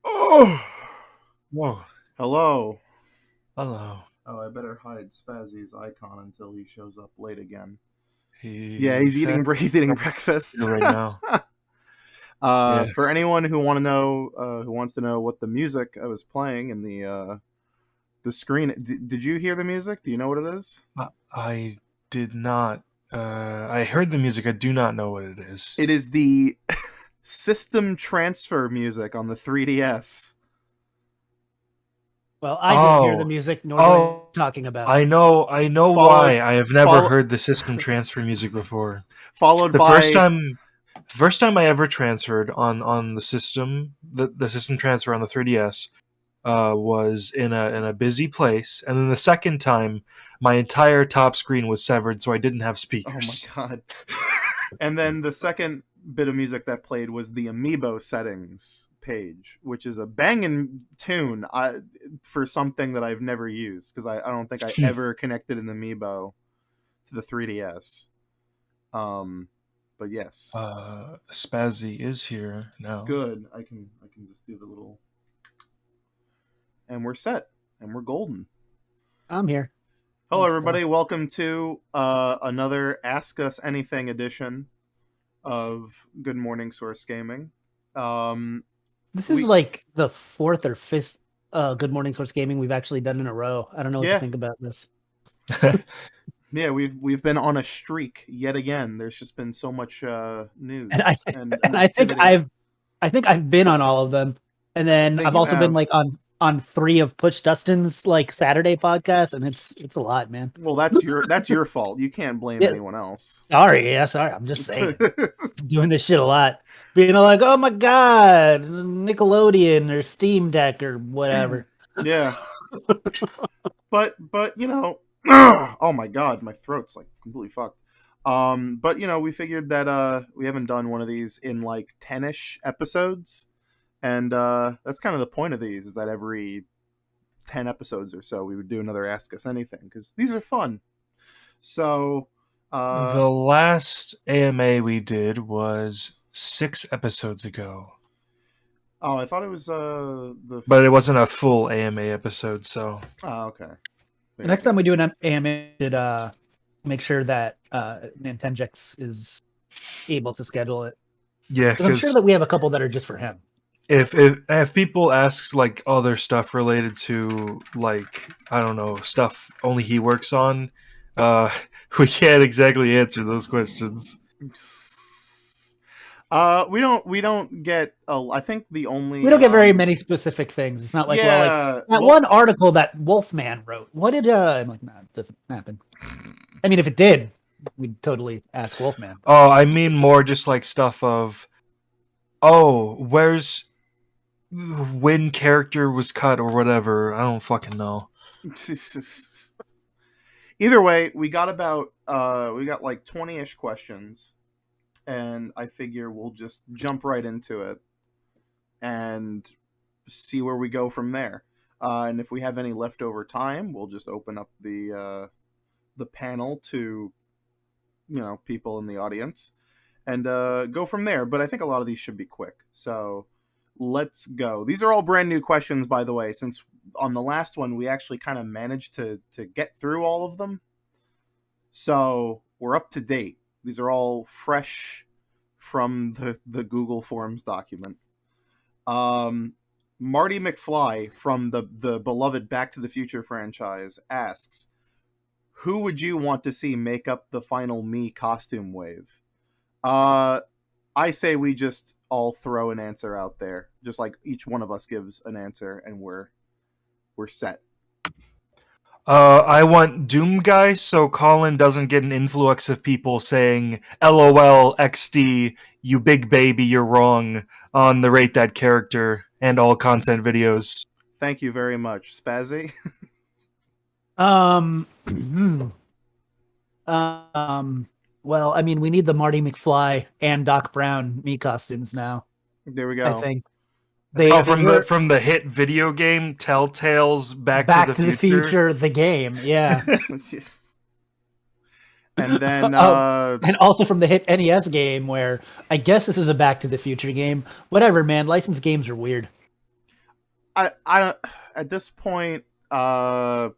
Oh, Whoa. hello. Hello. Oh, I better hide Spazzy's icon until he shows up late again. Yeah, He he's said eating. He's eating up breakfast. here right now. Yeah. For anyone who who wants to know what the music I was playing in the screen, did you hear the music? Do you know what it is? I did not. I heard the music. I do not know what it is. It is the system transfer music on the 3DS. Well, I didn't hear the Oh. music, nor do I know what you're talking about. I know. I know Followed, why. I have never follow, heard the system transfer music before. followed The first by time, the first time I ever transferred on the system, the system transfer on the 3DS, was in a busy place, and then the second time, my entire top screen was severed, so I didn't have oh my speakers. god. And then the second bit of music that played was the Amiibo settings page, which is a banging tune for something that I've never used, because I don't think I ever connected an Amiibo to the 3DS. But yes, Spazzy is here now. good. I can just do the little, and we're set, and we're golden. I'm here. Hello, Thanks, everybody. Welcome to another Ask Us Anything edition of Good Morning Source Gaming. This is like the fourth or fifth Good Morning Source Gaming we've actually done in a row. I don't know what to Yeah, think about this. yeah, we've been on a streak yet again. There's just been so much And I news and and I think activity. I've been on all of them. And then That I've you also been have. like on 3 of Push Dustin's like Saturday podcasts, and it's a lot, man. Well, that's your fault. You can't blame Yeah, anyone else. sorry, yeah, sorry. I'm just saying. Doing this shit a lot. Being like, oh my god, Nickelodeon or Steam Deck or whatever. Yeah, but oh my god, my throat's like completely fucked. But we figured that we haven't done one of these in like 10ish episodes, and that's kind of the point of these, is that every 10 episodes or so we would do another Ask Us Anything, because these are fun. So The last AMA we did was 6 episodes ago, oh, I thought it was the but it wasn't a full AMA episode. So oh, okay. The next time we do an AMA, we should make sure that Nintenjix is able to schedule it. yeah, Because I'm sure because that we have a couple that are just for him. if people ask like other stuff related to, like, I don't know, stuff only he works on, uh, we can't exactly answer those questions. We don't get. I think the only We don't get very many specific things. It's not like, well, like yeah. that one article that Wolfman wrote. What did I'm like, nah, it doesn't happen. I mean, if it did, we'd totally ask Wolfman. Oh, I mean more just like stuff of, oh, where's when character was cut or whatever. I don't fucking know. Either way, we got like 20ish questions, and I figure we'll just jump right into it and see where we go from there. And if we have any leftover time, we'll just open up the panel to people in the audience and go from there. But I think a lot of these should be quick. So let's go. These are all brand new questions, by the way, since on the last one we actually kind of managed to get through all of them. So we're up to date. These are all fresh from the Google Forms document. Marty McFly from the beloved Back to the Future franchise asks, who would you want to see make up the final me costume wave? I say we just all throw an answer out there. Just like each one of us gives an answer, and we're set. I want Doom Guy so Colin doesn't get an influx of people saying LOL XD, you big baby, you're wrong on the Rate That Character and all content videos. Thank you very much, Spazzy. Well, I mean, we need the Marty McFly and Doc Brown me costumes now. There we go. I think from the hit video game Telltale's Back to the Future, the game, yeah. And then and also from the hit NES game, where I guess this is a Back to the Future game. Whatever, man. Licensed games are weird. I at this point, I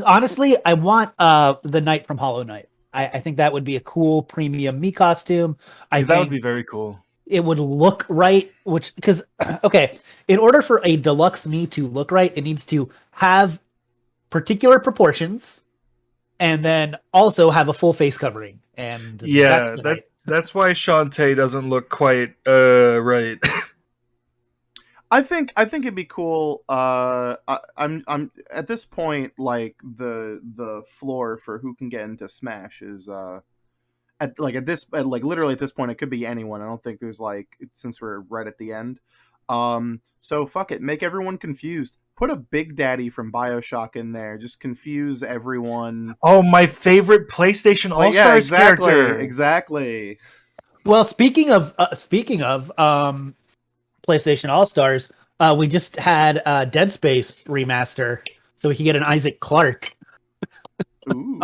honestly want the Knight from Hollow Knight. I think that would be a cool premium me costume. That would be very cool. It would look right, because okay, in order for a deluxe me to look right, it needs to have particular proportions, and then also have a full face covering. And yeah, that's why Shantae doesn't look quite right. I think it'd be cool. I'm at this point, like the floor for who can get into Smash is literally at this point it could be anyone. I don't think there's since we're right at the end. So fuck it, make everyone confused. Put a Big Daddy from BioShock in there. Just confuse everyone. Oh, my favorite PlayStation All-Stars character. Exactly. Well, speaking of PlayStation All-Stars, we just had Dead Space remaster, so we can get an Isaac Clarke. Ooh.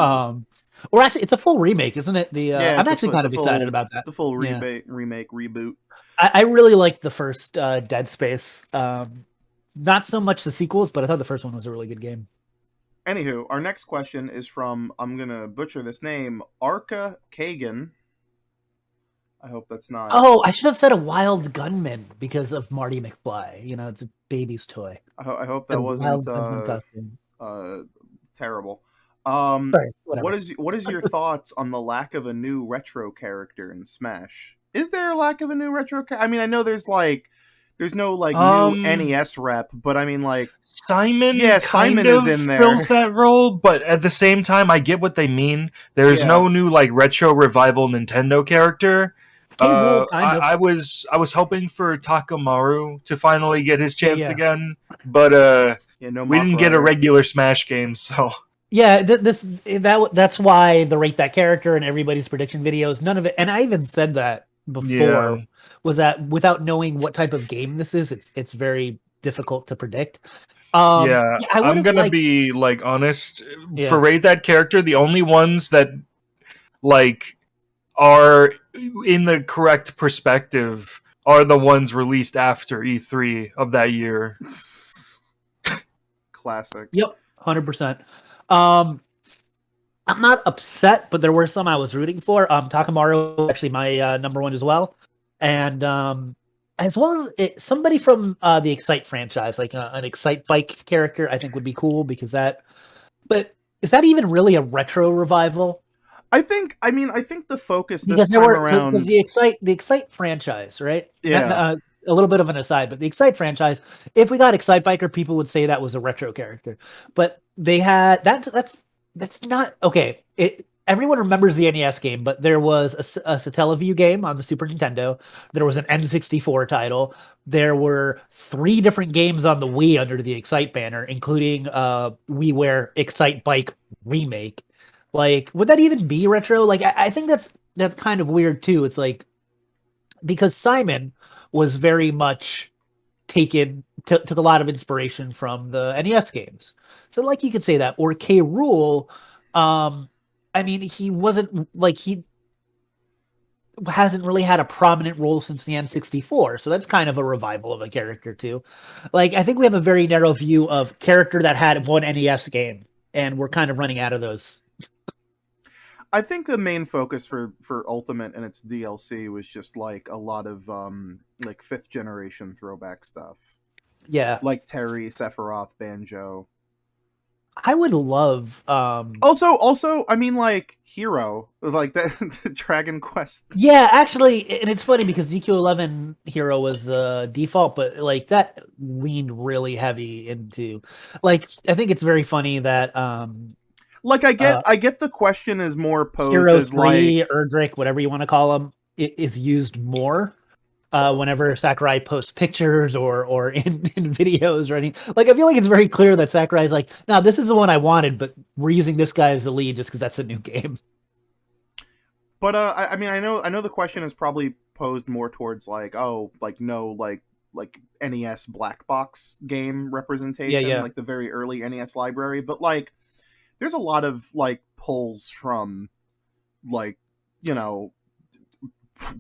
Or actually, it's a full remake, isn't it? I'm actually kind of excited about that. It's a full remake, reboot. I really liked the first Dead Space. Not so much the sequels, but I thought the first one was a really good game. Anywho, our next question is from, I'm going to butcher this name, Arca Kagan. I hope that's not. Oh, I should have said a wild gunman because of Marty McFly. You know, it's a baby's toy. I hope The that wasn't wild gunman costume. uh, terrible. Sorry, whatever. What is your thoughts on the lack of a new retro character in Smash? Is there a lack of a new retro? I mean, I know there's no like new NES rep, but I mean like Simon yeah, kind Simon of is in there. fills that role, but at the same time, I get what they mean. There's Yeah. no new like retro revival Nintendo character. K. Rool, kind of. I was hoping for Takamaru to finally get his chance Yeah. again, but Yeah, no we didn't Mach get a Rider. regular Smash game, so Yeah, that's why the rate that character in everybody's prediction videos, none of it, and I even said that before, Yeah. was that without knowing what type of game this is, it's very difficult to predict. Yeah, I I'm would've gonna liked- be like honest. Yeah. For rate that character, the only ones that like are in the correct perspective are the ones released after E3 of that year. Classic. Yep, 100%. I'm not upset, but there were some I was rooting for. Takamaru actually my number one as well, and as well as somebody from the Excite franchise, like an Excite Bike character, I think would be cool because that. But is that even really a retro revival? I think the focus this Because time around because the Excite franchise, right? Yeah. A little bit of an aside, but the Excite franchise, if we got Excite Biker, people would say that was a retro character. But they had that's not okay. Everyone remembers the NES game, but there was a Satellaview game on the Super Nintendo. There was an N64 title. There were 3 different games on the Wii under the Excite banner, including WiiWare Excite Bike remake. Like, would that even be retro? Like, I think that's kind of weird too. It's like because Simon was very much took a lot of inspiration from the NES games. So like you could say that. Or K. Rool, I mean, he wasn't like he hasn't really had a prominent role since the N64. So that's kind of a revival of a character too. Like I think we have a very narrow view of character that had one NES game, and we're kind of running out of those. I think the main focus for Ultimate and its DLC was just like a lot of like 5th generation throwback stuff. Yeah. Like Terry, Sephiroth, Banjo. I would love also I mean like Hero, like the Dragon Quest. Yeah, actually, and it's funny because DQ11 Hero was default, but like that leaned really heavy into like I think it's very funny that like I get the question is more posed Hero as 3, like Erdrick, whatever you want to call him, it is used more whenever Sakurai posts pictures or in videos or anything. Like I feel like it's very clear that Sakurai's like, no, this is the one I wanted, but we're using this guy as the lead just because that's a new game. But I mean I know the question is probably posed more towards like no like NES black box game representation, Yeah. like the very early NES library, but like there's a lot of like pulls from like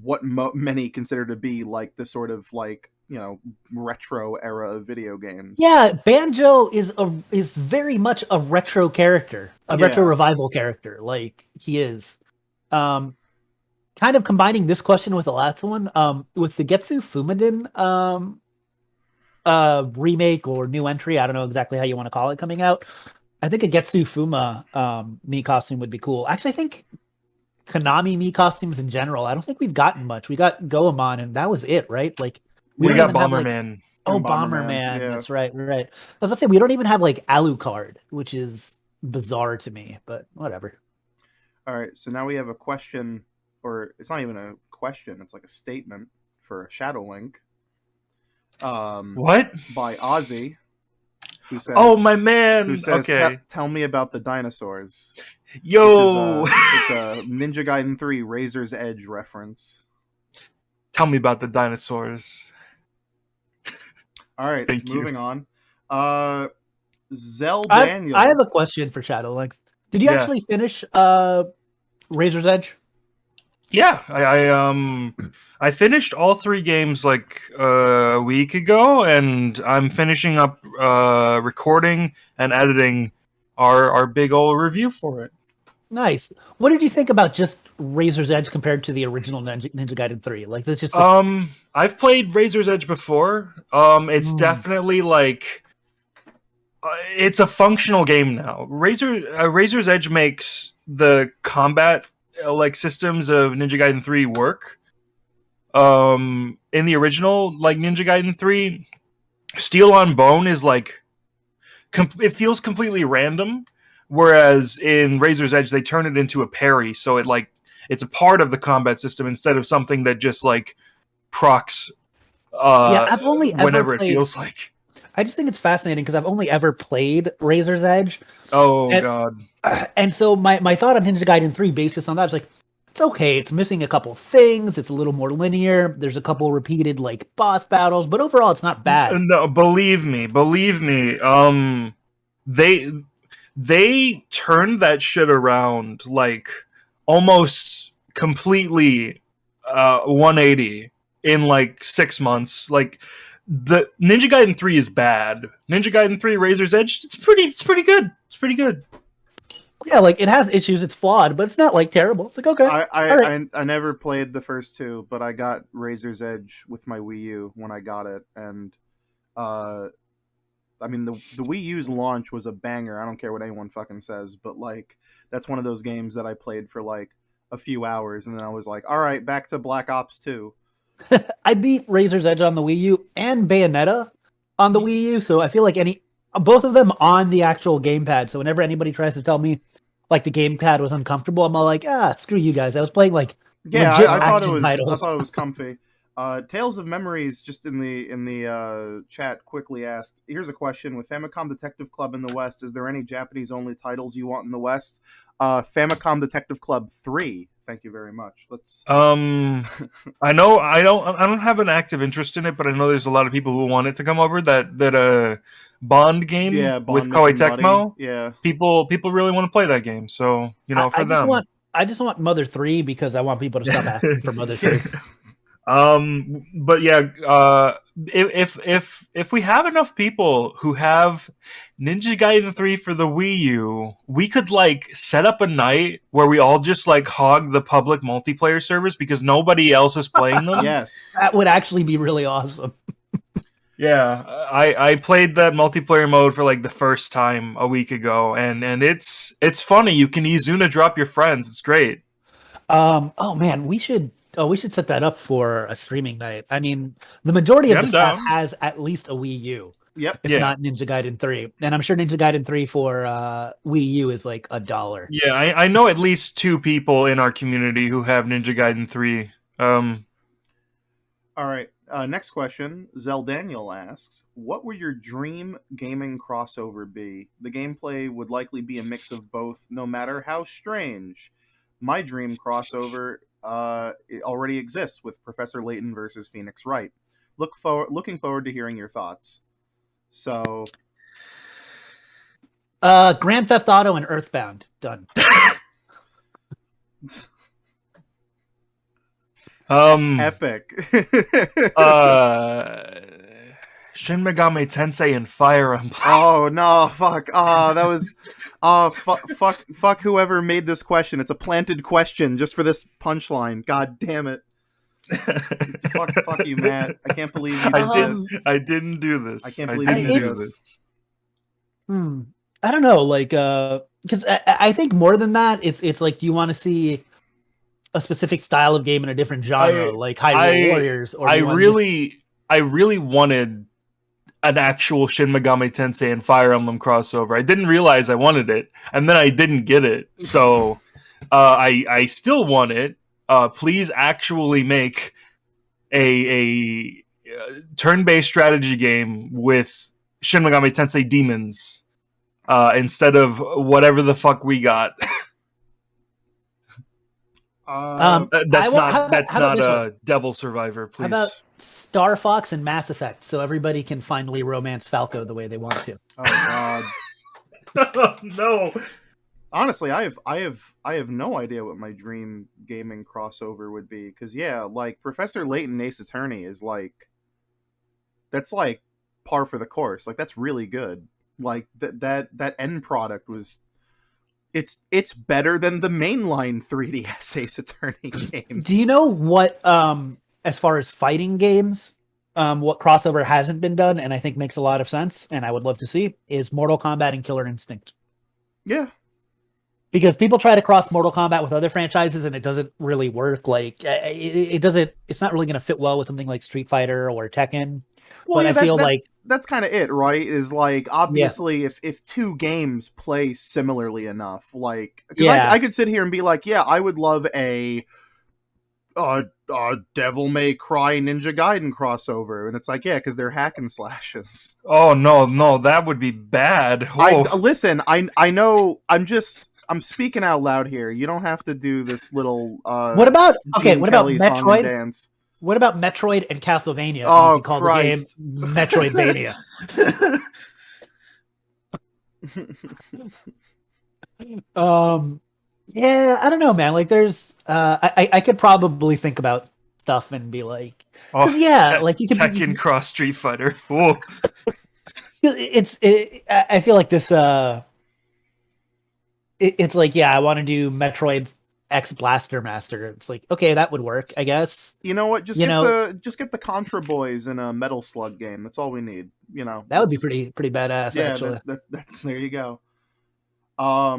what many consider to be like the sort of like retro era of video games. Yeah, Banjo is very much a retro character, retro revival character. Like he is. Kind of combining this question with the last one, with the Getsu Fumadin remake or new entry, I don't know exactly how you want to call it, coming out. I think a Getsu Fuma Mii costume would be cool. Actually, I think Konami Mii costumes in general, I don't think we've gotten much. We got Goemon, and that was it, right? Like we don't got even have, Bomberman. Oh, Bomberman, Bomberman. yeah. That's right. I was about to say, we don't even have like Alucard, which is bizarre to me, but whatever. All right, so now we have a question, or it's not even a question, it's like a statement for a Shadow Link. What? By Ozzy, who says, "Oh, my man!" Who says, okay. Tell me about the dinosaurs. Yo, it's a Ninja Gaiden 3 Razor's Edge reference. Tell me about the dinosaurs. All right, Thank moving you. on. Zell Daniel. I have a question for Shadow Link. Did you actually finish Razor's Edge? Yeah, I finished all 3 games like a week ago, and I'm finishing up recording and editing our big old review for it. Nice. What did you think about just Razor's Edge compared to the original Ninja Gaiden 3? Like, that's just like, I've played Razor's Edge before. It's mm, definitely like it's a functional game now. Razor's Edge makes the combat like systems of Ninja Gaiden 3 work. In the original like Ninja Gaiden 3, Steel on Bone is like it feels completely random, whereas in Razor's Edge they turn it into a parry, so it's a part of the combat system instead of something that just like procs yeah, I've only ever whenever it played. feels like. I just think it's fascinating because I've only ever played Razor's Edge, Oh and god. and so my thought on Ninja Gaiden 3 based just on that is like, it's okay. It's missing a couple things. It's a little more linear. There's a couple repeated like boss battles, but overall, it's not bad. No, believe me. They they turned that shit around like almost completely 180 in like 6 months. Like the Ninja Gaiden 3 is bad. Ninja Gaiden 3 Razor's Edge, it's pretty good. It's pretty good. Yeah, like it has issues. It's flawed, but it's not like terrible. It's like okay, I, all I, right. I, I never played the first two, but I got Razor's Edge with my Wii U when I got it, and uh, I mean the Wii U's launch was a banger. I don't care what anyone fucking says, but like that's one of those games that I played for like a few hours, and then I was like, all right, back to Black Ops 2. I beat Razor's Edge on the Wii U and Bayonetta on the Wii U, so I feel like any both of them on the actual gamepad. So whenever anybody tries to tell me like the gamepad was uncomfortable, I'm all like, screw you guys. I was playing like Yeah, legit I thought it action was. I titles. thought it was comfy. Tales of Memories, just in the chat, quickly asked. Here's a question: with Famicom Detective Club in the West, is there any Japanese-only titles you want in the West? Famicom Detective Club 3. Thank you very much. Let's. I know I don't have an active interest in it, but I know there's a lot of people who want it to come over. That Bond game Yeah, with Bond Koei Mission Buddy. Tecmo. Yeah, People really want to play that game, so I for just them. want Mother 3 because I want people to stop asking for Mother 3. But yeah, if we have enough people who have Ninja Gaiden 3 for the Wii U, we could like set up a night where we all just like hog the public multiplayer servers because nobody else is playing them. yes. That would actually be really awesome. Yeah, I played that multiplayer mode for like the first time a week ago, and it's funny. You can Izuna drop your friends. It's great. Oh man, we should set that up for a streaming night. I mean, the majority of Yeah, the I'm staff down. has at least a Wii U, Yep. if Yeah, not Ninja Gaiden 3. And I'm sure Ninja Gaiden 3 for Wii U is like $1. yeah. I know at least two people in our community who have Ninja Gaiden 3. All right. Next question. Zell Daniel asks, "What would your dream gaming crossover be? The gameplay would likely be a mix of both, no matter how strange. My dream crossover it already exists with Professor Layton versus Phoenix Wright. Looking forward to hearing your thoughts." So, Grand Theft Auto and Earthbound done. epic. Uh, Shin Megami Tensei and Fire Emblem. Oh no! Fuck! Oh, that was. Oh, fuck! Whoever made this question. It's a planted question just for this punchline. God damn it! Fuck you, Matt. I can't believe you did this. I didn't do this. I can't believe you didn't did do this. this. I don't know, like because I think more than that, it's like you want to see a specific style of game in a different genre, like Hyrule Warriors, or I really wanted an actual Shin Megami Tensei and Fire Emblem crossover. I didn't realize I wanted it, and then I didn't get it. So I still want it. Please actually make a turn-based strategy game with Shin Megami Tensei demons instead of whatever the fuck we got. That's not a Devil Survivor, please. How about Star Fox and Mass Effect, so everybody can finally romance Falco the way they want to? Oh god. No. Honestly, I have no idea what my dream gaming crossover would be. Because yeah, like Professor Layton Ace Attorney is like, that's like par for the course. Like that's really good. Like that end product was It's better than the mainline 3DS Ace Attorney Do you games. know what, as far as fighting games, what crossover hasn't been done, and I think makes a lot of sense, and I would love to see, is Mortal Kombat and Killer Instinct. Yeah. Because people try to cross Mortal Kombat with other franchises, and it doesn't really work. Like, it doesn't. It's not really going to fit well with something like Street Fighter or Tekken. Well, But yeah, I feel like, that's kind of it, right? Is like yeah, obviously if two games play similarly enough, like because yeah, I could sit here and be like, yeah, I would love a Devil May Cry Ninja Gaiden crossover, and it's like, yeah, because they're hack and slashes. Oh no, no, that would be bad. I Oh, listen. I know. I'm speaking out loud here. You don't have to do this little what about, okay? Gene What about Kelly song and Metroid? dance. What about Metroid and Castlevania? And you Oh could call the game Christ. Metroidvania. Um, yeah, I don't know, man. Like, there's, I could probably think about stuff and be like, oh, because yeah, like you could Tekken Cross Street Fighter. Oh, I feel like this, it's like, yeah, I want to do Metroid X Blaster Master. It's like, okay, that would work, I guess. You know what? You know, Just get the Contra Boys in a Metal Slug game. That's all we need. You know. that would be pretty badass, Yeah. actually. That's there. You go. What,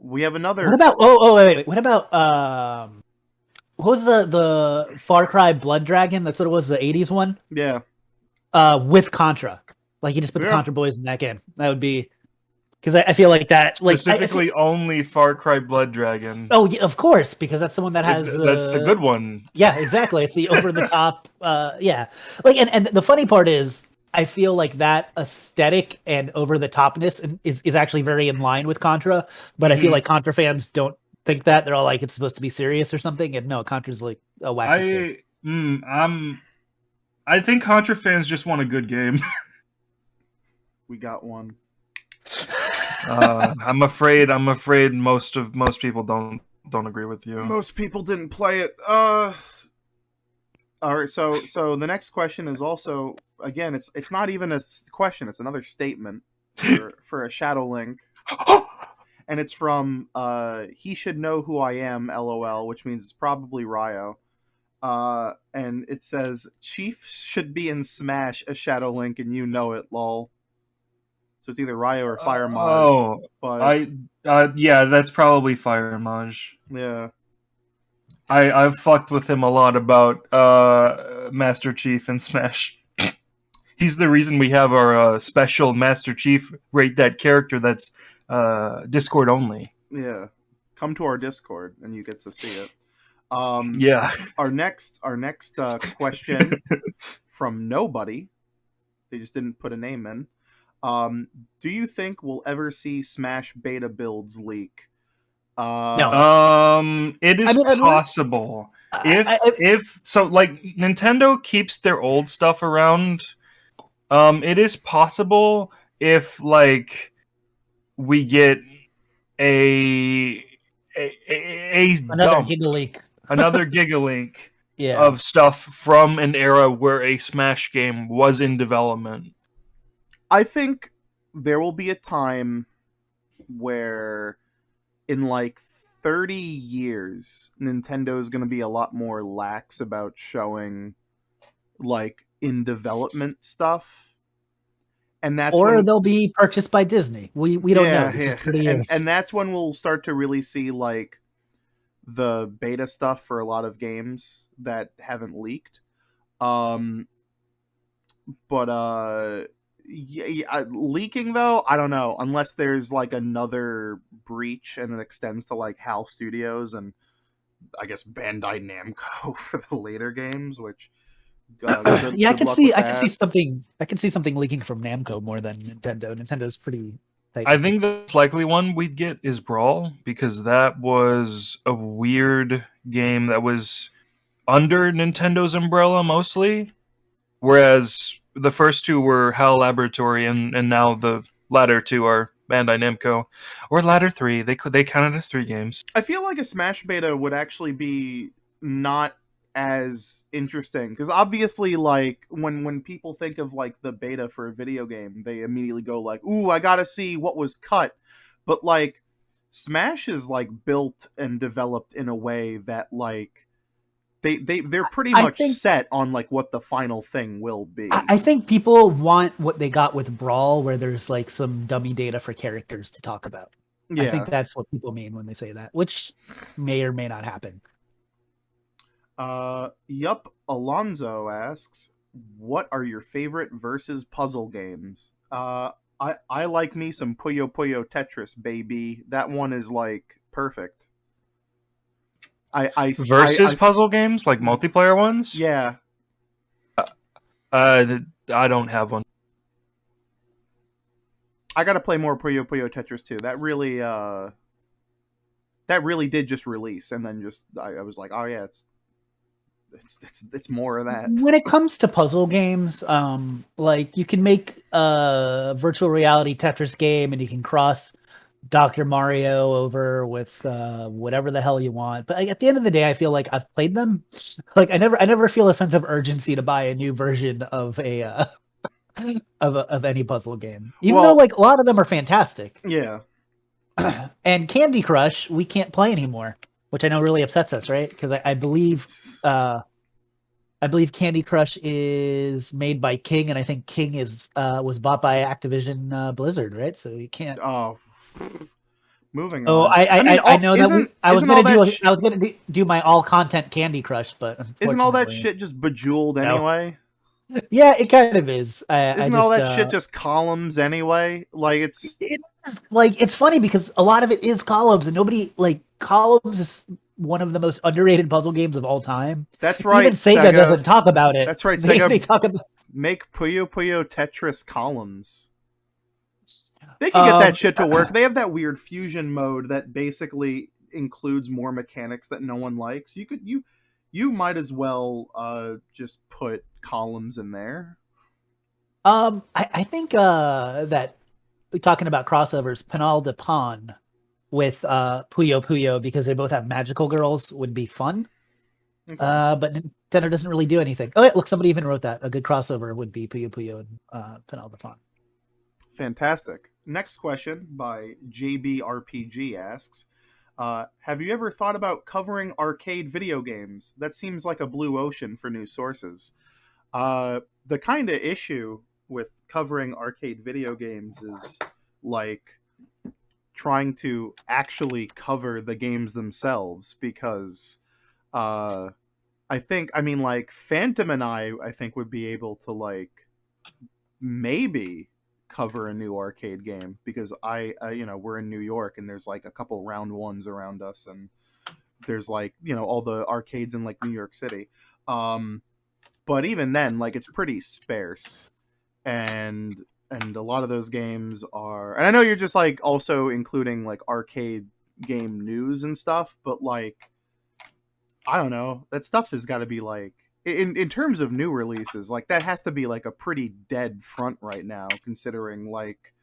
We have what another. about? Wait. What about? What was the Far Cry Blood Dragon? That's what it was, the '80s one. Yeah. With Contra, like you just put the Yeah. Contra Boys in that game. That would be, because I feel like that, like specifically only Far Cry Blood Dragon. oh yeah, of course, because that's the one that has That's the good one. Yeah, exactly. It's the over the top. Yeah, like and the funny part is, I feel like that aesthetic and over the topness is actually very in line with Contra, but I feel Mhm. like Contra fans don't think that. They're all like, it's supposed to be serious or something, and no, Contra's like a wacky kid. I think Contra fans just want a good game. We got one. I'm afraid most people don't agree with you. Most people didn't play it. All right. So the next question is also, again, it's not even a question. It's another statement for a Shadow Link, and it's from he should know who I am. LOL, which means it's probably Ryo. And it says Chief should be in Smash a Shadow Link, and you know it. Lol. So it's either Ryo or Fire Maj. Oh, But yeah, that's probably Fire Maj. yeah. I've fucked with him a lot about Master Chief and Smash. He's the reason we have our special Master Chief rate that character that's Discord only. Yeah. Come to our Discord and you get to see it. Yeah. Our next question from nobody. They just didn't put a name in. Do you think we'll ever see Smash beta builds leak? No. It is possible. If so, like Nintendo keeps their old stuff around. It is possible if like we get a Another dump, Giga another Gigalink Yeah. of stuff from an era where a Smash game was in development. I think there will be a time where in like 30 years Nintendo is going to be a lot more lax about showing like in development stuff, and that's or when, they'll be purchased by Disney. We don't know. It's just 30 years. and that's when we'll start to really see like the beta stuff for a lot of games that haven't leaked. But leaking though, I don't know, unless there's like another breach and it extends to like HAL Studios and I guess Bandai Namco for the later games, which yeah, I good can luck see with I can that. see something leaking from Namco more than Nintendo. Nintendo's pretty tight. I think the most likely one we'd get is Brawl, because that was a weird game that was under Nintendo's umbrella mostly, whereas the first two were HAL Laboratory, and now the latter two are Bandai Namco, or latter three. They count it as 3 games. I feel like a Smash beta would actually be not as interesting because obviously, like when people think of like the beta for a video game, they immediately go like, "Ooh, I gotta see what was cut." but like Smash is like built and developed in a way that like they're pretty I much think set on like what the final thing will be. I think people want what they got with Brawl, where there's like some dummy data for characters to talk about. I think Yeah. that's what people mean when they say that, which may or may not happen. Yup. Alonzo asks, "What are your favorite versus puzzle games?" I like me some Puyo Puyo Tetris, baby. That one is like perfect. Versus puzzle games, like multiplayer ones. Yeah. I don't have one. I gotta play more Puyo Puyo Tetris too. That really did just release, and then just I was like, oh yeah, it's more of that. When it comes to puzzle games, like you can make a virtual reality Tetris game and you can cross Dr. Mario over with whatever the hell you want. But at the end of the day, I feel like I've played them. Like I never feel a sense of urgency to buy a new version of a of any puzzle game, even though like a lot of them are fantastic. Yeah. And Candy Crush, we can't play anymore, which I know really upsets us, right? Because I believe Candy Crush is made by King, and I think King is was bought by Activision Blizzard, right? So you can't. Oh, moving Oh, on. I know that I was gonna do my all content Candy Crush, but isn't all that shit just bejeweled anyway? Yeah, it kind of is. Isn't all that shit just columns anyway? Like it's like it's funny because a lot of it is columns, and nobody like columns is one of the most underrated puzzle games of all time. That's right. Even Sega doesn't talk about it. That's right. Sega They talk about make Puyo Puyo Tetris columns. They can get that shit to work. They have that weird fusion mode that basically includes more mechanics that no one likes. You might as well just put columns in there. I think that we're talking about crossovers, Penal de Pon with Puyo Puyo, because they both have magical girls, would be fun. Okay. But Nintendo doesn't really do anything. Oh, look, somebody even wrote that. A good crossover would be Puyo Puyo and Penal de Pon. Fantastic. Next question by JBRPG asks, have you ever thought about covering arcade video games? That seems like a blue ocean for new sources. The kind of issue with covering arcade video games is like trying to actually cover the games themselves, because like Phantom and I think would be able to like maybe cover a new arcade game, because we're in New York and there's like a couple round ones around us, and there's like all the arcades in like New York City, but even then like it's pretty sparse, and a lot of those games are, and I know you're just like also including like arcade game news and stuff, but like I don't know, that stuff has got to be like in terms of new releases, like that has to be like a pretty dead front right now, considering like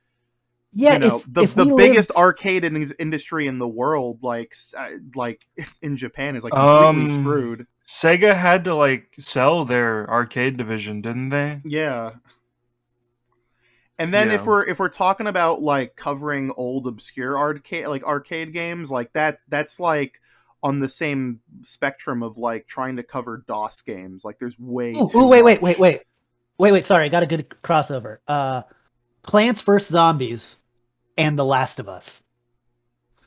the biggest arcade industry in the world, like it's in Japan, is like completely screwed. Sega had to like sell their arcade division, didn't they? Yeah. And then if we're talking about like covering old obscure arcade games, like that's like on the same spectrum of like trying to cover DOS games. Like there's way too much. Wait, sorry, I got a good crossover. Plants vs. Zombies and The Last of Us.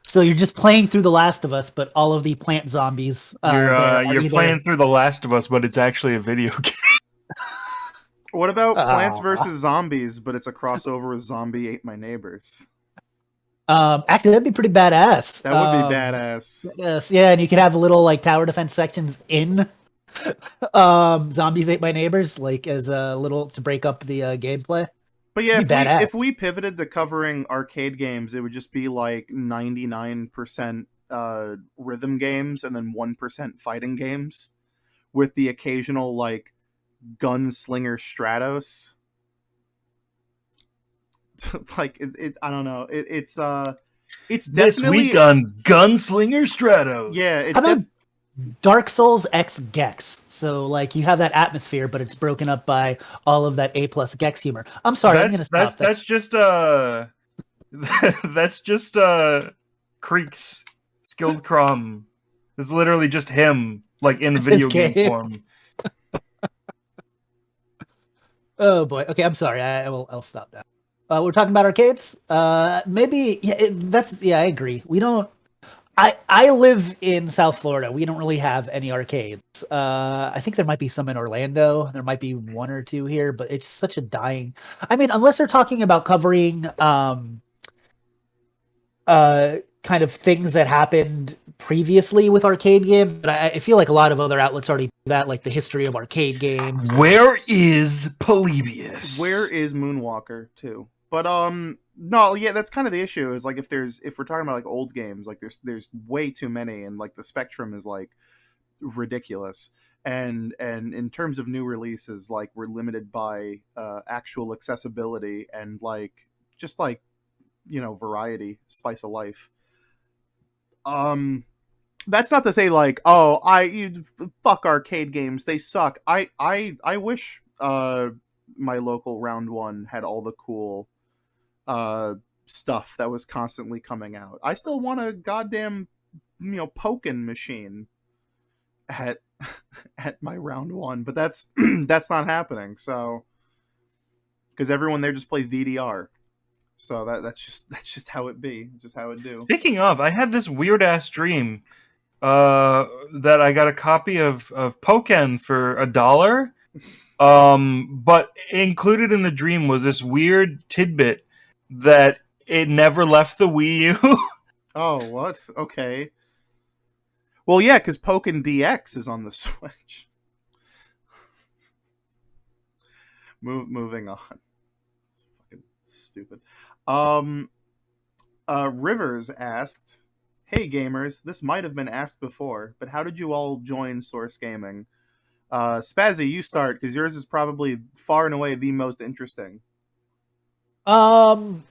So you're just playing through The Last of Us, but all of the plant zombies. You're playing through The Last of Us, but it's actually a video game. What about Plants vs. Zombies, but it's a crossover with Zombie Ate My Neighbors? Actually, that'd be pretty badass. That would be badass. Yes, yeah, and you could have little like tower defense sections in Zombies Ate My Neighbors, like as a little to break up the gameplay. But yeah, if we pivoted to covering arcade games, it would just be like 99% rhythm games and then 1% fighting games, with the occasional like Gunslinger Stratos. Like I don't know. It's definitely this week on Gunslinger Stratos. Yeah, it's Dark Souls X Gex. So like you have that atmosphere, but it's broken up by all of that A+ Gex humor. I'm sorry, I'm gonna stop. That's just That's just Creek's Skilled Crumb. It's literally just him, like in It's his video game game. form. Oh boy. Okay, I'm sorry. I'll stop that. We're talking about arcades. Maybe yeah. Yeah, I agree. We don't. I live in South Florida. We don't really have any arcades. I think there might be some in Orlando. There might be one or two here, but it's such a dying. I mean, unless they're talking about covering kind of things that happened previously with arcade games, but I feel like a lot of other outlets already do that, like the history of arcade games. Where is Polybius? Where is Moonwalker too? But no, yeah, that's kind of the issue. Is like if we're talking about like old games, like there's way too many, and like the spectrum is like ridiculous. And in terms of new releases, like we're limited by actual accessibility and like just like variety, spice of life. That's not to say like, oh, fuck arcade games, they suck. I wish my local round one had all the cool stuff that was constantly coming out. I still want a goddamn poking machine at at my round one, but that's that's not happening. So because everyone there just plays DDR. So that's just how it be, just how it do. Speaking of, I had this weird ass dream that I got a copy of Pokken for $1. But included in the dream was this weird tidbit that it never left the Wii U. Oh, what? Okay. Well, yeah, because Pokken DX is on the Switch. Moving on. It's fucking stupid. Um, Rivers asked, "Hey gamers, this might have been asked before, but how did you all join Source Gaming?" Spazzy, you start because yours is probably far and away the most interesting. Um,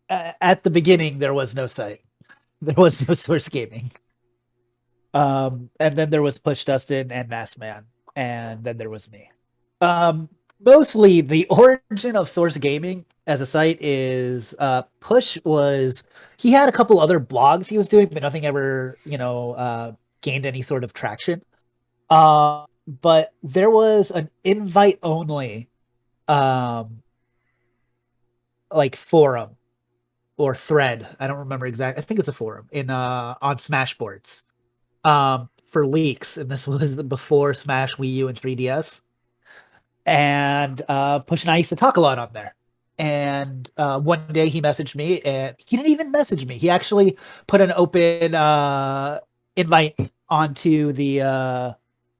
at the beginning, there was no site. There was no Source Gaming. And then there was Push Dustin and Mass Man, and then there was me. Mostly the origin of Source Gaming as a site is Push was he had a couple other blogs he was doing, but nothing ever gained any sort of traction. But there was an invite only um like forum or thread. I don't remember exactly. I think it's a forum in on Smashboards for leaks, and this was before Smash, Wii U, and 3DS. And Push and I used to talk a lot on there. And one day he messaged me, and he didn't even message me. He actually put an open invite onto the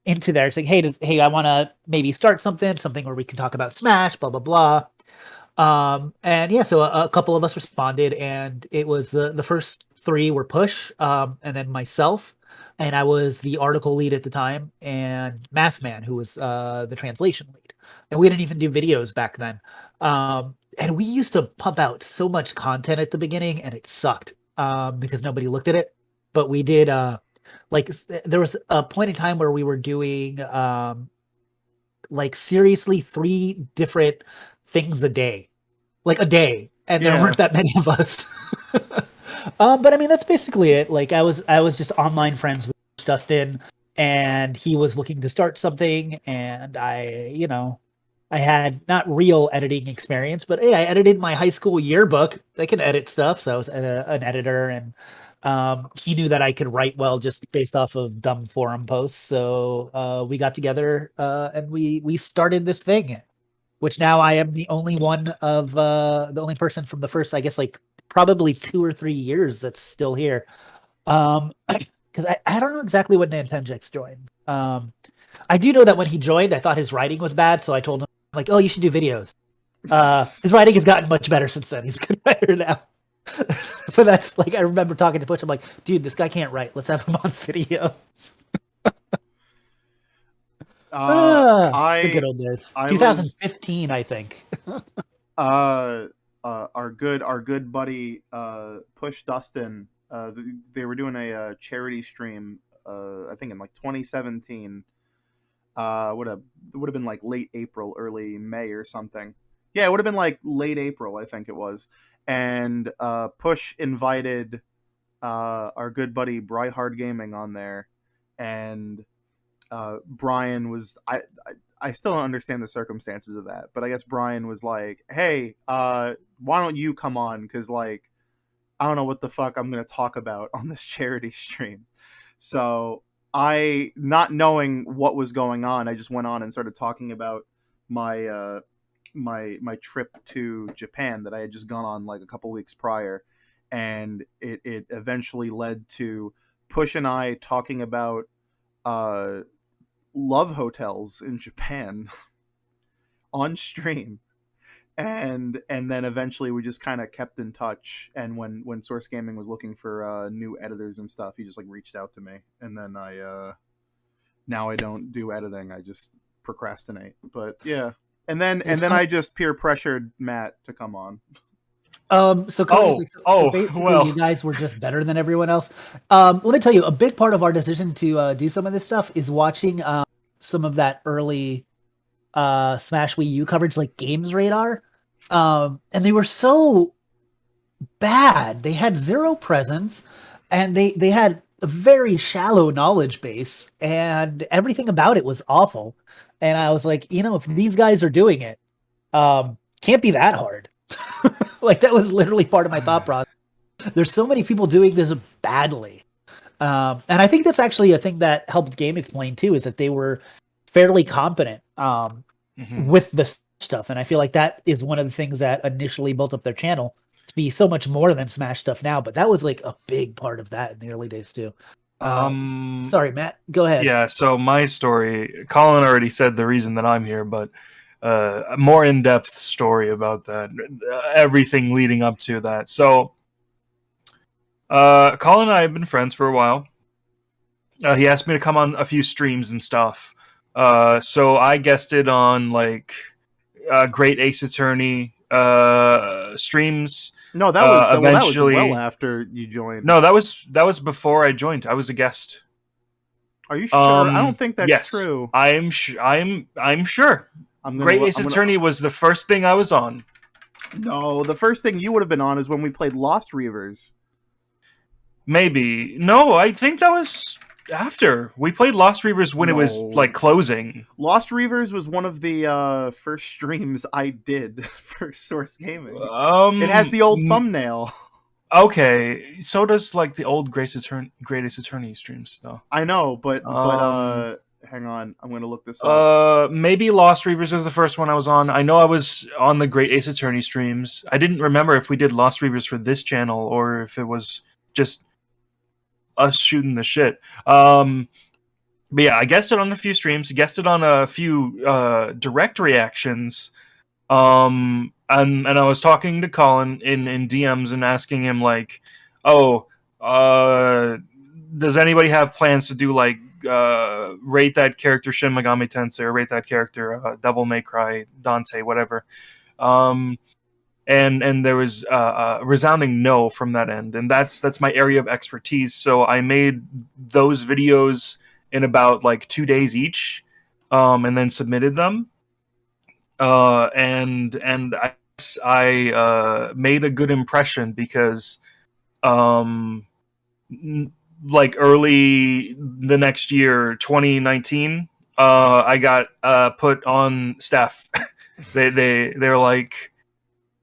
into there, saying, "Hey, I want to maybe start something where we can talk about Smash, blah blah blah." And yeah, so a couple of us responded, and it was the first three were Push, and then myself, and I was the article lead at the time, and Massman, who was the translation lead. And we didn't even do videos back then. And we used to pump out so much content at the beginning, and it sucked because nobody looked at it. But we did there was a point in time where we were doing like seriously 3 different things a day, like a day, and there Yeah. weren't that many of us. But I mean, that's basically it. Like I was just online friends with Justin, and he was looking to start something, and I had not real editing experience, but hey, I edited my high school yearbook. I can edit stuff, so I was an editor, and he knew that I could write well just based off of dumb forum posts. So we got together and we started this thing, which now I am the only one of the only person from the first, I guess, like probably 2 or 3 years that's still here. Because I don't know exactly when Nintendex joined. I do know that when he joined, I thought his writing was bad, so I told him like, "Oh, you should do videos." His writing has gotten much better since then. He's a good writer now. But that's like I remember talking to Butch. I'm like, "Dude, this guy can't write. Let's have him on videos." The good I old days. I was 2015, I think. our good buddy Push Dustin. They were doing a charity stream. I think in like 2017. Would have been like late April, early May or something. Yeah, it would have been like late April, I think it was. And Push invited our good buddy Bryhard Gaming on there, and Brian was I still don't understand the circumstances of that, but I guess Brian was like, "Hey, why don't you come on? Because like I don't know what the fuck I'm gonna talk about on this charity stream." So I, not knowing what was going on, I just went on and started talking about my my trip to Japan that I had just gone on like a couple weeks prior, and it eventually led to Push and I talking about uh, love hotels in Japan on stream. And then eventually we just kind of kept in touch, and when Source Gaming was looking for new editors and stuff, he just like reached out to me, and then I now I don't do editing, I just procrastinate. But yeah, and then I just peer pressured Matt to come on. So Cody, so basically, well. you guys were just better than everyone else. Let me tell you, a big part of our decision to do some of this stuff is watching some of that early Smash Wii U coverage, like Games Radar, and they were so bad. They had zero presence, and they had a very shallow knowledge base, and everything about it was awful. And I was like, if these guys are doing it, can't be that hard. Like, that was literally part of my thought process. There's so many people doing this badly. And I think that's actually a thing that helped Game Explain too, is that they were fairly competent with this stuff. And I feel like that is one of the things that initially built up their channel to be so much more than Smash stuff now. But that was like a big part of that in the early days too. Sorry, Matt, go ahead. Yeah, so my story, Colin already said the reason that I'm here, but a more in-depth story about that, everything leading up to that. So, Colin and I have been friends for a while. He asked me to come on a few streams and stuff. So I guested on like Great Ace Attorney streams. No, that was Eventually, well after you joined. No, that was before I joined. I was a guest. Are you sure? I don't think that's yes, true. I'm sure. Great Ace Attorney was the first thing I was on. No, the first thing you would have been on is when we played Lost Reavers. Maybe. No, I think that was after. We played Lost Reavers when it was like closing. Lost Reavers was one of the first streams I did for Source Gaming. It has the old thumbnail. Okay, so does like the old Great Ace Attorney streams though. I know, but hang on, I'm gonna look this up. Maybe Lost Reavers was the first one I was on. I know I was on the Great Ace Attorney streams. I didn't remember if we did Lost Reavers for this channel or if it was just us shooting the shit. But yeah, I guested on a few streams. Guested on a few direct reactions. And I was talking to Colin in DMs and asking him like, "Oh, does anybody have plans to do like rate that character Shin Megami Tensei or rate that character Devil May Cry, Dante, whatever?" And there was a resounding no from that end, and that's my area of expertise. So I made those videos in about like 2 days each, and then submitted them. And I made a good impression because, like early the next year, 2019, I got put on staff. they were like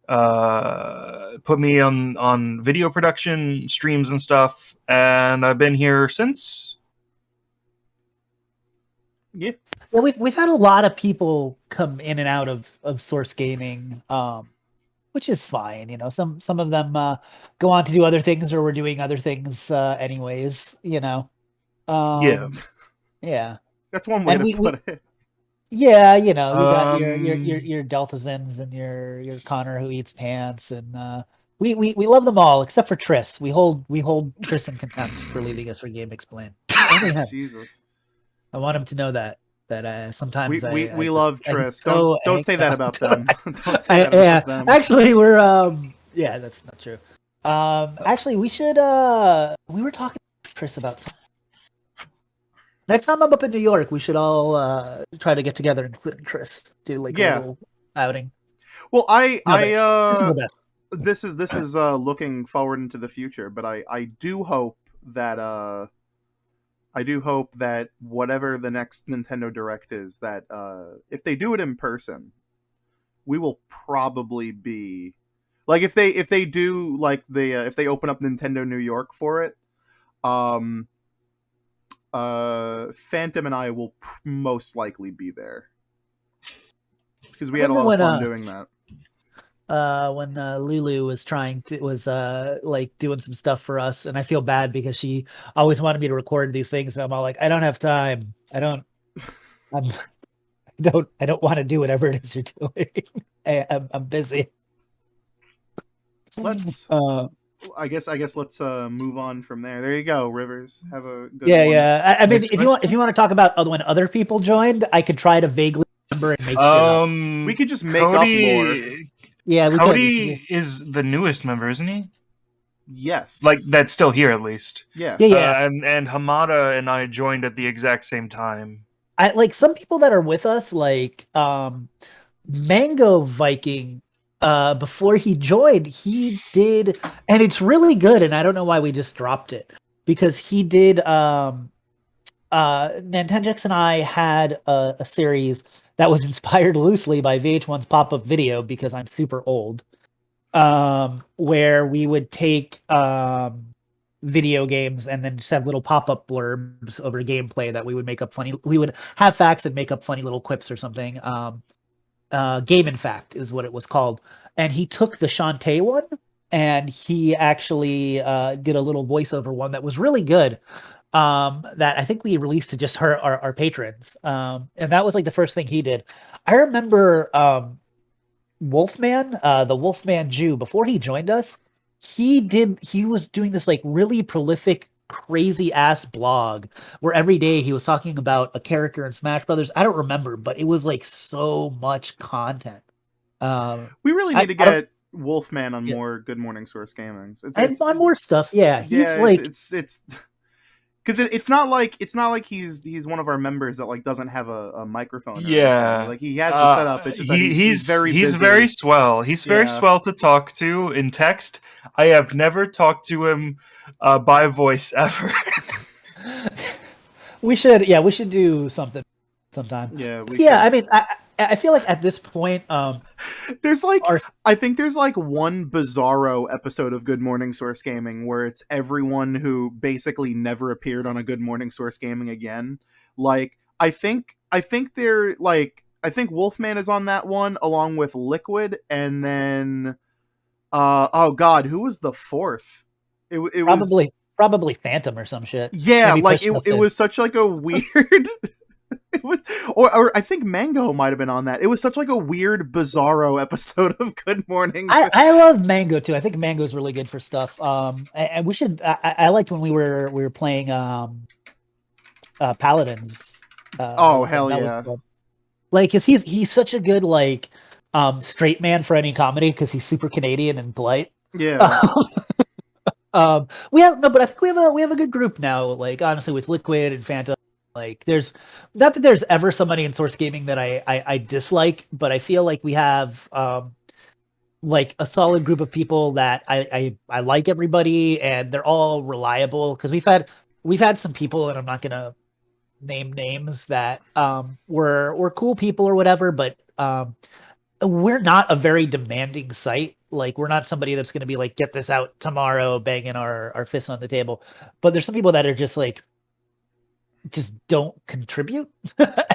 put me on video production streams and stuff, and I've been here since. Yeah. Yeah, we've had a lot of people come in and out of Source Gaming, which is fine. Some of them go on to do other things, or we're doing other things anyways. Yeah. That's one way to put it. Yeah, you got your Delthazins and your Connor who eats pants, and we love them all except for Triss. We hold Triss in contempt for leaving us for Game Explain. Jesus, I want him to know that sometimes we love Triss. Don't say that about them. Don't say that about them. Actually, we're that's not true. Actually, we should we were talking to Triss about something. Next time I'm up in New York, we should all try to get together, including Triss, do like a little outing. Well, No, but this is the best. this is looking forward into the future, but I do hope that whatever the next Nintendo Direct is, that if they do it in person, we will probably be like, if they do like the if they open up Nintendo New York for it, um Phantom and I will most likely be there because we had a Remember lot of when fun doing that. Lulu was like doing some stuff for us, and I feel bad because she always wanted me to record these things, and I'm all like, I don't have time. I'm I don't want to do whatever it is you're doing. I'm busy. Let's Uh, I guess let's move on from there. There you go, Rivers. Have a good yeah, one. yeah. I mean, Next if you want to talk about when other people joined, I could try to vaguely remember and make shit up. We could just make up lore. Yeah, we Cody is the newest member, isn't he? Yes. Like, that's still here at least. Yeah. Yeah. And Hamada and I joined at the exact same time. I like some people that are with us, like Mango Viking. Before he joined, he did, and it's really good. And I don't know why we just dropped it, because he did. Nintendix and I had a series that was inspired loosely by VH1's pop-up video, because I'm super old. Where we would take video games and then just have little pop-up blurbs over gameplay that we would make up funny. We would have facts and make up funny little quips or something. Game in Fact is what it was called. And he took the Shantae one, and he actually did a little voiceover one that was really good. That I think we released to just our patrons. And that was like the first thing he did. I remember Wolfman, the Wolfman Jew, before he joined us, he was doing this like really prolific, crazy ass blog where every day he was talking about a character in Smash Brothers. I don't remember, but it was like so much content. We really need to get Wolfman on more Good Morning Source Gamings. It's on more stuff. Yeah, he's like it's because it's not like he's one of our members that like doesn't have a microphone. Yeah, like he has the setup. It's just that he's very busy. Very swell. He's very swell to talk to in text. I have never talked to him by voice ever. we should do something sometime. Yeah, I mean, I feel like at this point, there's like I think there's like one bizarro episode of Good Morning Source Gaming where it's everyone who basically never appeared on a Good Morning Source Gaming again. Like I think they're like I think Wolfman is on that one along with Liquid, and then oh god, who was the fourth? It was probably Phantom or some shit. Yeah, maybe like it was such like a weird. It was, or I think Mango might have been on that. It was such like a weird, bizarro episode of Good Morning. I love Mango too. I think Mango's really good for stuff. And we should. I liked when we were playing Paladins. Oh hell yeah! Like, cause he's such a good like straight man for any comedy, because he's super Canadian and polite. Yeah. But I think we have a good group now. Like honestly, with Liquid and Phantom. Like there's not that there's ever somebody in Source Gaming that I dislike, but I feel like we have like a solid group of people that I like everybody, and they're all reliable, because we've had some people, and I'm not gonna name names, that were cool people or whatever, but we're not a very demanding site. Like we're not somebody that's gonna be like, get this out tomorrow, banging our fists on the table. But there's some people that are just like, just don't contribute.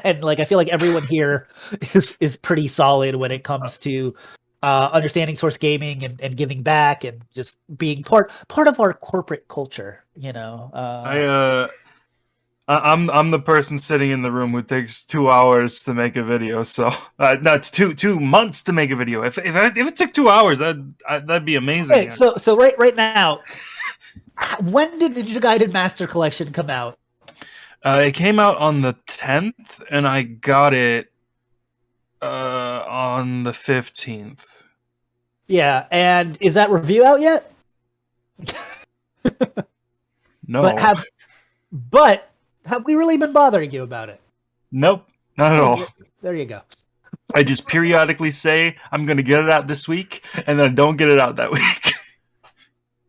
And like I feel like everyone here is pretty solid when it comes to understanding Source Gaming and giving back and just being part of our corporate culture, you know. I'm the person sitting in the room who takes 2 hours to make a video. So not 2 months to make a video. If it took 2 hours, that'd be amazing. Okay, so right now, when did the Guided Master Collection come out? It came out on the 10th, and I got it on the 15th. Yeah, and is that review out yet? No. But have we really been bothering you about it? Nope, not at all. There you go. I just periodically say I'm going to get it out this week, and then I don't get it out that week.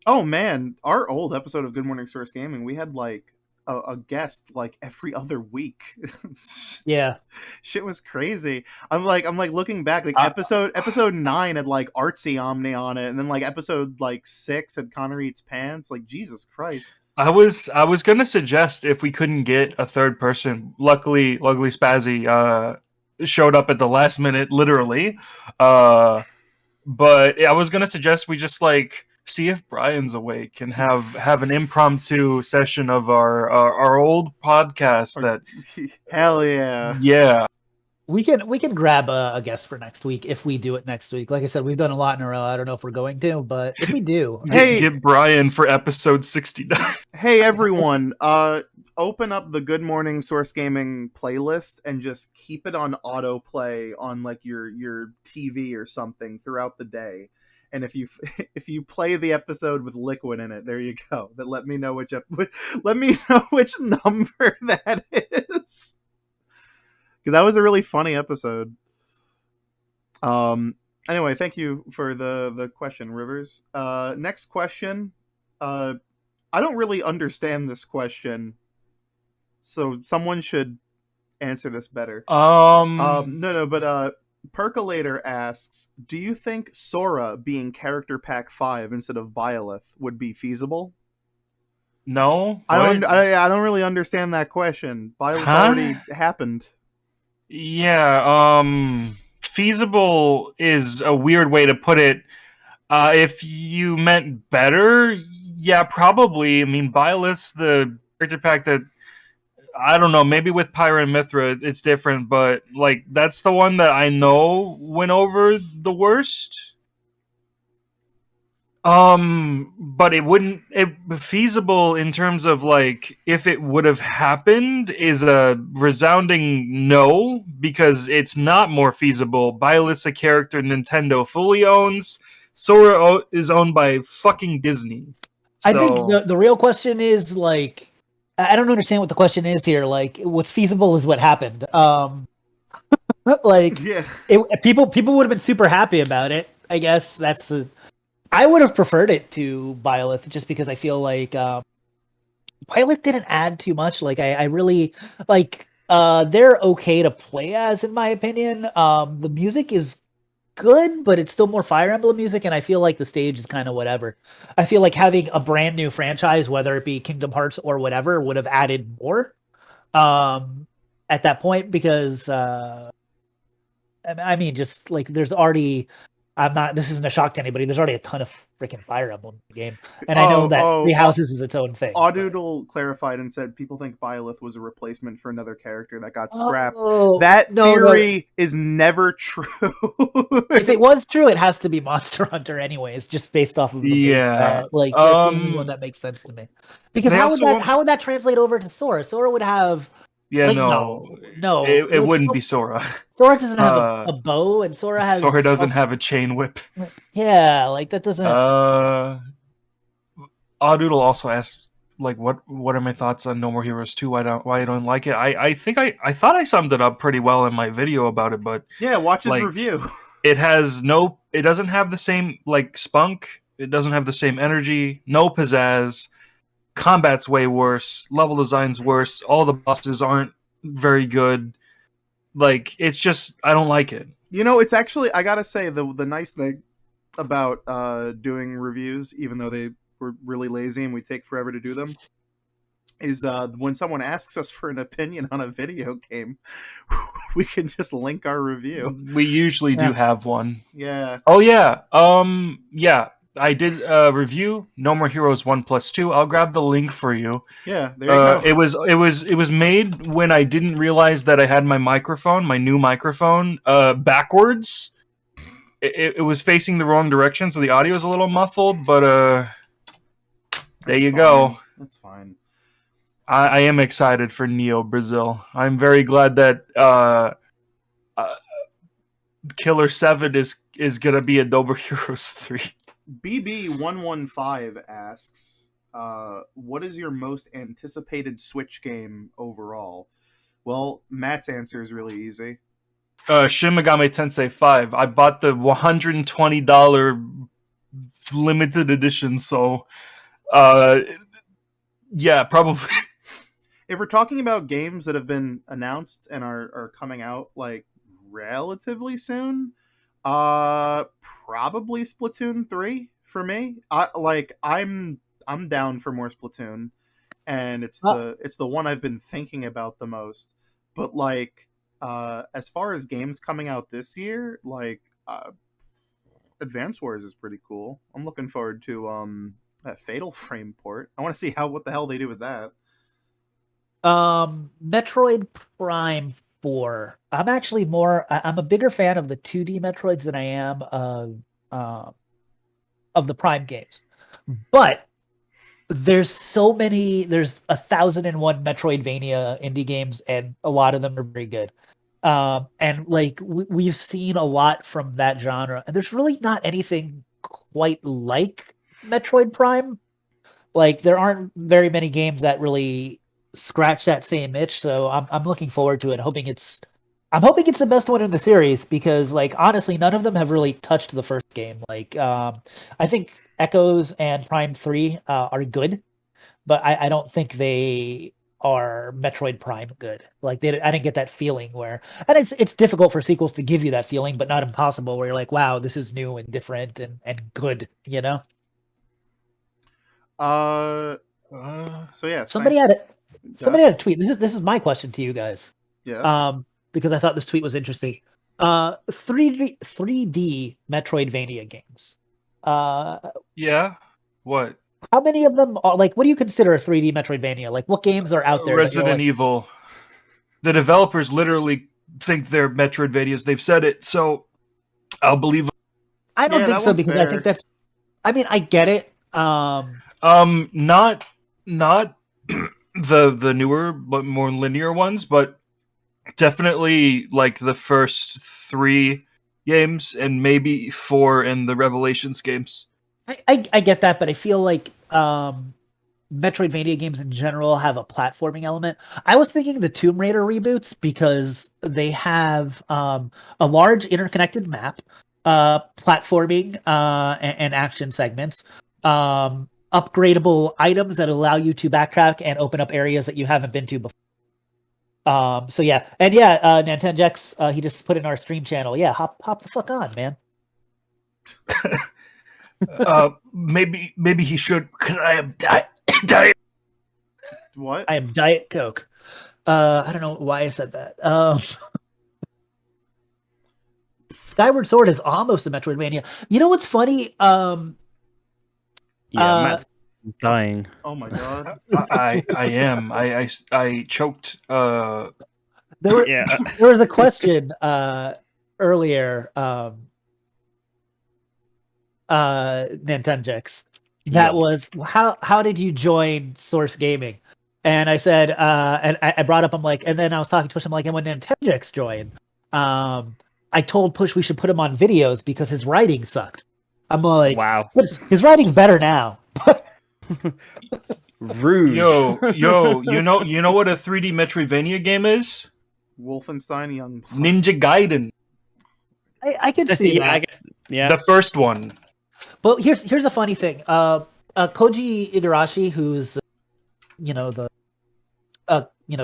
Oh man, our old episode of Good Morning Source Gaming, we had like a guest like every other week. Yeah. Shit was crazy. I'm like looking back, like episode 9 had like Artsy Omni on it, and then like episode like 6 had Connor Eats Pants. Like Jesus Christ. I was gonna suggest if we couldn't get a third person. Luckily Spazzy showed up at the last minute, literally. But I was gonna suggest we just like see if Brian's awake and have an impromptu session of our old podcast. That Hell yeah. yeah. We can grab a guest for next week if we do it next week. Like I said, we've done a lot in a row. I don't know if we're going to, but if we do, Hey, get Brian for episode 69. Hey everyone, open up the Good Morning Source Gaming playlist and just keep it on autoplay on like your TV or something throughout the day. And if you if you play the episode with Liquid in it, there you go. But let me know which number that is. Because that was a really funny episode. Anyway, thank you for the question, Rivers. Next question. I don't really understand this question, so someone should answer this better. But Percolator asks, do you think Sora being Character Pack 5 instead of Byleth would be feasible? No, I don't really understand that question. Byleth already happened. Yeah, feasible is a weird way to put it. If you meant better, yeah, probably. I mean, Byleth's the character pack that, I don't know, maybe with Pyra and Mithra it's different, but like that's the one that I know went over the worst. But it feasible in terms of like if it would have happened is a resounding no, because it's not more feasible. Byleth's a character Nintendo fully owns. Sora is owned by fucking Disney. I think the real question is like, I don't understand what the question is here. Like, what's feasible is what happened. Like, Yeah. People would have been super happy about it. I guess that's the. I would have preferred it to Byleth just because I feel like Byleth didn't add too much. Like, I really like. They're okay to play as, in my opinion. The music is good, but it's still more Fire Emblem music, and I feel like the stage is kind of whatever. I feel like having a brand new franchise, whether it be Kingdom Hearts or whatever, would have added more at that point, because I mean, just like there's already, this isn't a shock to anybody, there's already a ton of freaking Fire Emblem in the game, and I know that Three Houses is its own thing. Audoodle clarified and said people think Byleth was a replacement for another character that got scrapped. Oh, that theory is never true. If it was true, it has to be Monster Hunter anyways, just based off of the base set. Like, that's the only one that makes sense to me. Because how would that translate over to Sora? Sora would have like, no, it wouldn't be Sora. Sora doesn't have a bow, and Sora doesn't have a chain whip. Yeah, like that doesn't. Audoodle also asked, like, what are my thoughts on No More Heroes 2? Why I don't like it? I think I thought I summed it up pretty well in my video about it, but yeah, watch his review. It doesn't have the same like spunk. It doesn't have the same energy. No pizzazz. Combat's way worse. Level design's worse. All the bosses aren't very good. Like, it's just, I don't like it. You know, it's actually, I gotta say, the nice thing about doing reviews, even though they were really lazy and we take forever to do them, is when someone asks us for an opinion on a video game, we can just link our review. We usually do have one. Yeah. Oh yeah. Yeah. I did review No More Heroes 1+2. I'll grab the link for you. Yeah, there you go. It was made when I didn't realize that I had my new microphone, backwards. It was facing the wrong direction, so the audio is a little muffled. But there you go. That's fine. I am excited for Neo Brazil. I'm very glad that Killer 7 is gonna be a No More Heroes 3. BB115 asks, what is your most anticipated Switch game overall? Well, Matt's answer is really easy. Shin Megami Tensei 5. I bought the $120 limited edition, so yeah, probably. If we're talking about games that have been announced and are coming out like relatively soon, probably Splatoon 3 for me. I'm down for more Splatoon, and it's the one I've been thinking about the most. But like as far as games coming out this year, like Advance Wars is pretty cool. I'm looking forward to that Fatal Frame port. I want to see what the hell they do with that. Metroid Prime 4. I'm actually I'm a bigger fan of the 2D Metroids than I am of the Prime games. But there's 1,001 Metroidvania indie games, and a lot of them are very good. And like we've seen a lot from that genre, and there's really not anything quite like Metroid Prime. Like there aren't very many games that really scratch that same itch. So I'm looking forward to it. I'm hoping it's the best one in the series, because like honestly, none of them have really touched the first game. Like I think Echoes and Prime 3 are good, but I don't think they are Metroid Prime good. Like I didn't get that feeling and it's difficult for sequels to give you that feeling, but not impossible, where you're like, wow, this is new and different and good, you know? So yeah, Somebody had a tweet. This is my question to you guys. Yeah. Because I thought this tweet was interesting. 3D Metroidvania games. Yeah. What? How many of them are, like, what do you consider a 3D Metroidvania? Like, what games are out there? Resident Evil. The developers literally think they're Metroidvanias. They've said it, so I'll believe. I don't think so, because fair. I think that's. I mean, I get it. Not the newer but more linear ones, but definitely like the first 3 games and maybe 4 in the Revelations games. I get that, but I feel like Metroidvania games in general have a platforming element. I was thinking the Tomb Raider reboots, because they have a large interconnected map, platforming and action segments, upgradable items that allow you to backtrack and open up areas that you haven't been to before. So yeah, and yeah, Nintendex, he just put in our stream channel. Yeah, hop the fuck on, man. Maybe he should, because I am diet. What? I am Diet Coke. I don't know why I said that. Skyward Sword is almost a Metroidvania. You know what's funny? Matt's dying. Oh my god. I am. I choked. There was a question earlier. Nintendex. That was how did you join Source Gaming? And I said, and I brought up, I'm like, and then I was talking to Push, I'm like, and when Nintendex joined, I told Push we should put him on videos because his writing sucked. I'm like, wow, his writing's better now. Rude. Yo, you know what a 3D Metroidvania game is? Wolfenstein Young Ninja Gaiden. I can see that. I guess, yeah. The first one. But here's a funny thing. Koji Igarashi, who's the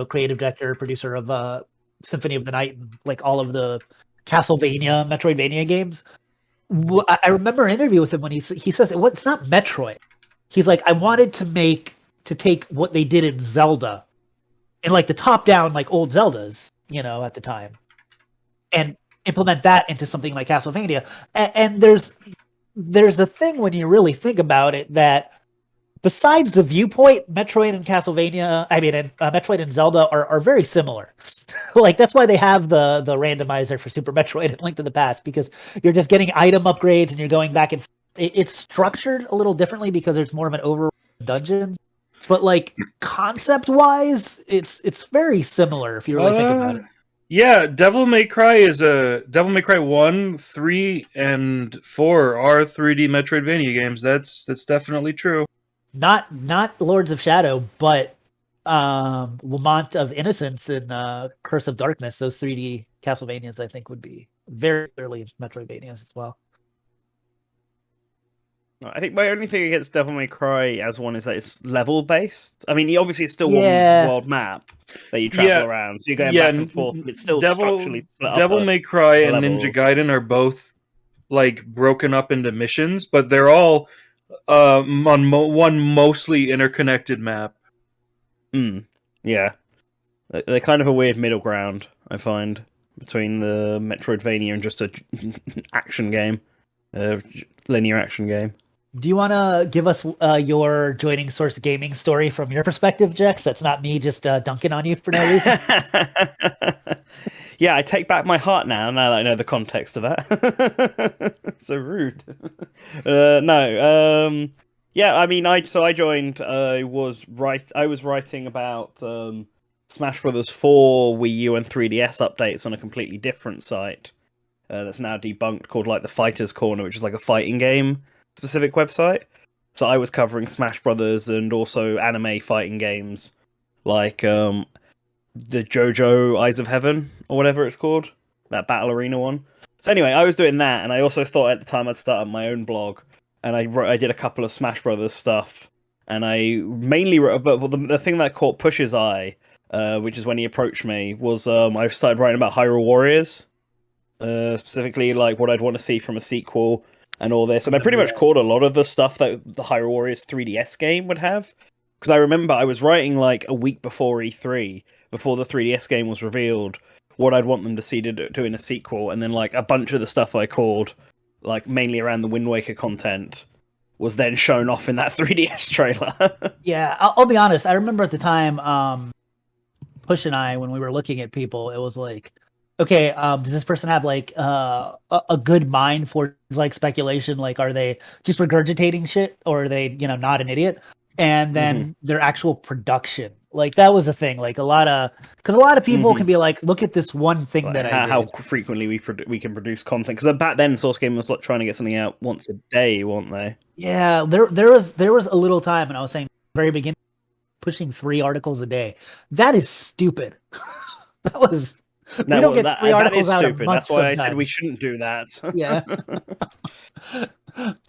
creative director, producer of Symphony of the Night and like all of the Castlevania, Metroidvania games. I remember an interview with him when he says it's not Metroid. He's like, I wanted to take what they did in Zelda, and like the top down like old Zeldas, at the time, and implement that into something like Castlevania. And there's a thing when you really think about it that besides the viewpoint, Metroid and Metroid and Zelda are very similar. Like that's why they have the randomizer for Super Metroid and Link to the Past, because you're just getting item upgrades and you're going back and it's structured a little differently because there's more of an overall dungeons. But like concept wise, it's very similar if you really think about it. Yeah, Devil May Cry 1, 3, and 4 are 3D Metroidvania games. That's definitely true. Not Lords of Shadow, but Lamont of Innocence and Curse of Darkness. Those 3D Castlevanias, I think, would be very early Metroidvanias as well. I think my only thing against Devil May Cry as one is that it's level based. I mean, obviously it's still Yeah. one world map that you travel around, so you're going back and forth. But it's still structurally split Devil up. May Cry and levels. Ninja Gaiden are both like broken up into missions, but they're all on one mostly interconnected map. Yeah, they're kind of a weird middle ground, I find, between the Metroidvania and just a action game, linear action game. Do you want to give us your joining Source Gaming story from your perspective, Jex? That's not me just dunking on you for no reason. Yeah, I take back my heart now that I know the context of that. So rude. No. Yeah, I mean, I joined. I was writing about Smash Brothers 4 Wii U and 3DS updates on a completely different site that's now debunked, called like the Fighters Corner, which is like a fighting game specific website. So I was covering Smash Brothers and also anime fighting games like the JoJo Eyes of Heaven or whatever it's called, that Battle Arena one. So anyway, I was doing that, and I also thought at the time I'd start up my own blog, and I did a couple of Smash Brothers stuff, and I mainly wrote. But the thing that caught Push's eye, which is when he approached me, was I started writing about Hyrule Warriors, specifically like what I'd want to see from a sequel and all this, and I pretty much caught a lot of the stuff that the Hyrule Warriors 3DS game would have, because I remember I was writing like a week before E3, before the 3DS game was revealed, what I'd want them to see to do in a sequel, and then like a bunch of the stuff I called, like mainly around the Wind Waker content, was then shown off in that 3DS trailer. Yeah, I'll be honest. I remember at the time, Push and I, when we were looking at people, it was like, okay, does this person have like a good mind for like speculation? Like, are they just regurgitating shit, or are they, not an idiot? And then their actual production, like that was a thing. Like because a lot of people can be like, look at this one thing like that I did. How frequently we can produce content, because back then Source Game was like trying to get something out once a day, weren't they? Yeah, there was a little time, and I was saying very beginning, pushing 3 articles a day. That is stupid. We don't get 3 articles out a month. That's why sometimes. I said we shouldn't do that. Yeah.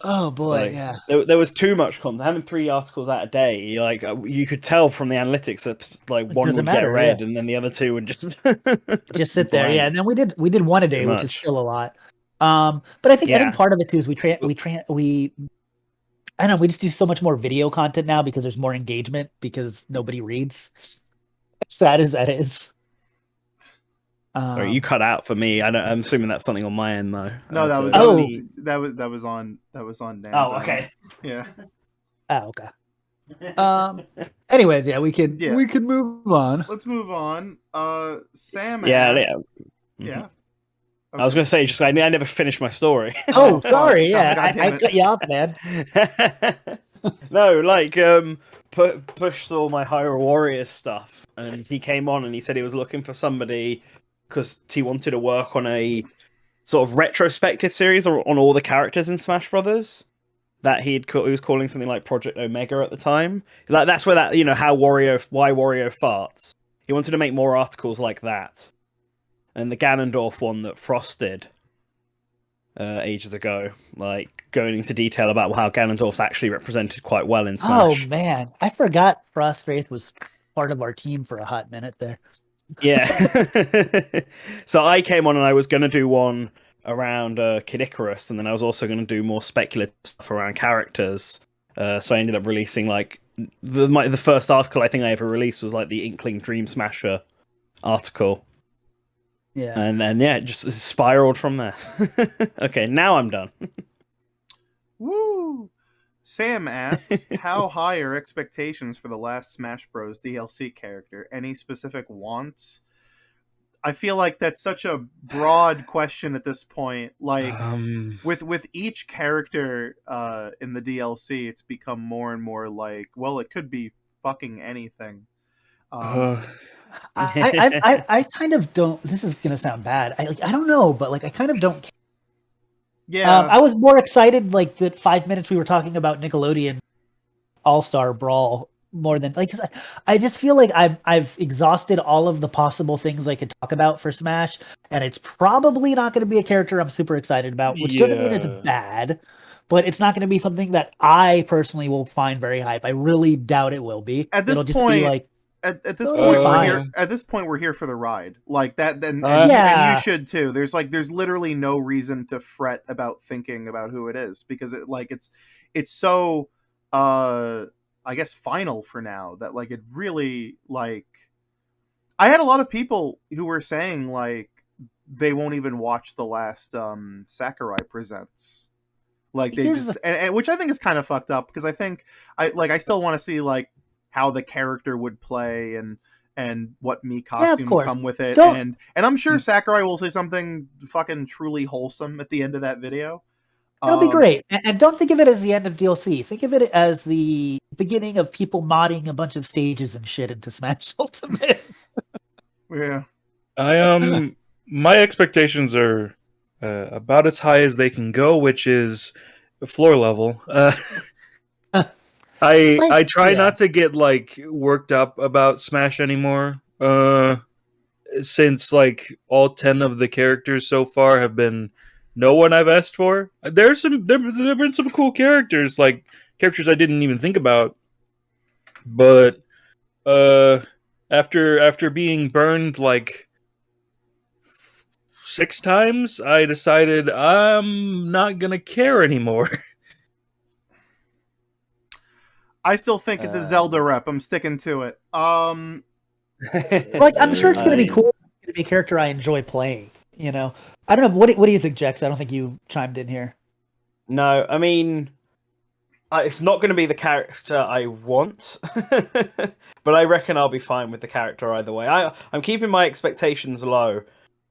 Oh boy, yeah. There was too much content. Having 3 articles out a day, like you could tell from the analytics that like one would get read, and then the other 2 would just sit there. Yeah, and then we did 1 a day, which is still a lot. But I think part of it too is I don't know, we just do so much more video content now because there's more engagement, because nobody reads. As sad as that is. You cut out for me. I'm assuming that's something on my end though. No, that was on Dan's Oh, okay. end. Yeah. Oh, okay. Anyways, yeah, we could move on. Let's move on. Sam Yeah. Yeah. Okay. I was going to say, I never finished my story. Oh, sorry. Yeah, I cut you off, man. No, like Push saw my Hyrule Warriors stuff, and he came on and he said he was looking for somebody because he wanted to work on a sort of retrospective series on all the characters in Smash Brothers that he was calling something like Project Omega at the time. Like that's where that why Wario farts. He wanted to make more articles like that, and the Ganondorf one that Frost did ages ago, like going into detail about how Ganondorf's actually represented quite well in Smash. Oh man, I forgot Frost Wraith was part of our team for a hot minute there. Yeah. So I came on and I was going to do one around Kid Icarus, and then I was also going to do more speculative stuff around characters. So I ended up releasing like the first article I think I ever released was like the Inkling Dream Smasher article. Yeah. And then it just spiraled from there. Okay, now I'm done. Woo! Sam asks, how high are expectations for the last Smash Bros. DLC character? Any specific wants? I feel like that's such a broad question at this point. Like, with each character in the DLC, it's become more and more like, well, it could be fucking anything. I kind of don't. This is gonna sound bad. I don't know, but like I kind of don't. Yeah, I was more excited like the 5 minutes we were talking about Nickelodeon All-Star Brawl more than like 'cause I just feel like I've exhausted all of the possible things I could talk about for Smash, and it's probably not going to be a character I'm super excited about, which doesn't mean it's Yeah. bad, but it's not going to be something that I personally will find very hype. I really doubt it will be. At this It'll just be point, like, at this "Oh, point, we're fine." here. At this point, we're here for the ride. Like that, then, Uh, and you Yeah. should too. There's literally no reason to fret about thinking about who it is because it's so I guess final for now that like it really like I had a lot of people who were saying like they won't even watch the last Sakurai Presents. Like they Here's just and which I think is kind of fucked up because I think I still want to see like how the character would play and what me costumes course. come with it Don't- and I'm sure Sakurai will say something fucking truly wholesome at the end of that video. It'll be great. And don't think of it as the end of DLC. Think of it as the beginning of people modding a bunch of stages and shit into Smash Ultimate. Yeah. My expectations are about as high as they can go, which is floor level. I try yeah. not to get like worked up about Smash anymore. Since like all 10 of the characters so far have been no one I've asked for. There've been some cool characters, like characters I didn't even think about. But after being burned like 6 times, I decided I'm not gonna care anymore. I still think it's a Zelda rep. I'm sticking to it. Like, I'm sure it's going to be cool. It's going to be a character I enjoy playing, you know? I don't know. What do you think, Jex? I don't think you chimed in here. No, I mean, it's not going to be the character I want, but I reckon I'll be fine with the character either way. I'm keeping my expectations low.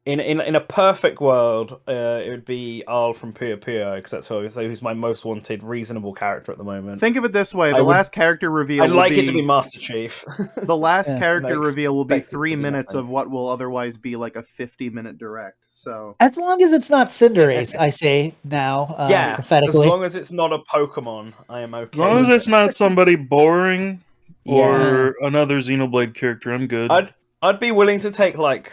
In a perfect world, it would be Arl from Puyo Puyo, because that's who's my most wanted, reasonable character at the moment. Think of it this way: I would- last character reveal. I'd will like be, it to be Master Chief. the last Yeah. character And I reveal will be expect it to 3 be minutes nothing. of what will otherwise be like a 50-minute direct. So As long as it's not Cinderace, I say now, Yeah, as prophetically. long as it's not a Pokemon, I am okay. As long as with it's it. not somebody boring Yeah. or another Xenoblade character, I'm good. I'd be willing to take like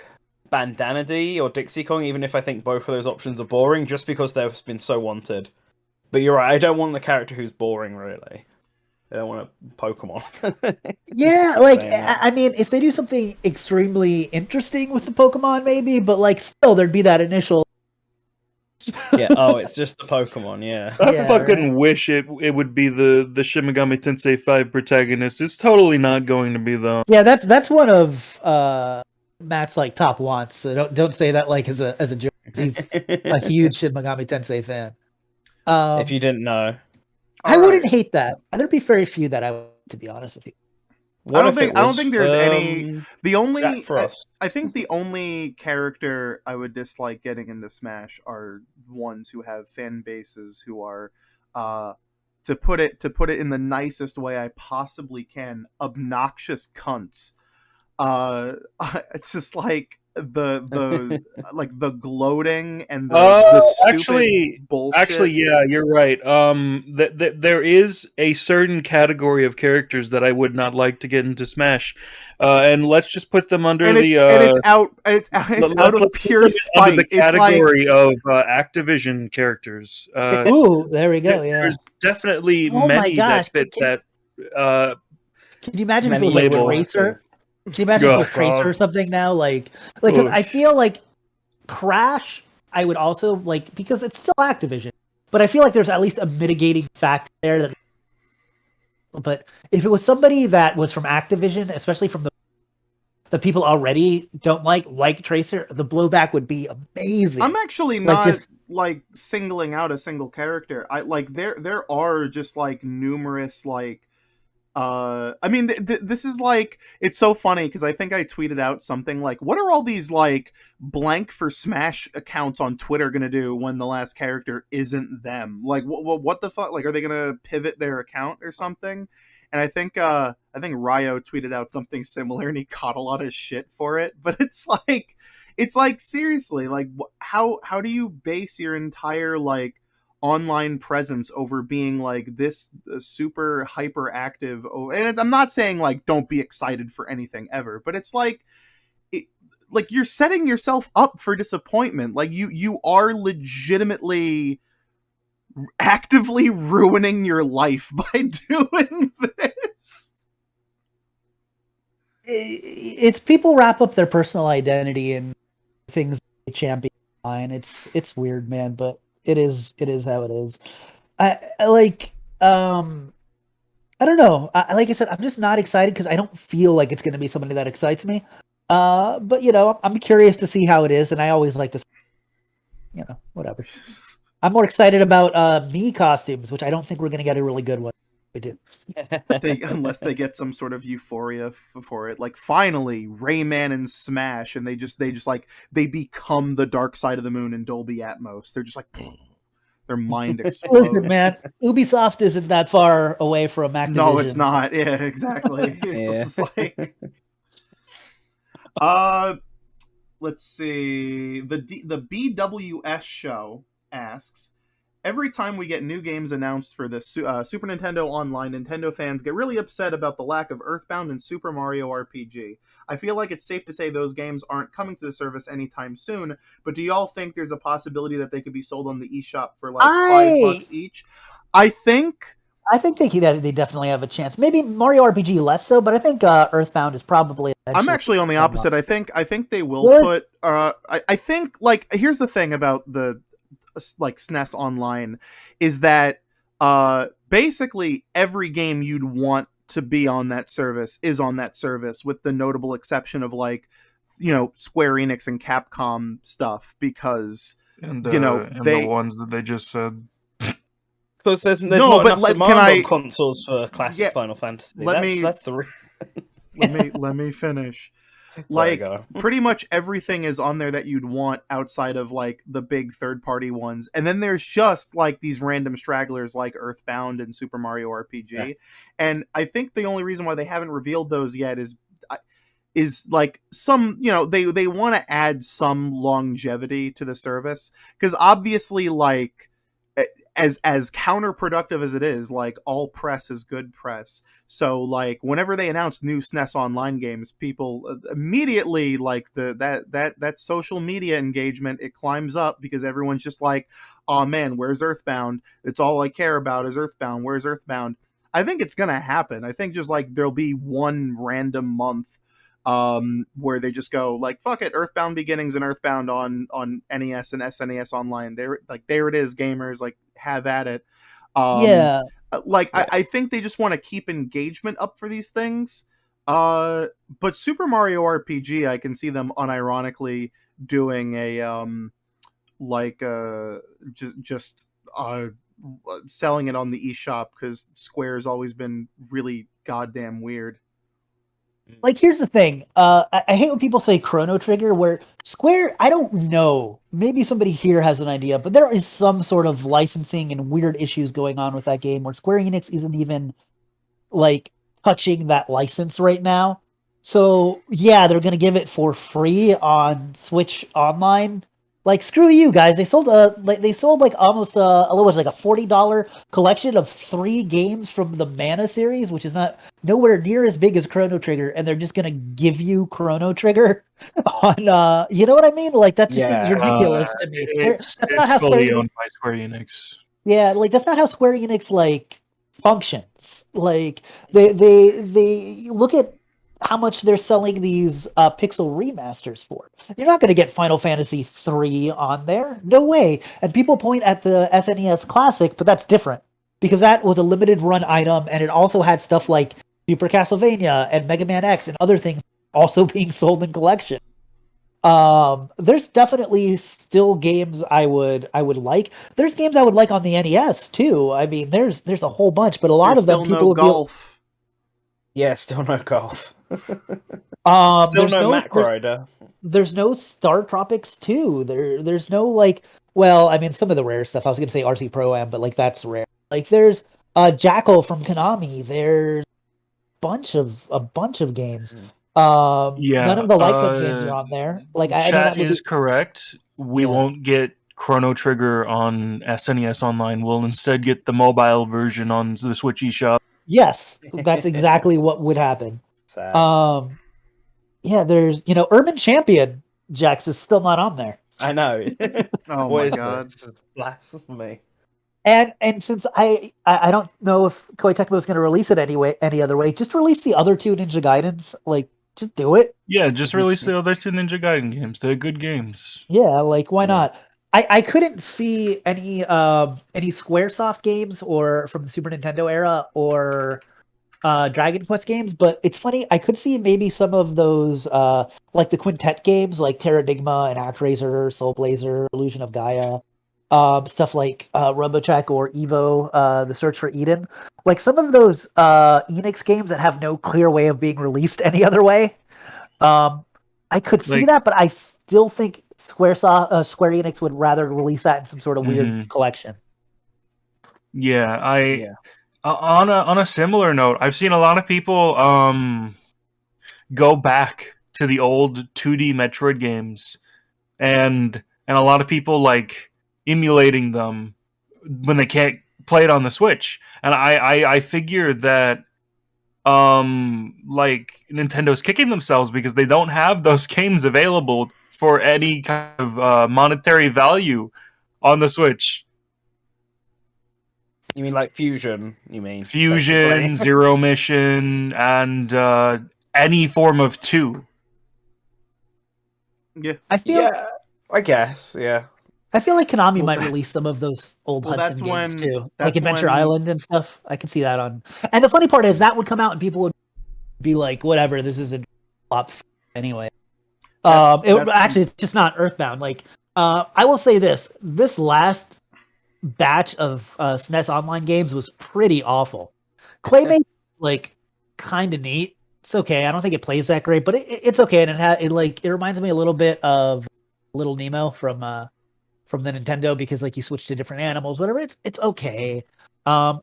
Bandana D or Dixie Kong, even if I think both of those options are boring, just because they've been so wanted. But you're right, I don't want the character who's boring, really. I don't want a Pokemon. Yeah, like, Saying that. I mean, if they do something extremely interesting with the Pokemon, maybe, but like, still, there'd be that initial. Yeah, oh, it's just a Pokemon, yeah. I Yeah, fucking wish it would be the Shin Megami Tensei 5 protagonist. It's totally not going to be though. Yeah, that's one of Matt's like top wants. So don't say that like as a joke. He's a huge Shin Megami Tensei fan. If you didn't know. I All wouldn't right. hate that. There'd be very few that I would, to be honest with you. What I if it don't was, think there's any. The only Jack Frost? I think the only character I would dislike getting into Smash are ones who have fan bases who are, to put it in the nicest way I possibly can, obnoxious cunts. It's just like the like the gloating and the stupid bullshit. Actually, yeah, you're right. There is a certain category of characters that I would not like to get into Smash, and let's just put them under and the. it's out let's of put pure them under spite. the It's like category of Activision characters. Ooh, there we go. Yeah. There's definitely Oh my many gosh, that fit that. Can you imagine if it Many was like labels. Tracer? Can you imagine if it was Oh, Tracer God. or something now? Like 'cause Oof. I feel like Crash, I would also like because it's still Activision, but I feel like there's at least a mitigating factor there. But if it was somebody that was from Activision, especially from the people already don't like Tracer, the blowback would be amazing. I'm actually Like, not just- like singling out a single character. I like there are just like numerous like I mean this is like it's so funny because I think I tweeted out something like what are all these like blank for Smash accounts on Twitter gonna do when the last character isn't them? Like what the fuck? Like are they gonna pivot their account or something? And I think Ryo tweeted out something similar and he caught a lot of shit for it. But it's like seriously, like how do you base your entire like online presence over being like this super hyperactive. I'm not saying like don't be excited for anything ever, but it's like like you're setting yourself up for disappointment. Like you are legitimately actively ruining your life by doing this. It's people wrap up their personal identity in things they champion online. It's weird, man, but it is how it is. I like I don't know. Like I said, I'm just not excited because I don't feel like it's going to be somebody that excites me. But you know, I'm curious to see how it is, and I always like to, you know, whatever. I'm more excited about me costumes, which I don't think we're going to get a really good one. We do. Unless they get some sort of euphoria for it, like finally Rayman and Smash, and they just like they become the Dark Side of the Moon in Dolby Atmos. They're just like their mind explodes. Listen, man, Ubisoft isn't that far away from Activision. No, it's not. Yeah, exactly. It's just like let's see. The BWS show asks, every time we get new games announced for the Super Nintendo Online, Nintendo fans get really upset about the lack of Earthbound and Super Mario RPG. I feel like it's safe to say those games aren't coming to the service anytime soon, but do y'all think there's a possibility that they could be sold on the eShop for like $5 each? I think they definitely have a chance. Maybe Mario RPG less so, but I think Earthbound is probably. I'm actually on the opposite. I think they will put. I think like here's the thing about the like SNES Online is that basically every game you'd want to be on that service is on that service, with the notable exception of like, you know, Square Enix and Capcom stuff, because you know the ones that they just said. Because there's not enough demand on consoles for classic Final Fantasy. That's the let me finish. Like pretty much everything is on there that you'd want outside of like the big third-party ones, and then there's just like these random stragglers like Earthbound and Super Mario RPG. Yeah. And I think the only reason why they haven't revealed those yet is like some, you know, they want to add some longevity to the service, because obviously like as counterproductive as it is, like all press is good press. So like whenever they announce new SNES Online games, people immediately like that social media engagement, it climbs up, because everyone's just like, oh man, where's Earthbound? It's all I care about is Earthbound. Where's Earthbound? I think it's gonna happen. I think just like there'll be one random month where they just go like, fuck it, Earthbound Beginnings and Earthbound on NES and SNES Online. There it is, gamers, like have at it. I think they just want to keep engagement up for these things. But Super Mario RPG, I can see them unironically doing a selling it on the eShop, because Square's always been really goddamn weird. Like, here's the thing. I hate when people say Chrono Trigger, where Square, I don't know. Maybe somebody here has an idea, but there is some sort of licensing and weird issues going on with that game where Square Enix isn't even, like, touching that license right now. So, yeah, they're going to give it for free on Switch Online. Like, screw you guys. They sold like almost like a $40 collection of 3 games from the Mana series, which is nowhere near as big as Chrono Trigger, and they're just gonna give you Chrono Trigger on you know what I mean? Like, that just seems ridiculous to me. That's not how fully owned by Square Enix. Yeah, like that's not how Square Enix like functions. Like they look at how much they're selling these pixel remasters for. You're not going to get Final Fantasy 3 on there. No way. And people point at the SNES Classic, but that's different, because that was a limited run item, and it also had stuff like Super Castlevania and Mega Man X and other things also being sold in collection. There's definitely still games I would like. There's games I would like on the NES too. I mean, there's a whole bunch, but a lot of them people would golf. Yeah, still no golf. Still no Mac Rider. There's no Star Tropics 2. There's no like. Well, I mean, some of the rare stuff. I was gonna say RC Pro-Am, but like that's rare. Like there's Jackal from Konami. There's a bunch of games. None of the Like games are on there. Like chat is correct. We won't get Chrono Trigger on SNES Online will instead get the mobile version on the Switch eShop. Yes, that's exactly what would happen. Sad. Yeah, there's Urban Champion Jax is still not on there. I know. Oh What my is god. this? It's blasphemy. And since I don't know if Koei Tecmo is going to release it any other way, just release the other two Ninja Gaidens. Like, just do it. Yeah, just release the other two Ninja Gaiden games. They're good games. Yeah, like why Yeah. not? I couldn't see any SquareSoft games or from the Super Nintendo era or Dragon Quest games, but it's funny, I could see maybe some of those like the Quintet games like Terranigma and ActRaiser, Soul Blazer, Illusion of Gaia, stuff like Robotech or Evo, The Search for Eden. Like some of those Enix games that have no clear way of being released any other way. I could see Like- that, but I still think Square Enix would rather release that in some sort of weird collection. Yeah, Yeah. On a similar note, I've seen a lot of people go back to the old 2D Metroid games, and a lot of people like emulating them when they can't play it on the Switch. And I figure that like Nintendo's kicking themselves because they don't have those games available for any kind of monetary value on the Switch. You mean like Fusion? You mean Fusion, basically? Zero Mission, and any form of 2. Yeah. I feel Yeah, I guess. Yeah. I feel like Konami Well, might that's- release some of those old well, Hudson that's games when- too, like that's Adventure when- Island and stuff. I can see that on. And the funny part is that would come out and people would be like, "Whatever, this is a flop anyway." Actually, it's just not Earthbound. Like, I will say this last batch of SNES Online games was pretty awful. Claymate, like, kind of neat. It's okay. I don't think it plays that great, but it's okay. And it reminds me a little bit of Little Nemo from the Nintendo because like you switch to different animals, whatever. It's okay. I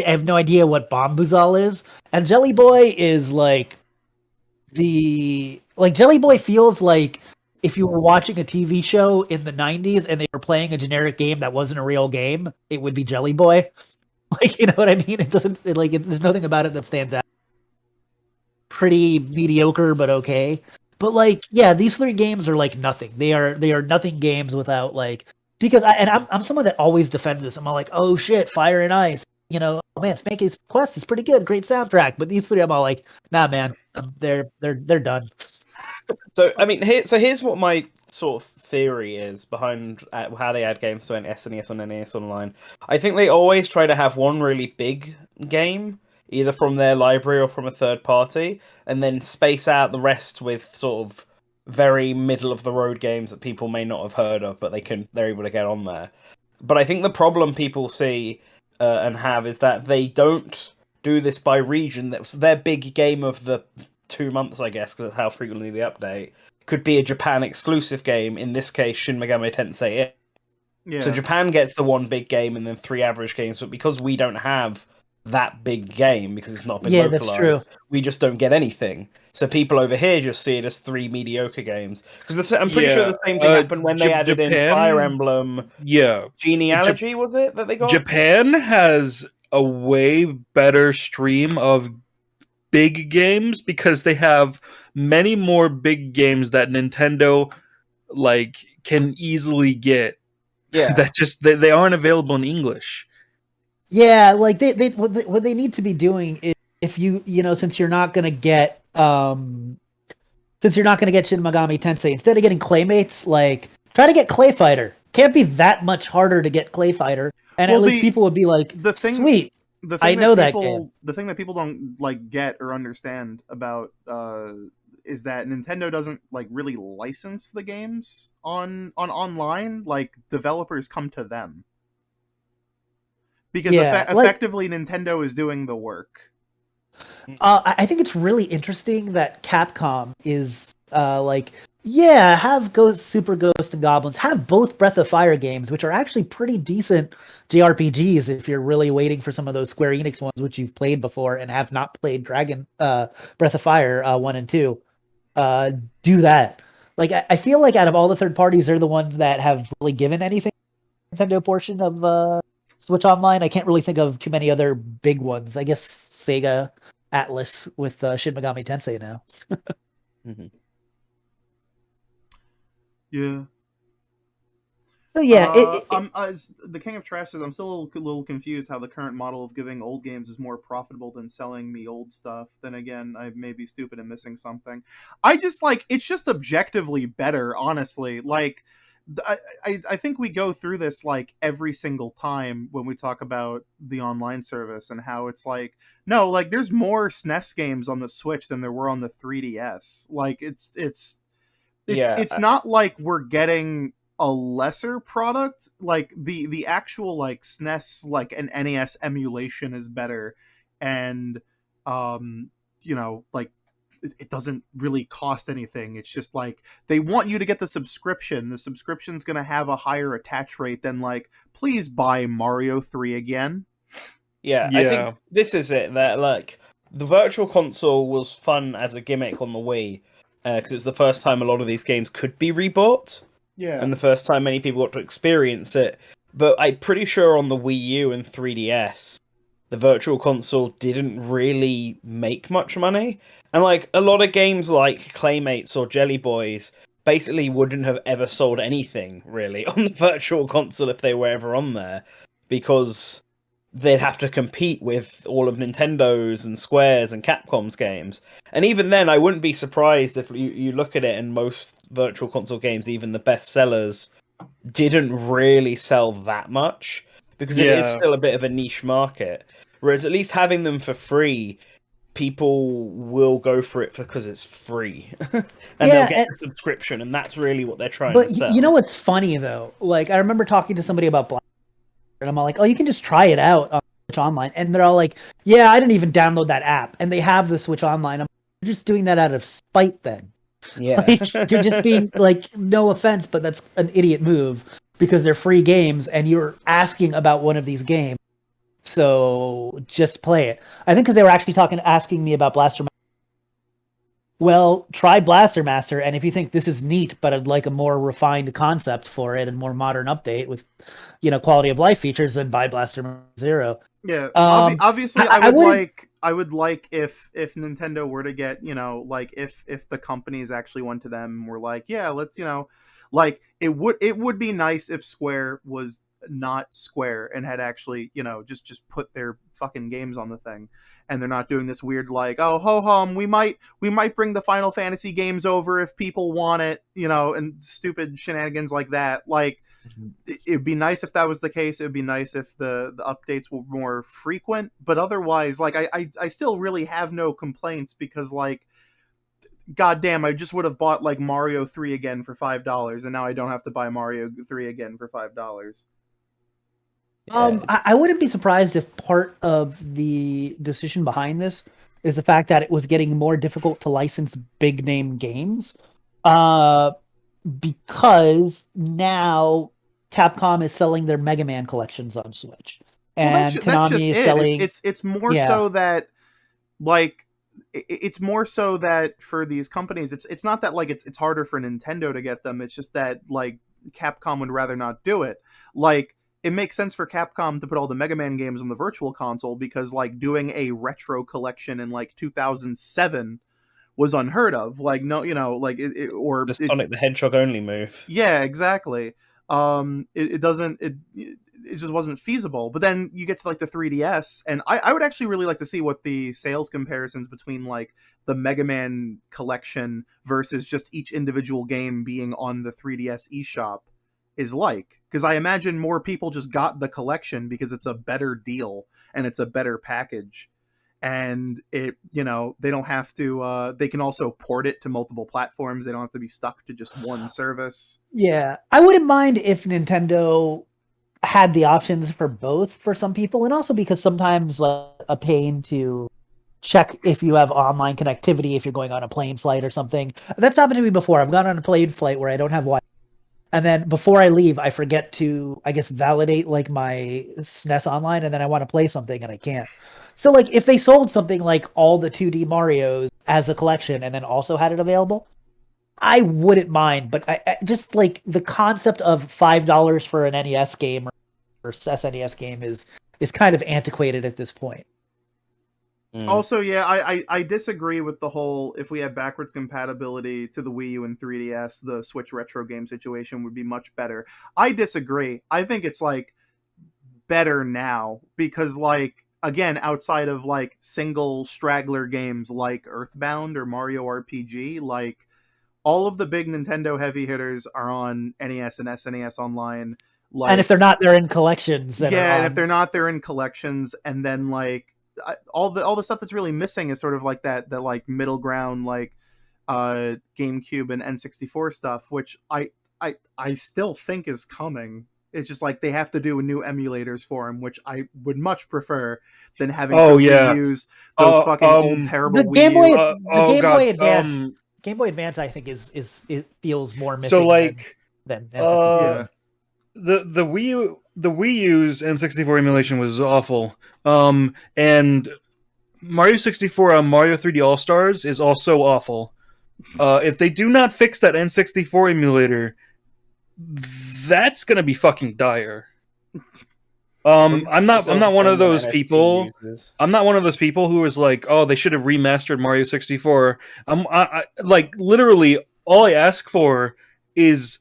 have no idea what Bombuzal is, and Jelly Boy is like Jelly Boy feels like if you were watching a TV show in the 90s and they were playing a generic game that wasn't a real game, it would be Jelly Boy. Like, you know what I mean? It doesn't there's nothing about it that stands out. Pretty mediocre, but okay. But like, yeah, these three games are like nothing. They are nothing games without like because I'm someone that always defends this. I'm all like, oh shit, Fire and Ice. You know, oh man, Spanky's Quest is pretty good, great soundtrack. But these three, I'm all like, nah, man, they're done. So I mean, here's what my sort of theory is behind how they add games to an SNES on NES Online. I think they always try to have one really big game, either from their library or from a third party, and then space out the rest with sort of very middle of the road games that people may not have heard of, but they're able to get on there. But I think the problem people see and have is that they don't do this by region. That's their big game of the 2 months, I guess, because that's how frequently they update. Could be a Japan exclusive game. In this case, Shin Megami Tensei. Yeah. So Japan gets the one big game and then 3 average games, but because we don't have that big game because it's not been localized, that's true. we just don't get anything. So people over here just see it as 3 mediocre games. Because I'm pretty sure the same thing happened when they added in Japan- Fire Emblem Yeah. Genealogy, was it, that they got? Japan has a way better stream of big games because they have many more big games that Nintendo like can easily get Yeah. that just they aren't available in English. Yeah, like what they need to be doing is if since you're not gonna get Shin Megami Tensei, instead of getting Claymates, like try to get Clay Fighter. Can't be that much harder to get Clay Fighter, and Well, at least people would be like, sweet. The I thing know that that people, game. The thing that people don't like get or understand about is that Nintendo doesn't like really license the games on online. Like developers come to them because effectively Nintendo is doing the work. I think it's really interesting that Capcom is have Super Ghost and Goblins, have both Breath of Fire games, which are actually pretty decent JRPGs if you're really waiting for some of those Square Enix ones, which you've played before and have not played Breath of Fire 1 and 2. Do that. Like I feel like out of all the third parties, they're the ones that have really given anything to the Nintendo portion of Switch Online. I can't really think of too many other big ones. I guess Sega Atlas with Shin Megami Tensei now. Mhm. Yeah. So yeah, I'm as the King of Trash says, I'm still a little confused how the current model of giving old games is more profitable than selling me old stuff. Then again, I may be stupid and missing something. I just like it's just objectively better, honestly. Like I think we go through this like every single time when we talk about the online service and how it's like no, like there's more SNES games on the Switch than there were on the 3DS. Like Yeah, it's not like we're getting a lesser product. Like the actual like SNES like an NES emulation is better, and like it doesn't really cost anything. It's just like they want you to get the subscription. The subscription's going to have a higher attach rate than like please buy Mario 3 again. yeah. I think this is it. That like the Virtual Console was fun as a gimmick on the Wii because it's the first time a lot of these games could be rebought. Yeah. And the first time many people got to experience it. But I'm pretty sure on the Wii U and 3DS, the Virtual Console didn't really make much money. And like a lot of games like Claymates or Jelly Boys basically wouldn't have ever sold anything really on the Virtual Console if they were ever on there, because they'd have to compete with all of Nintendo's and Square's and Capcom's games. And even then, I wouldn't be surprised if you look at it and most Virtual Console games, even the best sellers, didn't really sell that much, because it is still a bit of a niche market. Whereas at least having them for free, people will go for it because it's free. And they'll get a subscription, and that's really what they're trying to sell. You know what's funny, though? Like, I remember talking to somebody about Black, and I'm all like, oh, you can just try it out on Switch Online. And they're all like, yeah, I didn't even download that app. And they have the Switch Online. I'm just doing that out of spite then. Yeah. Like, you're just being, like, no offense, but that's an idiot move because they're free games and you're asking about one of these games. So just play it. I think because they were actually asking me about Blaster Master. Well, try Blaster Master, and if you think this is neat, but I'd like a more refined concept for it and more modern update with, quality of life features, then buy Blaster Master Zero. Yeah, obviously, I would like if Nintendo were to get, like if the companies actually went to them and were like, yeah, let's, like it would be nice if Square was not Square and had actually, just put their fucking games on the thing, and they're not doing this weird like, oh ho hum, we might bring the Final Fantasy games over if people want it, and stupid shenanigans like that. Like it'd be nice if that was the case. It'd be nice if the updates were more frequent, but otherwise, like I still really have no complaints, because like goddamn, I just would have bought like Mario 3 again for $5, and now I don't have to buy Mario 3 again for $5. I wouldn't be surprised if part of the decision behind this is the fact that it was getting more difficult to license big name games, because now Capcom is selling their Mega Man collections on Switch, and Konami is selling. It's more so that like it's more so that for these companies, it's not that like it's harder for Nintendo to get them. It's just that like Capcom would rather not do it. Like it makes sense for Capcom to put all the Mega Man games on the Virtual Console, because like doing a retro collection in like 2007 was unheard of. Like no, like or the Sonic the Hedgehog only move. Yeah, exactly. It just wasn't feasible. But then you get to like the 3DS, and I would actually really like to see what the sales comparisons between like the Mega Man collection versus just each individual game being on the 3DS eShop is like, because I imagine more people just got the collection because it's a better deal and it's a better package, and it they don't have to they can also port it to multiple platforms. They don't have to be stuck to just one service. Yeah, I wouldn't mind if Nintendo had the options for both for some people, and also because sometimes like a pain to check if you have online connectivity if you're going on a plane flight or something. That's happened to me before. I've gone on a plane flight where I don't have Wi-Fi, and then before I leave, I forget to, I guess, validate like my SNES online, and then I want to play something and I can't. So like if they sold something like all the 2D Marios as a collection and then also had it available, I wouldn't mind, but I just like the concept of $5 for an NES game or SNES game is kind of antiquated at this point. Also, yeah, I disagree with the whole if we had backwards compatibility to the Wii U and 3DS, the Switch retro game situation would be much better. I disagree. I think it's like better now because like again, outside of like single straggler games like Earthbound or Mario RPG, like all of the big Nintendo heavy hitters are on NES and SNES online. Like, And if they're not, they're in collections. yeah, and if they're not, they're in collections, and then like all the stuff that's really missing is sort of like that like middle ground like GameCube and N64 stuff, which I still think is coming. It's just like they have to do new emulators for them, which I would much prefer than having to reuse those fucking old terrible the Wii Game U. Boy, the Game Boy Advance. Game Boy Advance, I think, is it feels more missing. So like than Yeah. the Wii U's N64 emulation was awful. And Mario 64 on Mario 3D All Stars is also awful. If they do not fix that N64 emulator, that's gonna be fucking dire. I'm not one of those people. I'm not one of those people who is like, oh, they should have remastered Mario 64. I like literally all I ask for is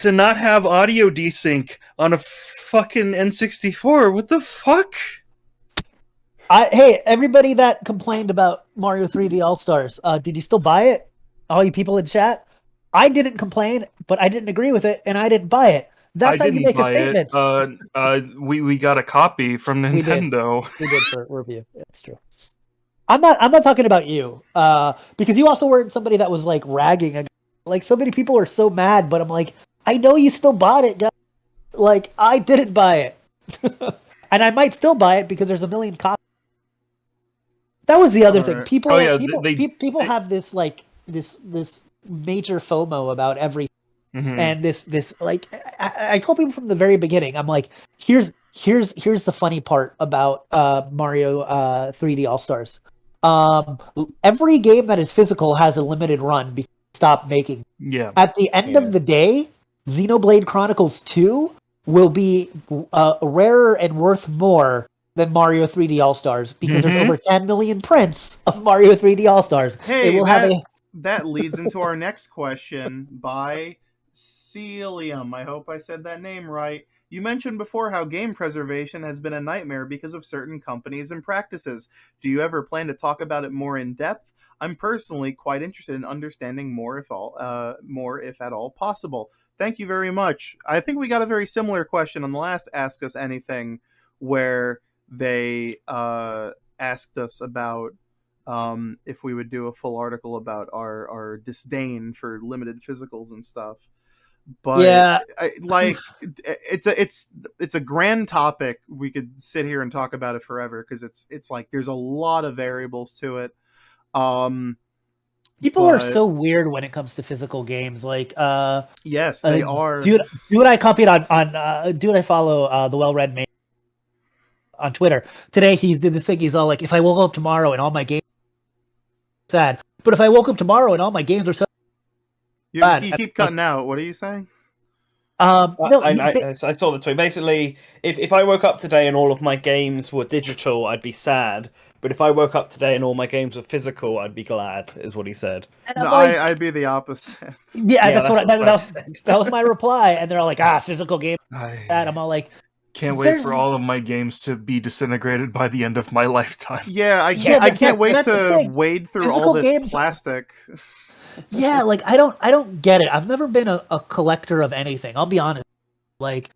to not have audio desync on a fucking N64. What the fuck? Hey, everybody that complained about Mario 3D All Stars, did you still buy it? All you people in chat, I didn't complain, but I didn't agree with it, and I didn't buy it. That's how you make a statement. We got a copy from Nintendo. We did for review. That's true. I'm not talking about you, because you also weren't somebody that was like ragging. Like so many people are so mad, but I'm like, I know you still bought it, guys. Like I didn't buy it, and I might still buy it because there's a million copies. That was the other thing. People, people have this like this major FOMO about everything. Mm-hmm. And this like I told people from the very beginning, I'm like, here's the funny part about Mario 3D All Stars. Every game that is physical has a limited run because they stopped making. Yeah. At the end of the day, Xenoblade Chronicles 2 will be rarer and worth more than Mario 3D All Stars because there's over 10 million prints of Mario 3D All Stars. Hey, that leads into our next question by Celium. I hope I said that name right. You mentioned before how game preservation has been a nightmare because of certain companies and practices. Do you ever plan to talk about it more in depth? I'm personally quite interested in understanding more if at all possible. Thank you very much. I think we got a very similar question on the last Ask Us Anything, where they asked us about if we would do a full article about our disdain for limited physicals and stuff. But yeah, it's a grand topic. We could sit here and talk about it forever because it's like there's a lot of variables to it. People are so weird when it comes to physical games. Like, yes, they are. Dude, I copied on dude I follow the well-read man on Twitter today. He did this thing. He's all like, if I woke up tomorrow and all my games are sad, but if I woke up tomorrow and all my games are so you keep cutting out. What are you saying? No, I saw the tweet. Basically, if I woke up today and all of my games were digital, I'd be sad. But if I woke up today and all my games were physical, I'd be glad, is what he said. No, like, I'd be the opposite. Yeah, that was my reply. And they're all like, physical game. And I'm all like, can't wait for all of my games to be disintegrated by the end of my lifetime. Yeah, I can't wait to wade through all this plastic. Yeah, like I don't get it. I've never been a collector of anything. I'll be honest. Like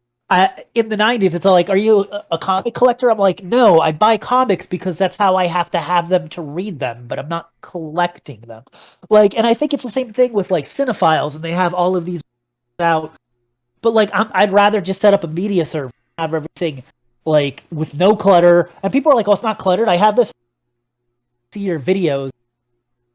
in the 90s, it's all like, are you a comic collector? I'm like, no, I buy comics because that's how I have to have them to read them, but I'm not collecting them. Like, and I think it's the same thing with like cinephiles, and they have all of these out. But like, I'd rather just set up a media server, have everything like with no clutter. And people are like, oh, it's not cluttered. I have this. See your videos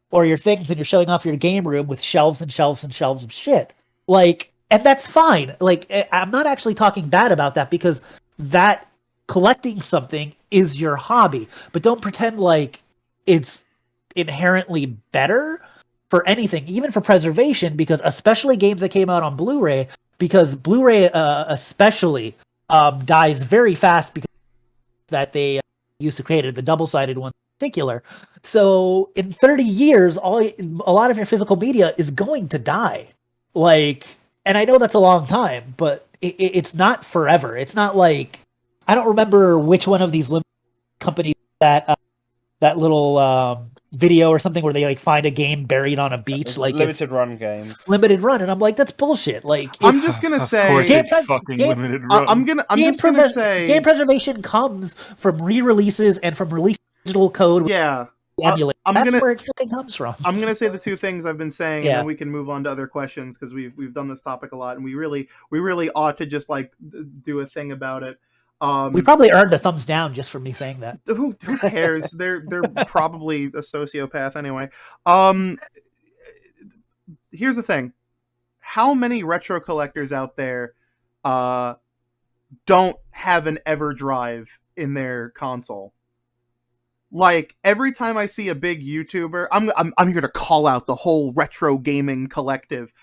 or your things, and you're showing off your game room with shelves and shelves and shelves of shit. Like, and that's fine. Like, I'm not actually talking bad about that because that collecting something is your hobby. But don't pretend like it's inherently better for anything, even for preservation, because especially games that came out on Blu-ray, because Blu-ray especially dies very fast because that they used to create it, the double-sided one in particular. So in 30 years, a lot of your physical media is going to die. Like, and I know that's a long time, but it's not forever. It's not like, I don't remember which one of these companies that that little video or something where they like find a game buried on a beach, It's like limited run games. limited run, and I'm like, that's bullshit. Like, I'm just gonna Of say, course, Game it's pres- fucking game- limited run. I'm just gonna say, game preservation comes from re-releases and from release digital code. yeah. Emulate. I'm That's gonna- where it fucking comes from. I'm gonna say the two things I've been saying, and Yeah. then we can move on to other questions because we've done this topic a lot, and we really ought to just like do a thing about it. We probably earned a thumbs down just for me saying that. Who cares? They're probably a sociopath anyway. Here's the thing: how many retro collectors out there don't have an EverDrive in their console? Like, every time I see a big YouTuber, I'm here to call out the whole retro gaming collective.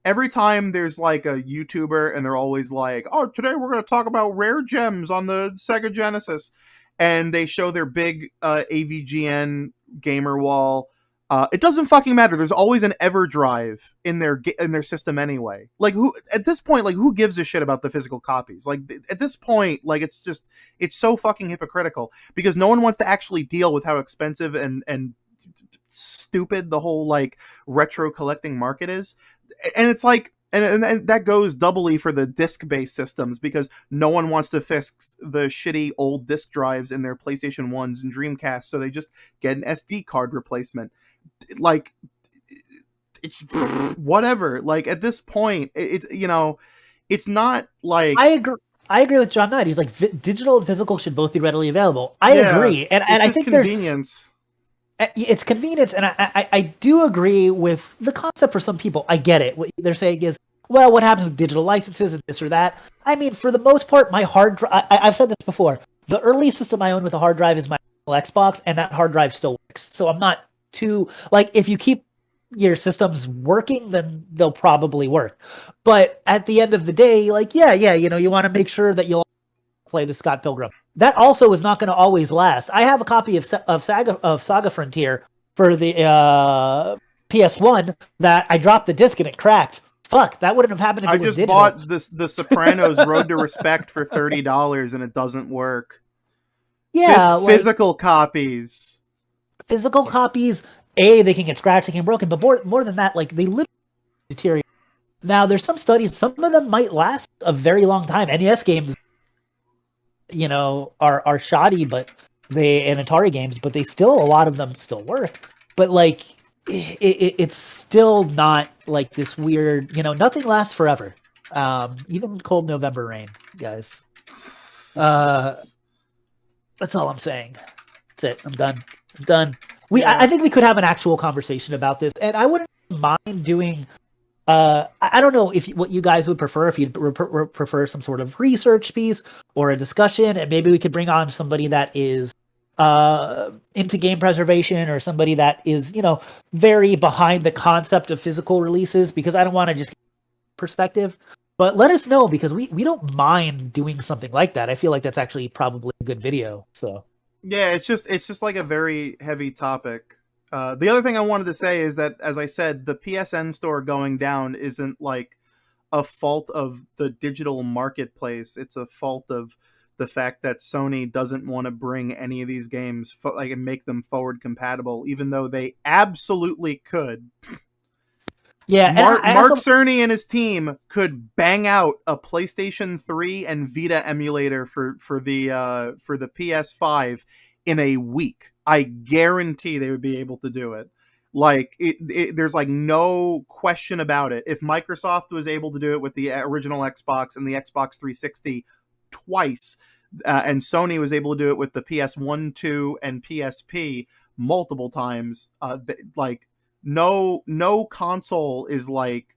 Every time there's like a YouTuber and they're always like, "Oh, today we're going to talk about rare gems on the Sega Genesis," and they show their big AVGN gamer wall. It doesn't fucking matter. There's always an EverDrive in their system anyway. Like, who at this point, like, who gives a shit about the physical copies? Like, at this point, like, it's so fucking hypocritical because no one wants to actually deal with how expensive and stupid the whole like retro collecting market is. And it's like, and that goes doubly for the disc-based systems because no one wants to fix the shitty old disc drives in their PlayStation 1s and Dreamcast, so they just get an SD card replacement. Like, it's whatever. Like, at this point, it's, you know, it's not like... I agree with John Knight. He's like, digital and physical should both be readily available. I agree, and I think convenience. It's convenience, and I do agree with the concept for some people. I get it. What they're saying is, well, what happens with digital licenses and this or that? I mean, for the most part, my hard drive, I've said this before, the earliest system I own with a hard drive is my Xbox, and that hard drive still works. So I'm not too, like, if you keep your systems working, then they'll probably work. But at the end of the day, like, yeah, you know, you want to make sure that you'll play the Scott Pilgrim. That also is not going to always last. I have a copy of Saga Frontier for the PS1 that I dropped the disc and it cracked. Fuck, that wouldn't have happened if it was digital. I just bought the Sopranos Road to Respect for $30 and it doesn't work. Yeah, physical copies. Physical copies, they can get scratched, they can get broken, but more than that, like, they literally deteriorate. Now, there's some studies, some of them might last a very long time. NES games, you know, are shoddy, but and Atari games, but a lot of them still work. But like, it's still not like this weird, you know, nothing lasts forever. Even cold November rain, guys. That's all I'm saying. That's it. I'm done. Yeah. I think we could have an actual conversation about this, and I wouldn't mind doing. I don't know what you guys would prefer, if you'd prefer some sort of research piece or a discussion, and maybe we could bring on somebody that is into game preservation or somebody that is, you know, very behind the concept of physical releases, because I don't want to just perspective. But let us know, because we don't mind doing something like that. I feel like that's actually probably a good video. So yeah, it's just like a very heavy topic. The other thing I wanted to say is that, as I said, the PSN store going down isn't like a fault of the digital marketplace. It's a fault of the fact that Sony doesn't want to bring any of these games and make them forward compatible, even though they absolutely could. yeah, Mark Cerny and his team could bang out a PlayStation 3 and Vita emulator for the PS5 in a week. I guarantee they would be able to do it. Like, there's like no question about it. If Microsoft was able to do it with the original Xbox and the Xbox 360 twice, and Sony was able to do it with the PS1, 2, and PSP multiple times, like, no console is like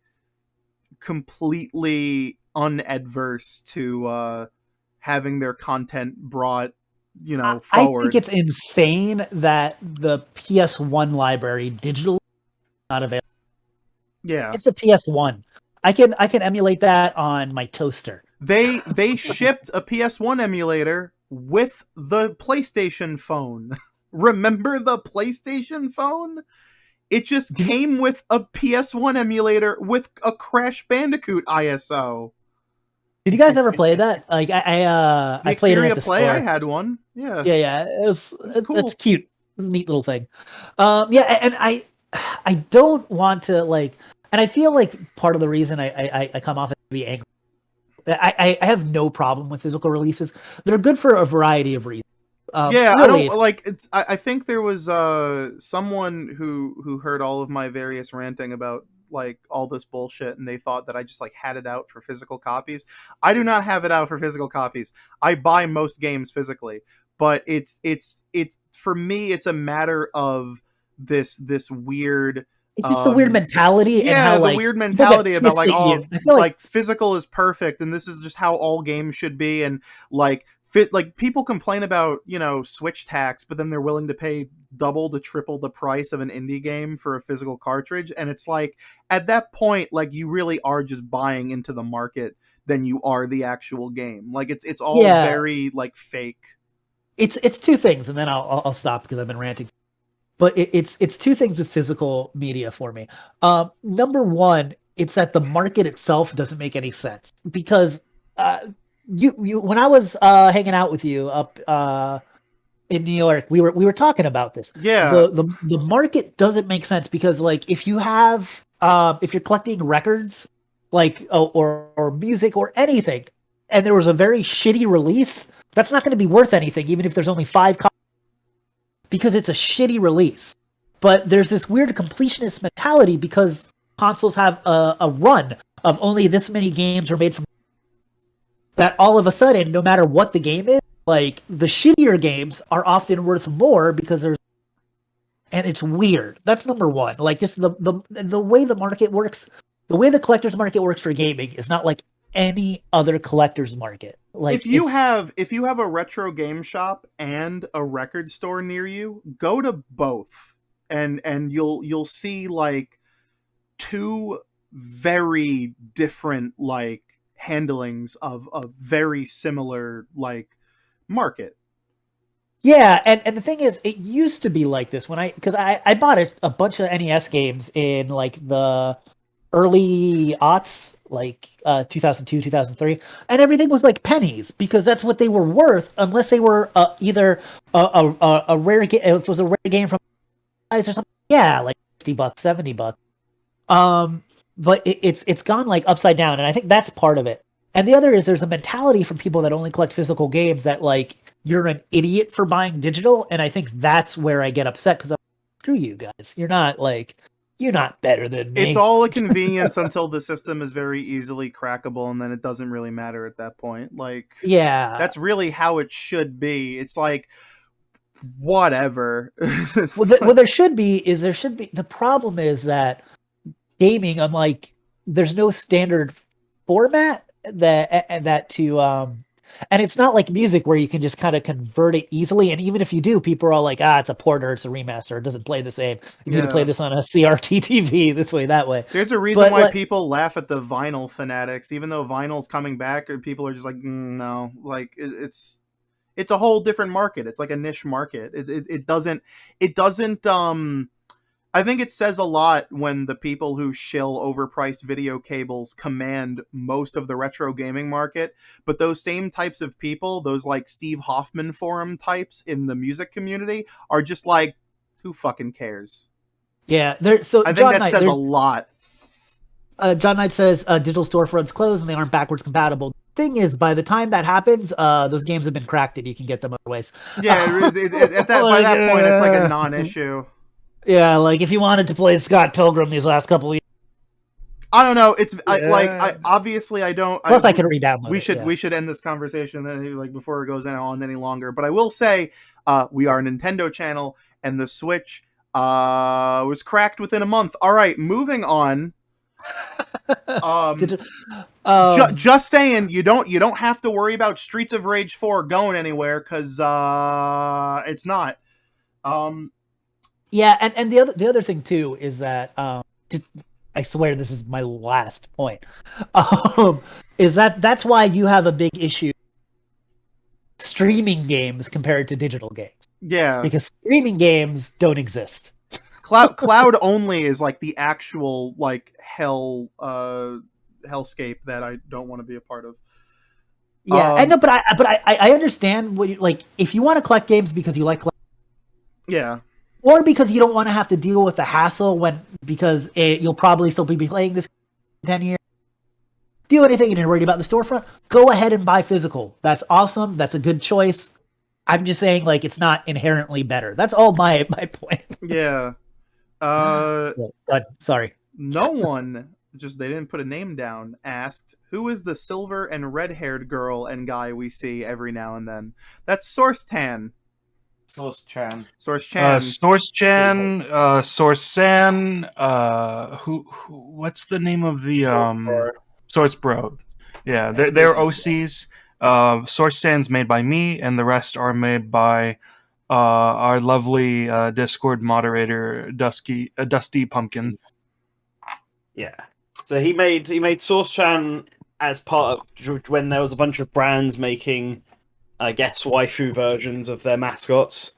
completely unadverse to having their content brought, you know, forward. I think it's insane that the PS1 library digitally not available. Yeah. It's a PS1. I can emulate that on my toaster. They shipped a PS1 emulator with the PlayStation phone. Remember the PlayStation phone? It just came with a PS1 emulator with a Crash Bandicoot ISO. Did you guys ever play that? Like The I played it Xperia at the Play, store. I had one. Yeah. Yeah. It's cool. It's cute. It's a neat little thing. Yeah, and I don't want to like, and I feel like part of the reason I come off as be angry. I have no problem with physical releases. They're good for a variety of reasons. Yeah, really, I don't like it's. I think there was someone who heard all of my various ranting about like all this bullshit, and they thought that I just like had it out for physical copies. I do not have it out for physical copies. I buy most games physically, but it's for me. It's a matter of this weird. It's just a weird mentality. Yeah, and how, the like, weird mentality about like all I feel like physical is perfect, and this is just how all games should be, and like like people complain about Switch tax, but then they're willing to pay double to triple the price of an indie game for a physical cartridge, and it's like at that point, like you really are just buying into the market than you are the actual game. Like it's all very like fake. It's two things, and then I'll stop because I've been ranting. But it's two things with physical media for me. Number one, it's that the market itself doesn't make any sense because you when I was hanging out with you up in New York, we were talking about this. Yeah, the market doesn't make sense because like if you have if you're collecting records like or music or anything, and there was a very shitty release, that's not going to be worth anything, even if there's only 5 copies. Because it's a shitty release. But there's this weird completionist mentality because consoles have a run of only this many games are made from that all of a sudden, no matter what the game is, like the shittier games are often worth more because there's and it's weird. That's number one. Like just the way the market works, the way the collector's market works for gaming is not like any other collector's market. Like if you have a retro game shop and a record store near you, go to both, and you'll see like two very different like handlings of a very similar like market. Yeah, and the thing is, it used to be like this when because I bought a bunch of NES games in like the early aughts, like 2002, 2003, and everything was like pennies because that's what they were worth, unless they were either a rare game. If it was a rare game from or something, yeah, like $60, $70. But it's gone like upside down, and I think that's part of it. And the other is there's a mentality from people that only collect physical games that like you're an idiot for buying digital, and I think that's where I get upset because screw you guys, you're not better than me. It's all a convenience until the system is very easily crackable, and then it doesn't really matter at that point. Like, yeah, that's really how it should be. It's like, whatever. What there should be. The problem is that gaming, unlike, there's no standard format that to and it's not like music where you can just kind of convert it easily. And even if you do, people are all like, it's a port or it's a remaster. It doesn't play the same. You need to play this on a CRT TV this way, that way. There's a reason why people laugh at the vinyl fanatics, even though vinyl's coming back, or people are just like, no, like it's a whole different market. It's like a niche market. It doesn't I think it says a lot when the people who shill overpriced video cables command most of the retro gaming market, but those same types of people, those like Steve Hoffman forum types in the music community, are just like, who fucking cares? Yeah, I think that says a lot. John Knight says digital storefronts close and they aren't backwards compatible. Thing is, by the time that happens, those games have been cracked and you can get them other ways. Yeah, by that point, it's like a non-issue. Yeah, like if you wanted to play Scott Pilgrim these last couple of years. I don't know. It's obviously I don't. Plus, I can re-download. We should end this conversation like before it goes on any longer. But I will say, we are a Nintendo channel, and the Switch was cracked within a month. All right, moving on. Just saying, you don't have to worry about Streets of Rage 4 going anywhere because it's not. Yeah, and the other thing too is that just, I swear this is my last point. Is that's why you have a big issue streaming games compared to digital games, Yeah, because streaming games don't exist. cloud only is like the actual like hellscape that I don't want to be a part of. Yeah, I know, but I understand what you like. If you want to collect games because you like, Yeah, or because you don't want to have to deal with the hassle because you'll probably still be playing this in 10 years. Do anything and you're worried about the storefront, go ahead and buy physical. That's awesome. That's a good choice. I'm just saying, like, it's not inherently better. That's all my point. yeah. But sorry. No one, just they didn't put a name down, asked who is the silver and red-haired girl and guy we see every now and then. That's Source Tan. Source Chan. Source Chan. Source Chan, Source San, who what's the name of the Source Bro? Yeah, they're OCs. Source San's made by me, and the rest are made by our lovely Discord moderator, Dusty Pumpkin. Yeah. So he made Source Chan as part of when there was a bunch of brands making, I guess, waifu versions of their mascots.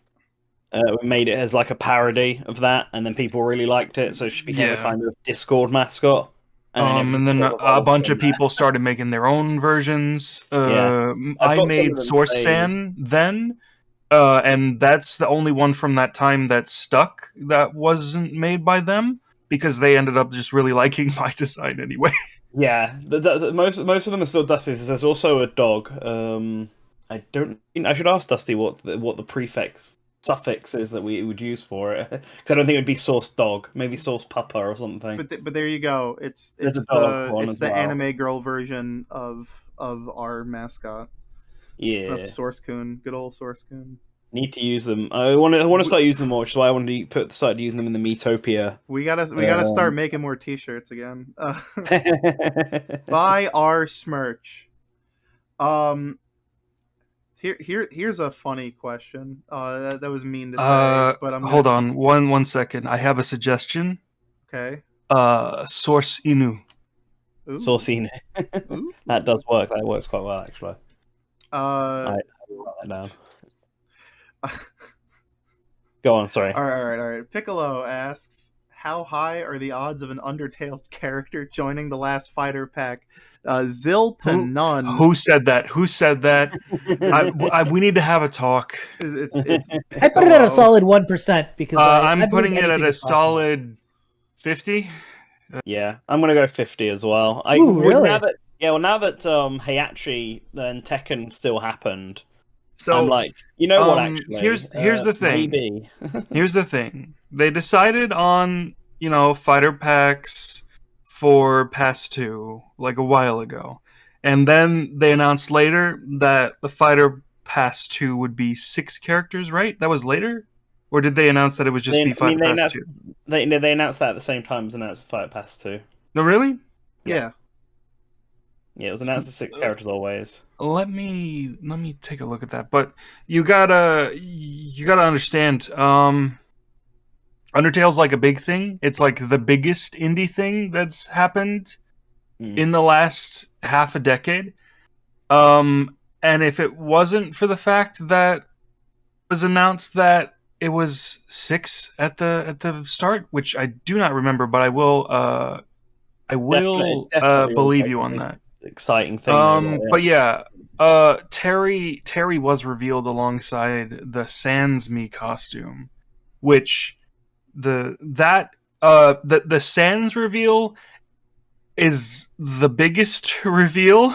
We made it as like a parody of that, and then people really liked it, so she became a kind of Discord mascot. And then a bunch of people started making their own versions. I made Source San then, and that's the only one from that time that stuck that wasn't made by them, because they ended up just really liking my design anyway. Yeah, most of them are still Dusty. There's also a dog. I should ask Dusty what the suffix is that we would use for it, because I don't think it would be Source Dog. Maybe Source Puppa or something. But there you go. It's the anime girl version of our mascot. Yeah, of Source Kun, good old Source Kun. Need to use them. I want to start using them more, which is why I wanted to start using them in the Metopia. We gotta start making more T-shirts again. Buy our smerch. Here's a funny question. That was mean to say, but hold on one second. I have a suggestion. Okay. Source Inu. Ooh. Source Inu. That does work. That works quite well, actually. I write that down. Go on, sorry. All right. Piccolo asks, how high are the odds of an Undertale character joining the last fighter pack? Zil to none. Who said that? We need to have a talk. I put it at a solid 1% because I'm putting it at a solid 50. Yeah, I'm gonna go 50 as well. Really? Now that Heihachi and Tekken still happened. So I'm like, you know what? Actually, here's the thing. Maybe. Here's the thing. They decided on fighter packs for Pass 2 like a while ago, and then they announced later that the fighter Pass 2 would be 6 characters. Right? That was later, or did they announce that it would just be fighter Pass 2? They announced that at the same time as announced fighter Pass 2. No, really? Yeah. Yeah, it was announced as 6 characters always. Let me take a look at that. But you gotta understand, Undertale's like a big thing. It's like the biggest indie thing that's happened in the last half a decade. And if it wasn't for the fact that it was announced that it was 6 at the start, which I do not remember, but I will definitely believe you on that. Exciting thing. But yeah, Terry was revealed alongside the Sans Me costume, which the Sans reveal is the biggest reveal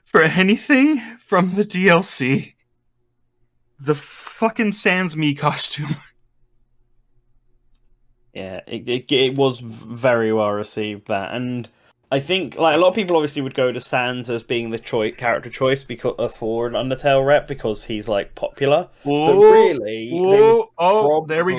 for anything from the DLC. The fucking Sans Me costume. Yeah, it was very well received, that, and I think like a lot of people obviously would go to Sans as being the character choice because for an Undertale rep because he's like popular. Whoa, but really, there we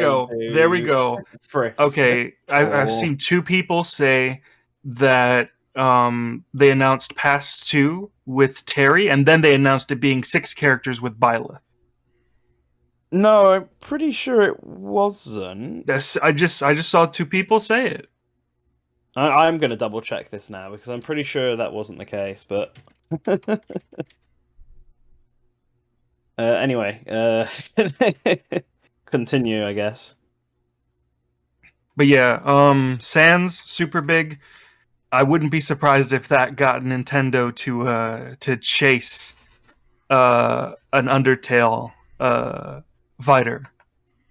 go. Frisk. Okay, I've seen 2 people say that they announced Pass 2 with Terry, and then they announced it being 6 characters with Byleth. No, I'm pretty sure it wasn't. I just saw two people say it. I'm going to double check this now because I'm pretty sure that wasn't the case. But anyway, continue, I guess. But yeah, Sans super big. I wouldn't be surprised if that got Nintendo to chase an Undertale fighter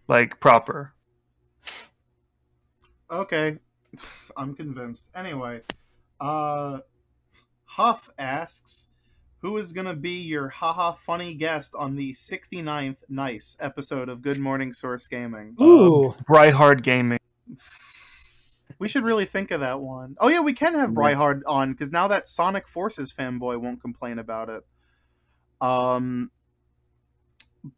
like proper. Okay, I'm convinced. Anyway, Huff asks, who is gonna be your haha funny guest on the 69th Nice episode of Good Morning Source Gaming? Ooh. Bryhard Gaming. We should really think of that one. Oh yeah, we can have Bryhard on because now that Sonic Forces fanboy won't complain about it.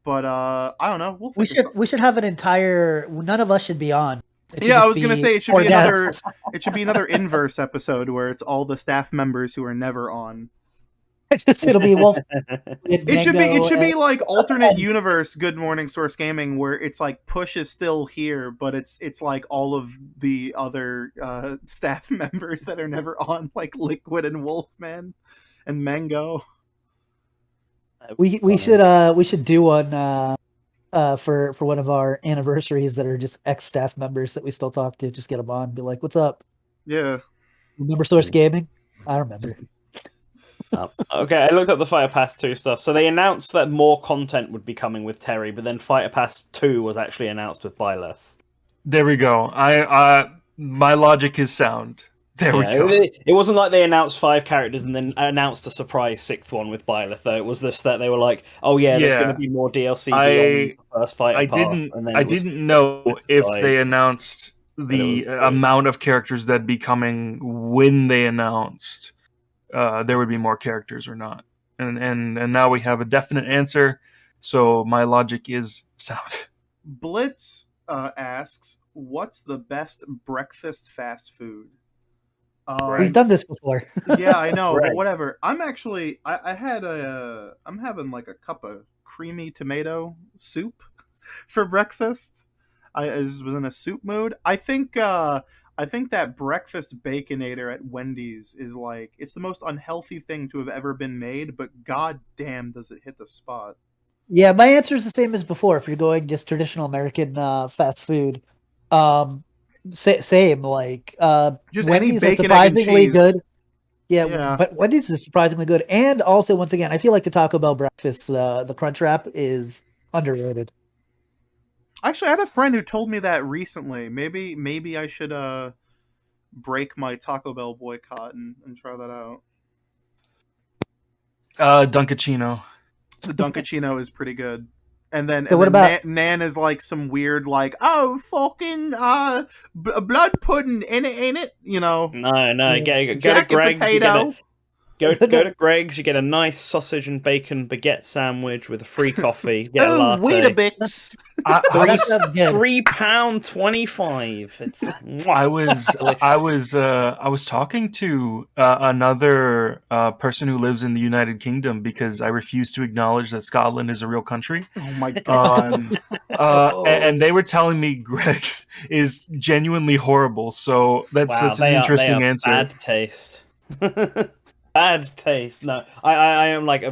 But I don't know. We'll think We should have an entire. None of us should be on. Yeah, I was gonna say it should be another. guests. It should be another inverse episode where it's all the staff members who are never on. It'll be Wolf. It should be like alternate universe Good Morning Source Gaming where it's like Push is still here, but it's like all of the other staff members that are never on, like Liquid and Wolfman and Mango. We should do one for one of our anniversaries that are just ex staff members that we still talk to. Just get them on, and be like, "What's up? Yeah. Remember Source Gaming? I remember." Okay, I looked up the Fighter Pass 2 stuff. So they announced that more content would be coming with Terry, but then Fighter Pass 2 was actually announced with Byleth. There we go. My logic is sound. There we go. It wasn't like they announced 5 characters and then announced a surprise 6th one with Byleth, though. It was just that they were like, "Oh yeah, there's going to be more DLC beyond the first Fighter Pass." I didn't know if they announced the amount of characters that'd be coming when they announced there would be more characters or not. And now we have a definite answer, so my logic is sound. Blitz asks, "What's the best breakfast fast food?" We've done this before. Yeah, I know, Right. but whatever. I'm actually I'm having like a cup of creamy tomato soup for breakfast. I was in a soup mood. I think that breakfast baconator at Wendy's is like it's the most unhealthy thing to have ever been made, but god damn does it hit the spot. Yeah, my answer is the same as before. If you're going just traditional American fast food, same like Just Wendy's any is bacon, egg, and surprisingly cheese. good. Yeah. Yeah, but Wendy's is surprisingly good, and also once again, I feel like the Taco Bell breakfast, the Crunch Wrap is underrated. Actually, I had a friend who told me that recently. Maybe I should break my Taco Bell boycott and try that out. Dunkachino. The Dunkachino is pretty good. And then, So what about- Nan is like some weird like, oh fucking blood pudding in it, you know. No, go to Jacket Greg's. potato. Go to Greg's. You get a nice sausage and bacon baguette sandwich with a free coffee. Get a Oh, latte. Weetabix. I That was sounds good. £3.25. It's I was talking to another person who lives in the United Kingdom because I refuse to acknowledge that Scotland is a real country. Oh my god. And they were telling me Greg's is genuinely horrible. So that's an interesting answer. Bad taste. Bad taste. No, I am like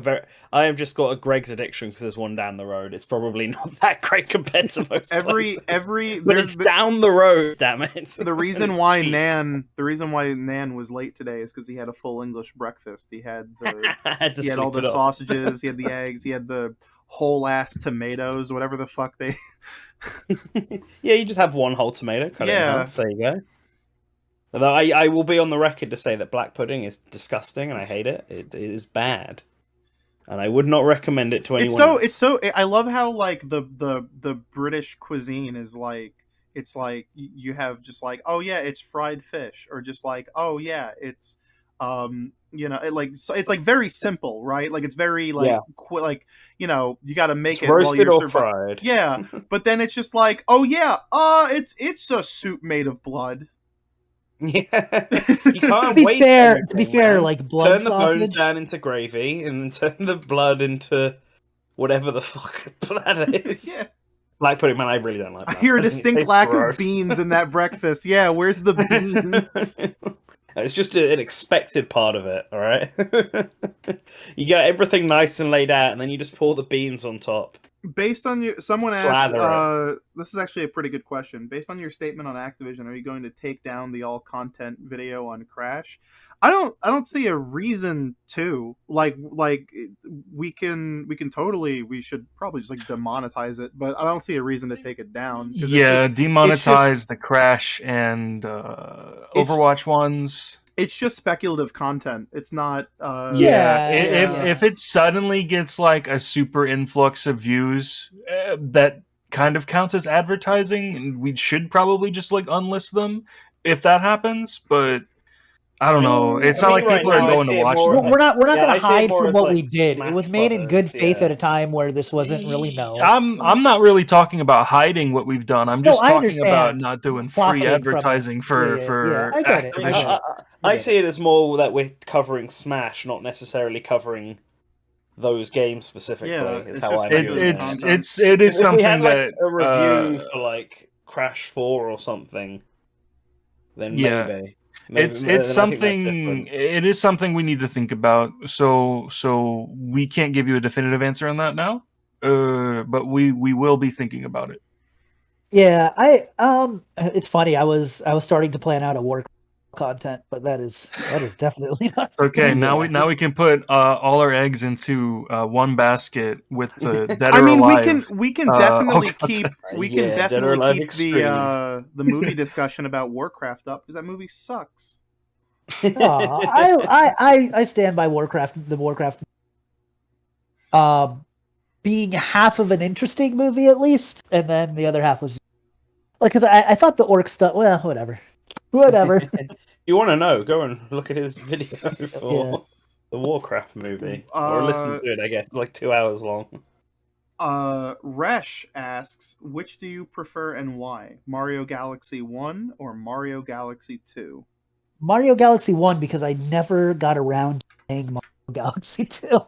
I have just got a Greg's addiction because there's one down the road. It's probably not that great compared to most every but it's down the road. Damn it! The reason why Nan was late today is because he had a full English breakfast. He had he had all the sausages, he had the eggs, he had the whole ass tomatoes, whatever the fuck they. Yeah, you just have one whole tomato. Cut it in half. There you go. Although I will be on the record to say that black pudding is disgusting and I hate it. It is bad, and I would not recommend it to anyone. I love how like the British cuisine is like it's like you have just like, oh yeah, it's fried fish, or just like, oh yeah, it's you know, it's like very simple, right? Like it's very like like, you know, you got to make it roasted while you're or fried. Yeah, but then it's just like, oh yeah, it's a soup made of blood. Yeah, you can't To wait. be fair, like blood turn the sausage. bones down into gravy and then turn the blood into whatever the fuck blood is. Yeah. Black pudding, man, I really don't like I black hear a pudding. It distinct tastes lack gross. of beans in that breakfast. Yeah, where's the beans? It's just an expected part of it, all right? You get everything nice and laid out, and then you just pour the beans on top. Based on your, someone asked. Slather This is actually a pretty good question. Based on your statement on Activision, are you going to take down the all content video on Crash? I don't see a reason to. Like we can totally. We should probably just like demonetize it, but I don't see a reason to take it down. Yeah, demonetize the Crash and it's- Overwatch ones. It's just speculative content. It's not. Yeah, If it suddenly gets like a super influx of views, that kind of counts as advertising, and we should probably just like unlist them if that happens. But I don't know. It's not like people are going to watch them. We're not Yeah, going I to see it hide more from as, what like, we did. It Smash was made in good Brothers, faith yeah. at a time where this wasn't really known. I'm not really talking about hiding what we've done. I'm No, just I talking about understand. not doing Profiting free from it. advertising for I get it. Activision. I see it as more that we're covering Smash, not necessarily covering those games specifically. Yeah, is it's how just I speculative view it. content. It is If we had something like that a review for like Crash 4 or something, then Yeah. maybe. It's then I think that's something. different. It is something we need to think about. So we can't give you a definitive answer on that now. But we will be thinking about it. Yeah, it's funny. I was starting to plan out a work content, but that is definitely not. Okay, Yeah. now we can put all our eggs into one basket with the Dead I or mean, Alive. we can all definitely content. keep Yeah, Dead or Alive Extreme. the movie discussion about Warcraft up because that movie sucks. I stand by Warcraft. The Warcraft, being half of an interesting movie at least, and then the other half was like because I thought the orc stuff. Well, whatever. You want to know? Go and look at his video for Yeah. the Warcraft movie, or listen to it. I guess like 2 hours long. Resh asks, which do you prefer and why? Mario Galaxy 1 or Mario Galaxy 2? Mario Galaxy 1 because I never got around to playing Mario Galaxy 2.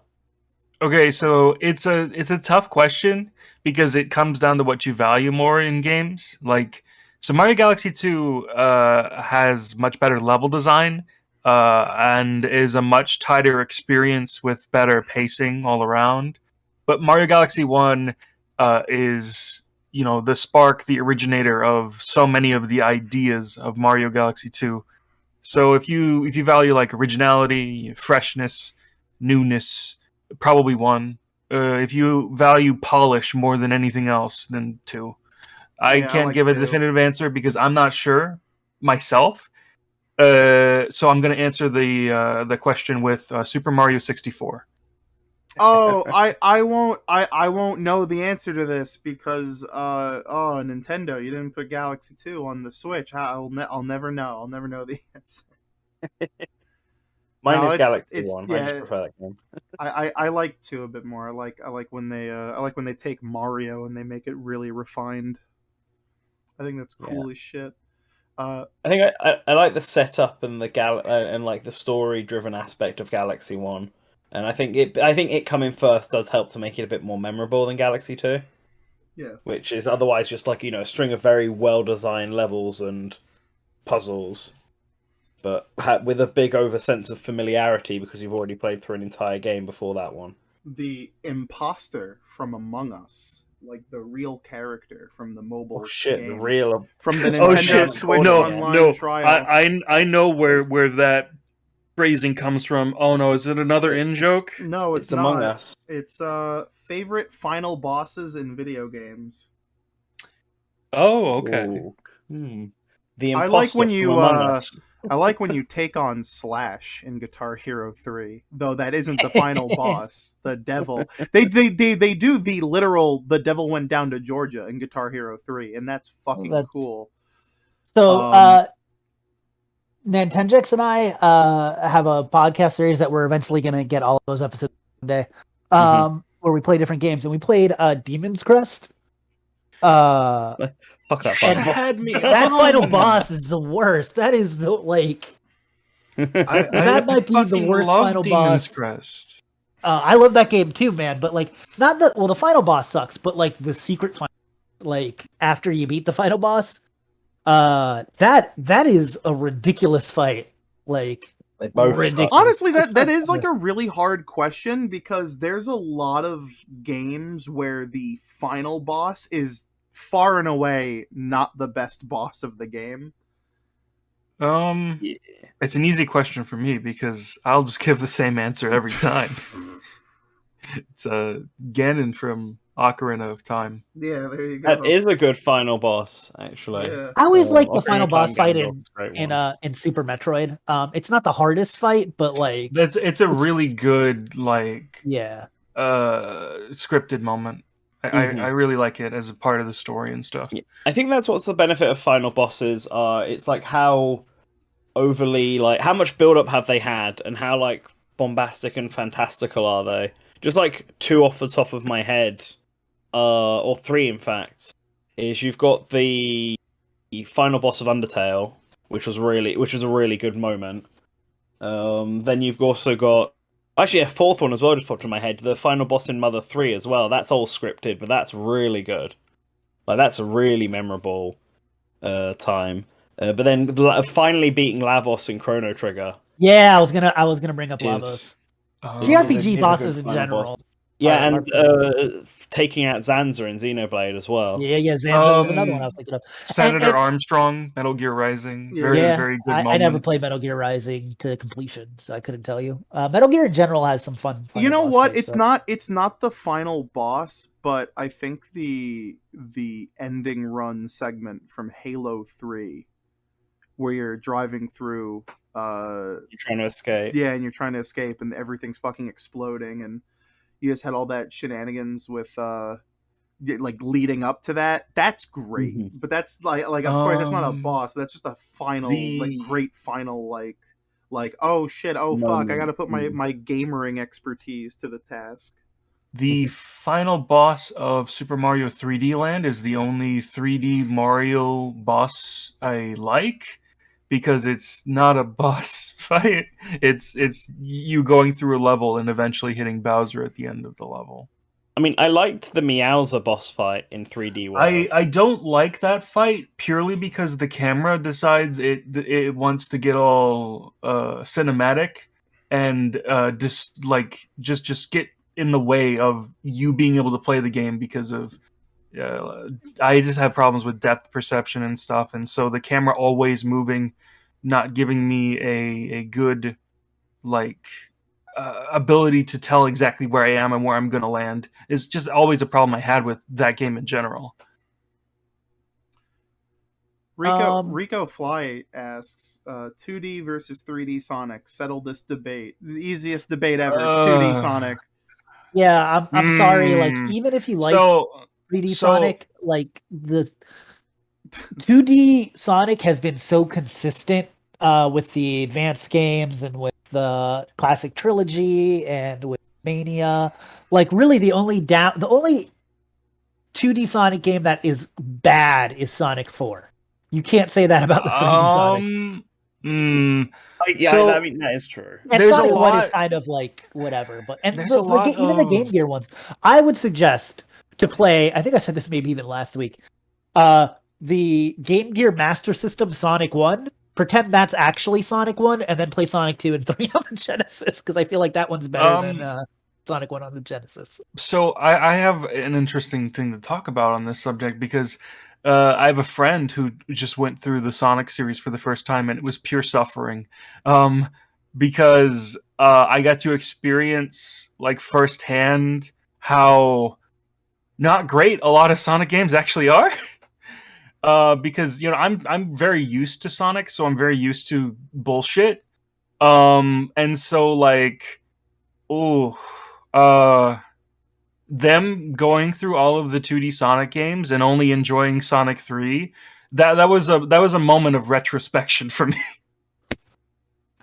Okay, so it's a tough question because it comes down to what you value more in games. Like, so Mario Galaxy 2 has much better level design and is a much tighter experience with better pacing all around. But Mario Galaxy 1 is, the spark, the originator of so many of the ideas of Mario Galaxy 2. So if you value like originality, freshness, newness, probably 1. If you value polish more than anything else, then 2. I Yeah, I can't like give a 2. definitive answer because I'm not sure myself. So I'm going to answer the question with Super Mario 64. Oh, I won't know the answer to this because Nintendo, you didn't put Galaxy 2 on the Switch. I'll never know. I'll never know the answer. Mine No, is it's- Galaxy it's- 1. I yeah. just prefer that game. I like 2 a bit more. I like when they take Mario and they make it really refined. I think that's cool as shit. I think I like the setup and the and like the story driven aspect of Galaxy 1. And I think it coming first does help to make it a bit more memorable than Galaxy 2. Yeah. Which is otherwise just like, a string of very well designed levels and puzzles. But with a big over sense of familiarity because you've already played through an entire game before that one. The imposter from Among Us, like the real character from the mobile game. The real From the Oh Nintendo shit! Switch No, online no. trial. I know where that phrasing comes from. Oh no, is it another in joke? No, it's not. Among Us. It's favorite final bosses in video games. Oh, okay. Ooh. The I imposter like when you from Among Us. I like when you take on Slash in Guitar Hero 3, though that isn't the final boss, the devil. They do the literal the devil went down to Georgia in Guitar Hero 3, and that's fucking cool. So Nintendrix and I have a podcast series that we're eventually going to get all of those episodes one day, where we play different games, and we played Demon's Crest. Fuck that final boss. That final boss is the worst. That is the that might be the worst final boss. Crest. I love that game too, man. But like, not the final boss sucks, but like the secret final like after you beat the final boss. That is a ridiculous fight. Like They both ridiculous. Honestly, that is like a really hard question because there's a lot of games where the final boss is far and away not the best boss of the game. Yeah. It's an easy question for me because I'll just give the same answer every time. It's Ganon from Ocarina of Time. Yeah, there you go. That is a good final boss, actually. Yeah. I always like the Ocarina final of boss Time fight Ganondorf is a great one. in Super Metroid. It's not the hardest fight, but like It's a really good like yeah. scripted moment. I really like it as a part of the story and stuff. Yeah. I think that's what's the benefit of final bosses. It's like how overly like how much build up have they had, and how like bombastic and fantastical are they? Just like two off the top of my head, or three in fact, is you've got the final boss of Undertale, which was a really good moment. Then you've also got actually a fourth one as well just popped in my head. The final boss in Mother 3 as well. That's all scripted, but that's really good. Like that's a really memorable time. But then finally beating Lavos in Chrono Trigger. Yeah, I was gonna bring up Is- Lavos. Um, JRPG is a good bosses in final general. boss. Yeah, are and taking out Zanza in Xenoblade as well. Yeah, Zanza was another one I was thinking of. Senator And- Armstrong, Metal Gear Rising, Yeah. very yeah, very good I moment. never played Metal Gear Rising to completion, so I couldn't tell you. Metal Gear in general has some fun. You know boss what? fights, It's not the final boss, but I think the ending run segment from Halo 3 where you're driving through You're trying to escape. yeah, and you're trying to escape and everything's fucking exploding and you just had all that shenanigans with like leading up to that. That's great. Mhm. But that's like of course that's not a Um, boss, but that's just a final the- like great final like oh shit, oh fuck, I got to put my Mhm. my gamering expertise to the task. The final boss of Super Mario 3D Land is the only 3D Mario boss I like because it's not a boss fight. It's you going through a level and eventually hitting Bowser at the end of the level. I mean, I liked the Meowser boss fight in 3D World. I don't like that fight purely because the camera decides it wants to get all cinematic and just get in the way of you being able to play the game because of I just have problems with depth perception and stuff, and so the camera always moving, not giving me a good like ability to tell exactly where I am and where I'm going to land is just always a problem I had with that game in general. Rico Fly asks, 2D versus 3D Sonic. Settle this debate. The easiest debate ever. It's 2D Sonic. yeah, I'm sorry. Like Mm. even if you like So 3D so- Sonic, like the 2D Sonic has been so consistent with the advanced games and with the classic trilogy and with Mania. Like really the only 2D Sonic game that is bad is Sonic 4. You can't say that about the 3D Sonic. So- I mean that is true. And there's a Sonic 1 is lot- kind of like whatever, but There's a lot even the Game of- Gear ones, I would suggest to play. I think I said this maybe even last week. The Game Gear Master System Sonic 1. Pretend that's actually Sonic 1, and then play Sonic 2 and 3 on the Genesis, because I feel like that one's better than Sonic 1 on the Genesis. So I have an interesting thing to talk about on this subject because I have a friend who just went through the Sonic series for the first time, and it was pure suffering because I got to experience like firsthand how not great a lot of Sonic games actually are. Because I'm very used to Sonic, so I'm very used to bullshit. And so like, them going through all of the 2D Sonic games and only enjoying Sonic 3, that was a moment of retrospection for me.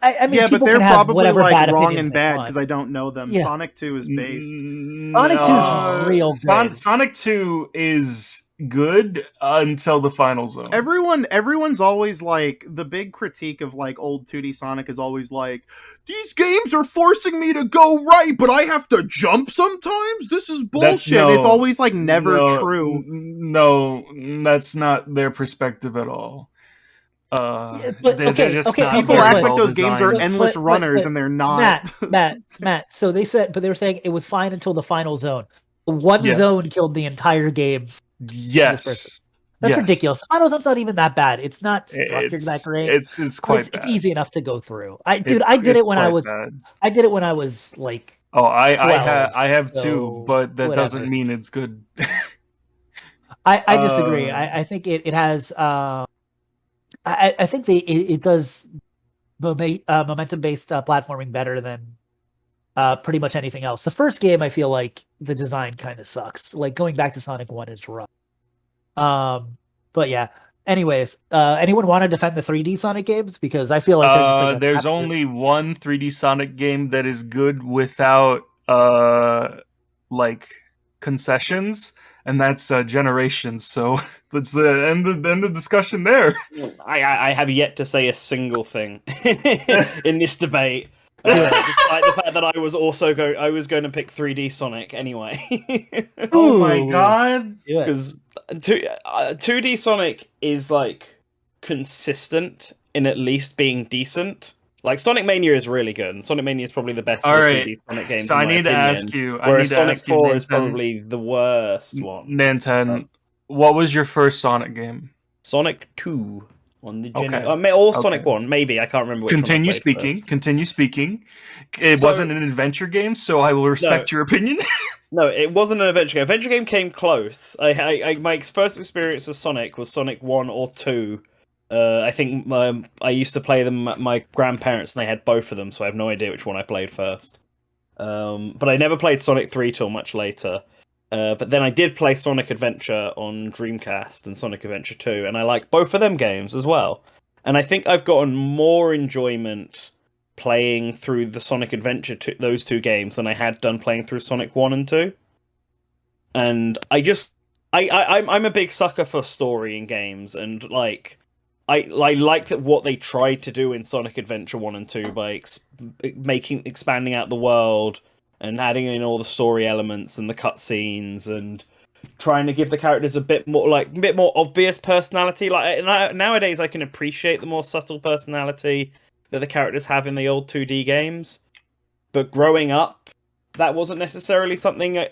I mean, Yeah, but people they're can have probably whatever like bad wrong opinions and they bad want. because I don't know them. Yeah. Sonic 2 is based. Sonic 2 is real good. Sonic 2 is good until the final zone. Everyone's always like, the big critique of like old 2D Sonic is always like, these games are forcing me to go right, but I have to jump sometimes. This is bullshit. It's always like never true. No, that's not their perspective at all. They're just not People very act like well those games are designed. endless runners, and they're not. Matt. So they were saying it was fine until the final zone. One zone killed the entire game. Yes. That's ridiculous. The final zone's not even that bad. It's not structured that great. It's quite bad. It's easy enough to go through. I did it when I was like. Oh, 12, I have so too, but that doesn't mean it's good. I disagree. I think it has. I think it does momentum-based platforming better than pretty much anything else. The first game, I feel like the design kind of sucks. Like going back to Sonic 1 is rough. But yeah. Anyways, anyone want to defend the 3D Sonic games? Because I feel like there's only one 3D Sonic game that is good without like concessions, and that's Generations. So let's end the discussion there. I have yet to say a single thing in this debate. Despite the fact that I was going to pick 3D Sonic anyway. Oh my god! Because 2D Sonic is like consistent in at least being decent. Like Sonic Mania is really good, and Sonic Mania is probably the best 3D Sonic game. So I need to ask you. Whereas Sonic 4 is probably the worst one. Nanten, what was your first Sonic game? Sonic 2. On the or Sonic 1, maybe. I can't remember which Continue speaking. It wasn't an adventure game, so I will respect your opinion. No, it wasn't an adventure game. Adventure game came close. My first experience with Sonic was Sonic 1 or 2. I think I used to play them at my grandparents, and they had both of them, so I have no idea which one I played first. But I never played Sonic 3 till much later. But then I did play Sonic Adventure on Dreamcast and Sonic Adventure 2, and I like both of them games as well. And I think I've gotten more enjoyment playing through the Sonic Adventure, those two games, than I had done playing through Sonic 1 and 2. And I'm a big sucker for story in games, and like I like that what they tried to do in Sonic Adventure 1 and 2 by expanding out the world and adding in all the story elements and the cutscenes and trying to give the characters a bit more obvious personality. Like nowadays, I can appreciate the more subtle personality that the characters have in the old 2D games. But growing up, that wasn't necessarily something that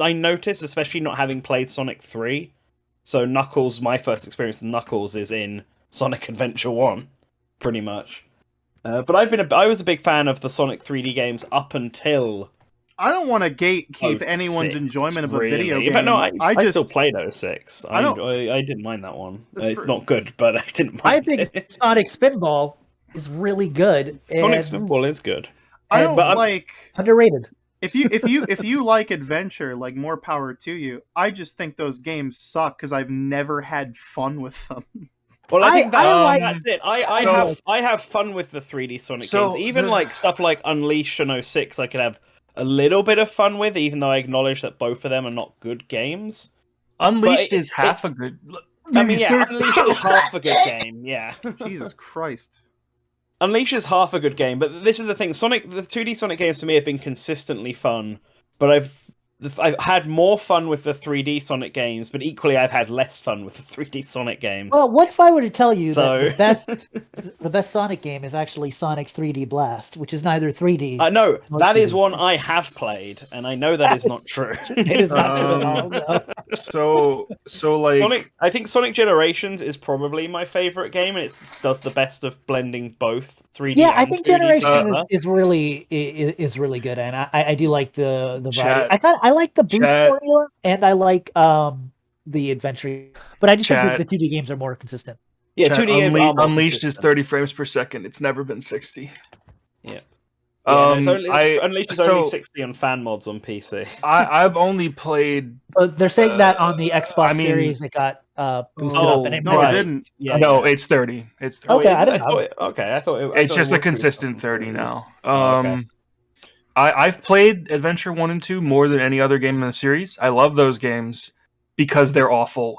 I noticed, especially not having played Sonic 3. So Knuckles, my first experience with Knuckles is in Sonic Adventure 1, pretty much. But I was a big fan of the Sonic 3D games up until... I don't want to gatekeep anyone's enjoyment of a video game. But no, I still played 06. I didn't mind that one. It's not good, but I didn't mind it. I think Sonic Spinball is really good. Sonic Spinball is good. I don't like... Underrated. If you like adventure, like, more power to you. I just think those games suck because I've never had fun with them. Well, I think that's it. I have fun with the 3D Sonic games. Even like stuff like Unleashed and 06, I could have a little bit of fun with, even though I acknowledge that both of them are not good games. Unleashed is half a good... Unleashed is half a good game, yeah. Jesus Christ. Unleashed is half a good game, but this is the thing. The 2D Sonic games for me have been consistently fun, but I've had more fun with the 3D Sonic games, but equally I've had less fun with the 3D Sonic games. Well, what if I were to tell you that the best Sonic game is actually Sonic 3D Blast, which is neither 3D... No, that is one I have played, and I know that is not true. It is not true at all, no. So like... I think Sonic Generations is probably my favorite game, and it does the best of blending both 3D and 2D. I think Generations is really good, and I do like the variety. I like the boost formula, and I like the adventure, but I just think the 2D games are more consistent. Yeah, 2D games are more Unleashed is 30 frames per second. It's never been 60. Yeah. Unleashed is only 60 on fan mods on PC. I've only played... they're saying that on the Xbox Series it got boosted up. And it didn't. It's 30. It's 30. Okay, I didn't know. I thought it's just a consistent 30 now. I've played Adventure 1 and 2 more than any other game in the series. I love those games. because they're awful.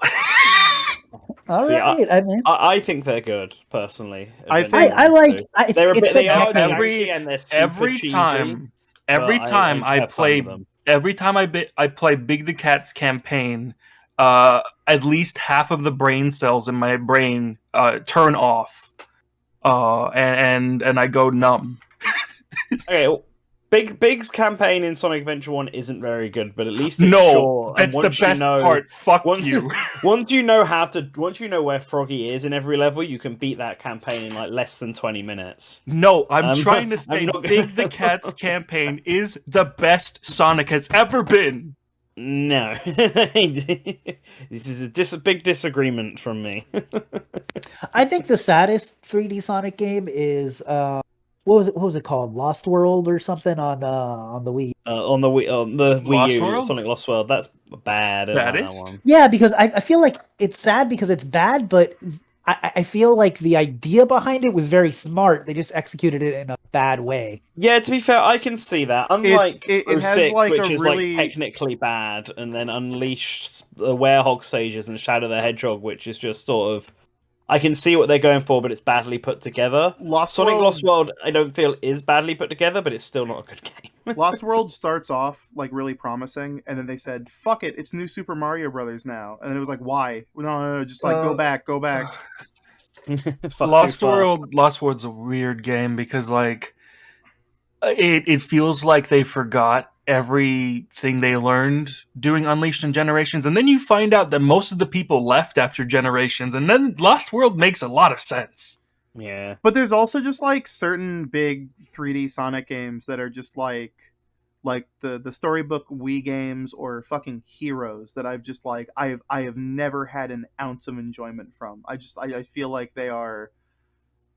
All See, right, I mean, I think they're good personally. I think- I like. They're a it's bit. been They are decades. janky and they're super cheesy. Every but time I have fun play, with them. every time I play Big the Cat's campaign, at least half of the brain cells in my brain turn off, and I go numb. Okay, well, Big's campaign in Sonic Adventure 1 isn't very good, but at least it's No, short. that's and the once you best know, part. Fuck once, you. once you know where Froggy is in every level, you can beat that campaign in like less than 20 minutes. No, I'm I'm trying to not- say I'm not- Big the Cat's campaign is the best Sonic has ever been. No, this is a big disagreement from me. I think the saddest 3D Sonic game is what was it called? Lost World or something on the Wii. On the Wii Lost U, World? Sonic Lost World. That's bad. I don't like that Baddest? one. Yeah, because I feel like it's sad because it's bad, but I feel like the idea behind it was very smart. They just executed it in a bad way. Yeah, to be fair, I can see that. Unlike it has 06, like which a is really like technically bad, and then Unleashed Werehog Sages and Shadow the Hedgehog, which is just sort of, I can see what they're going for, but it's badly put together. Sonic Lost World, I don't feel is badly put together, but it's still not a good game. Lost World starts off like really promising, and then they said, "Fuck it, it's New Super Mario Brothers now," and it was like, "Why? No, just like go back." Lost World's a weird game because like it feels like they forgot everything they learned doing Unleashed and Generations, and then you find out that most of the people left after Generations, and then Lost World makes a lot of sense. Yeah. But there's also just like certain big 3D Sonic games that are just like the storybook Wii games or fucking Heroes that I've just like I have never had an ounce of enjoyment from. I feel like they are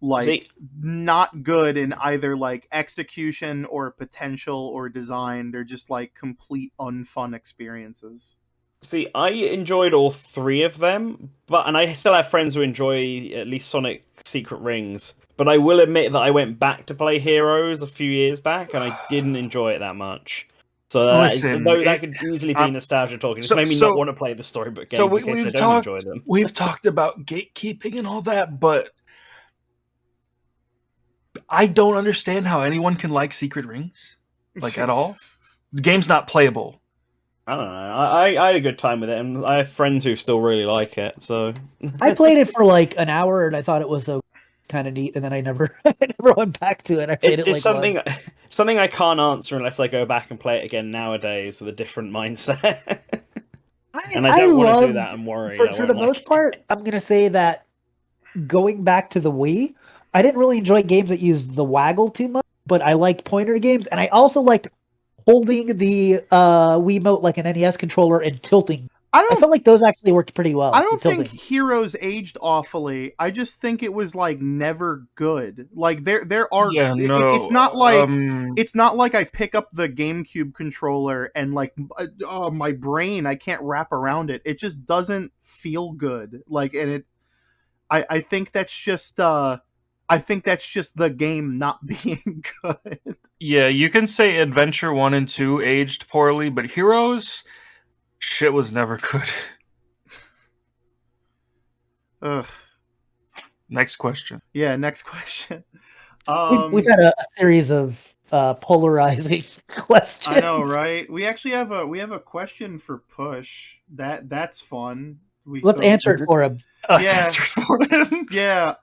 like not good in either like execution or potential or design. They're just like complete unfun experiences. See, I enjoyed all three of them, and I still have friends who enjoy at least Sonic Secret Rings. But I will admit that I went back to play Heroes a few years back, and I didn't enjoy it that much. So that could easily be nostalgia talking. It's made me not want to play the storybook games in case I don't enjoy them. We've talked about gatekeeping and all that, but I don't understand how anyone can like Secret Rings, like at all. The game's not playable. I don't know. I had a good time with it, and I have friends who still really like it. So I played it for like an hour, and I thought it was so kind of neat, and then I never went back to it. I played it's something I can't answer unless I go back and play it again nowadays with a different mindset. And I don't want to do that. I'm worried. For the most part, I'm gonna say that going back to the Wii, I didn't really enjoy games that used the waggle too much, but I liked pointer games, and I also liked holding the Wiimote like an NES controller and tilting. I felt like those actually worked pretty well. I don't think Heroes aged awfully. I just think it was like never good. Like there are it's not like I pick up the GameCube controller and like my brain I can't wrap around it. It just doesn't feel good. Like I think that's just the game not being good. Yeah, you can say Adventure 1 and 2 aged poorly, but Heroes, shit was never good. Ugh. Next question. Yeah, next question. We've had a series of polarizing questions. I know, right? We actually have a question for Push. That's fun. Let's answer it for him. Yeah.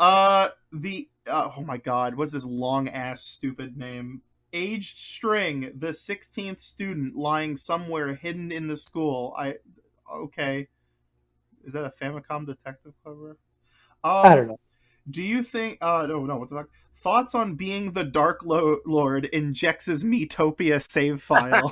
Oh my god, what's this long ass stupid name? Aged String, the 16th student lying somewhere hidden in the school. Okay. Is that a Famicom Detective cover? I don't know. Do you think no, what the fuck? Thoughts on being the Dark Lord in Jex's Metopia save file?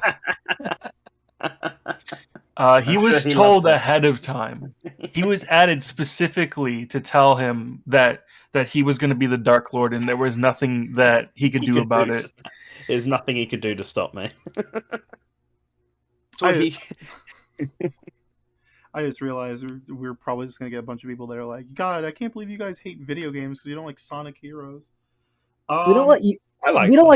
He was told ahead of time. He was added specifically to tell him that he was going to be the Dark Lord, and there was nothing that he could do about it. There's nothing he could do to stop me. I just realized we're probably just going to get a bunch of people that are like, God, I can't believe you guys hate video games because you don't like Sonic Heroes. We don't like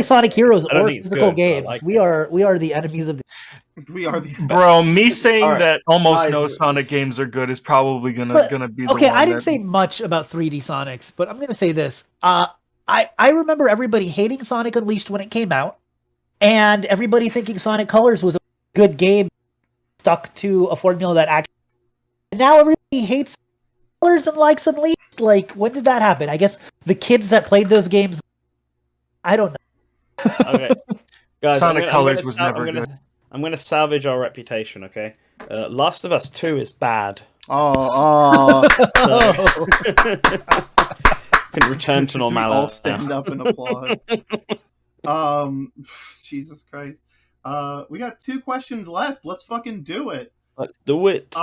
Sonic Heroes or physical games. We are the enemies of. We are the Bro, me saying Alright, that almost guys, no Sonic games are good is probably But, gonna be the okay, one I didn't that... say much about 3D Sonics, but I'm gonna say this. I remember everybody hating Sonic Unleashed when it came out, and everybody thinking Sonic Colors was a good game, stuck to a formula that actually. And now everybody hates Colors and likes Unleashed. Like, when did that happen? I guess the kids that played those games. I don't know. Okay, guys, Sonic Colors was never good. I'm gonna salvage our reputation. Okay, Last of Us 2 is bad. Oh, Can return to we all normality. stand up and applaud. Jesus Christ. We got 2 questions left. Let's fucking do it. Let's do it.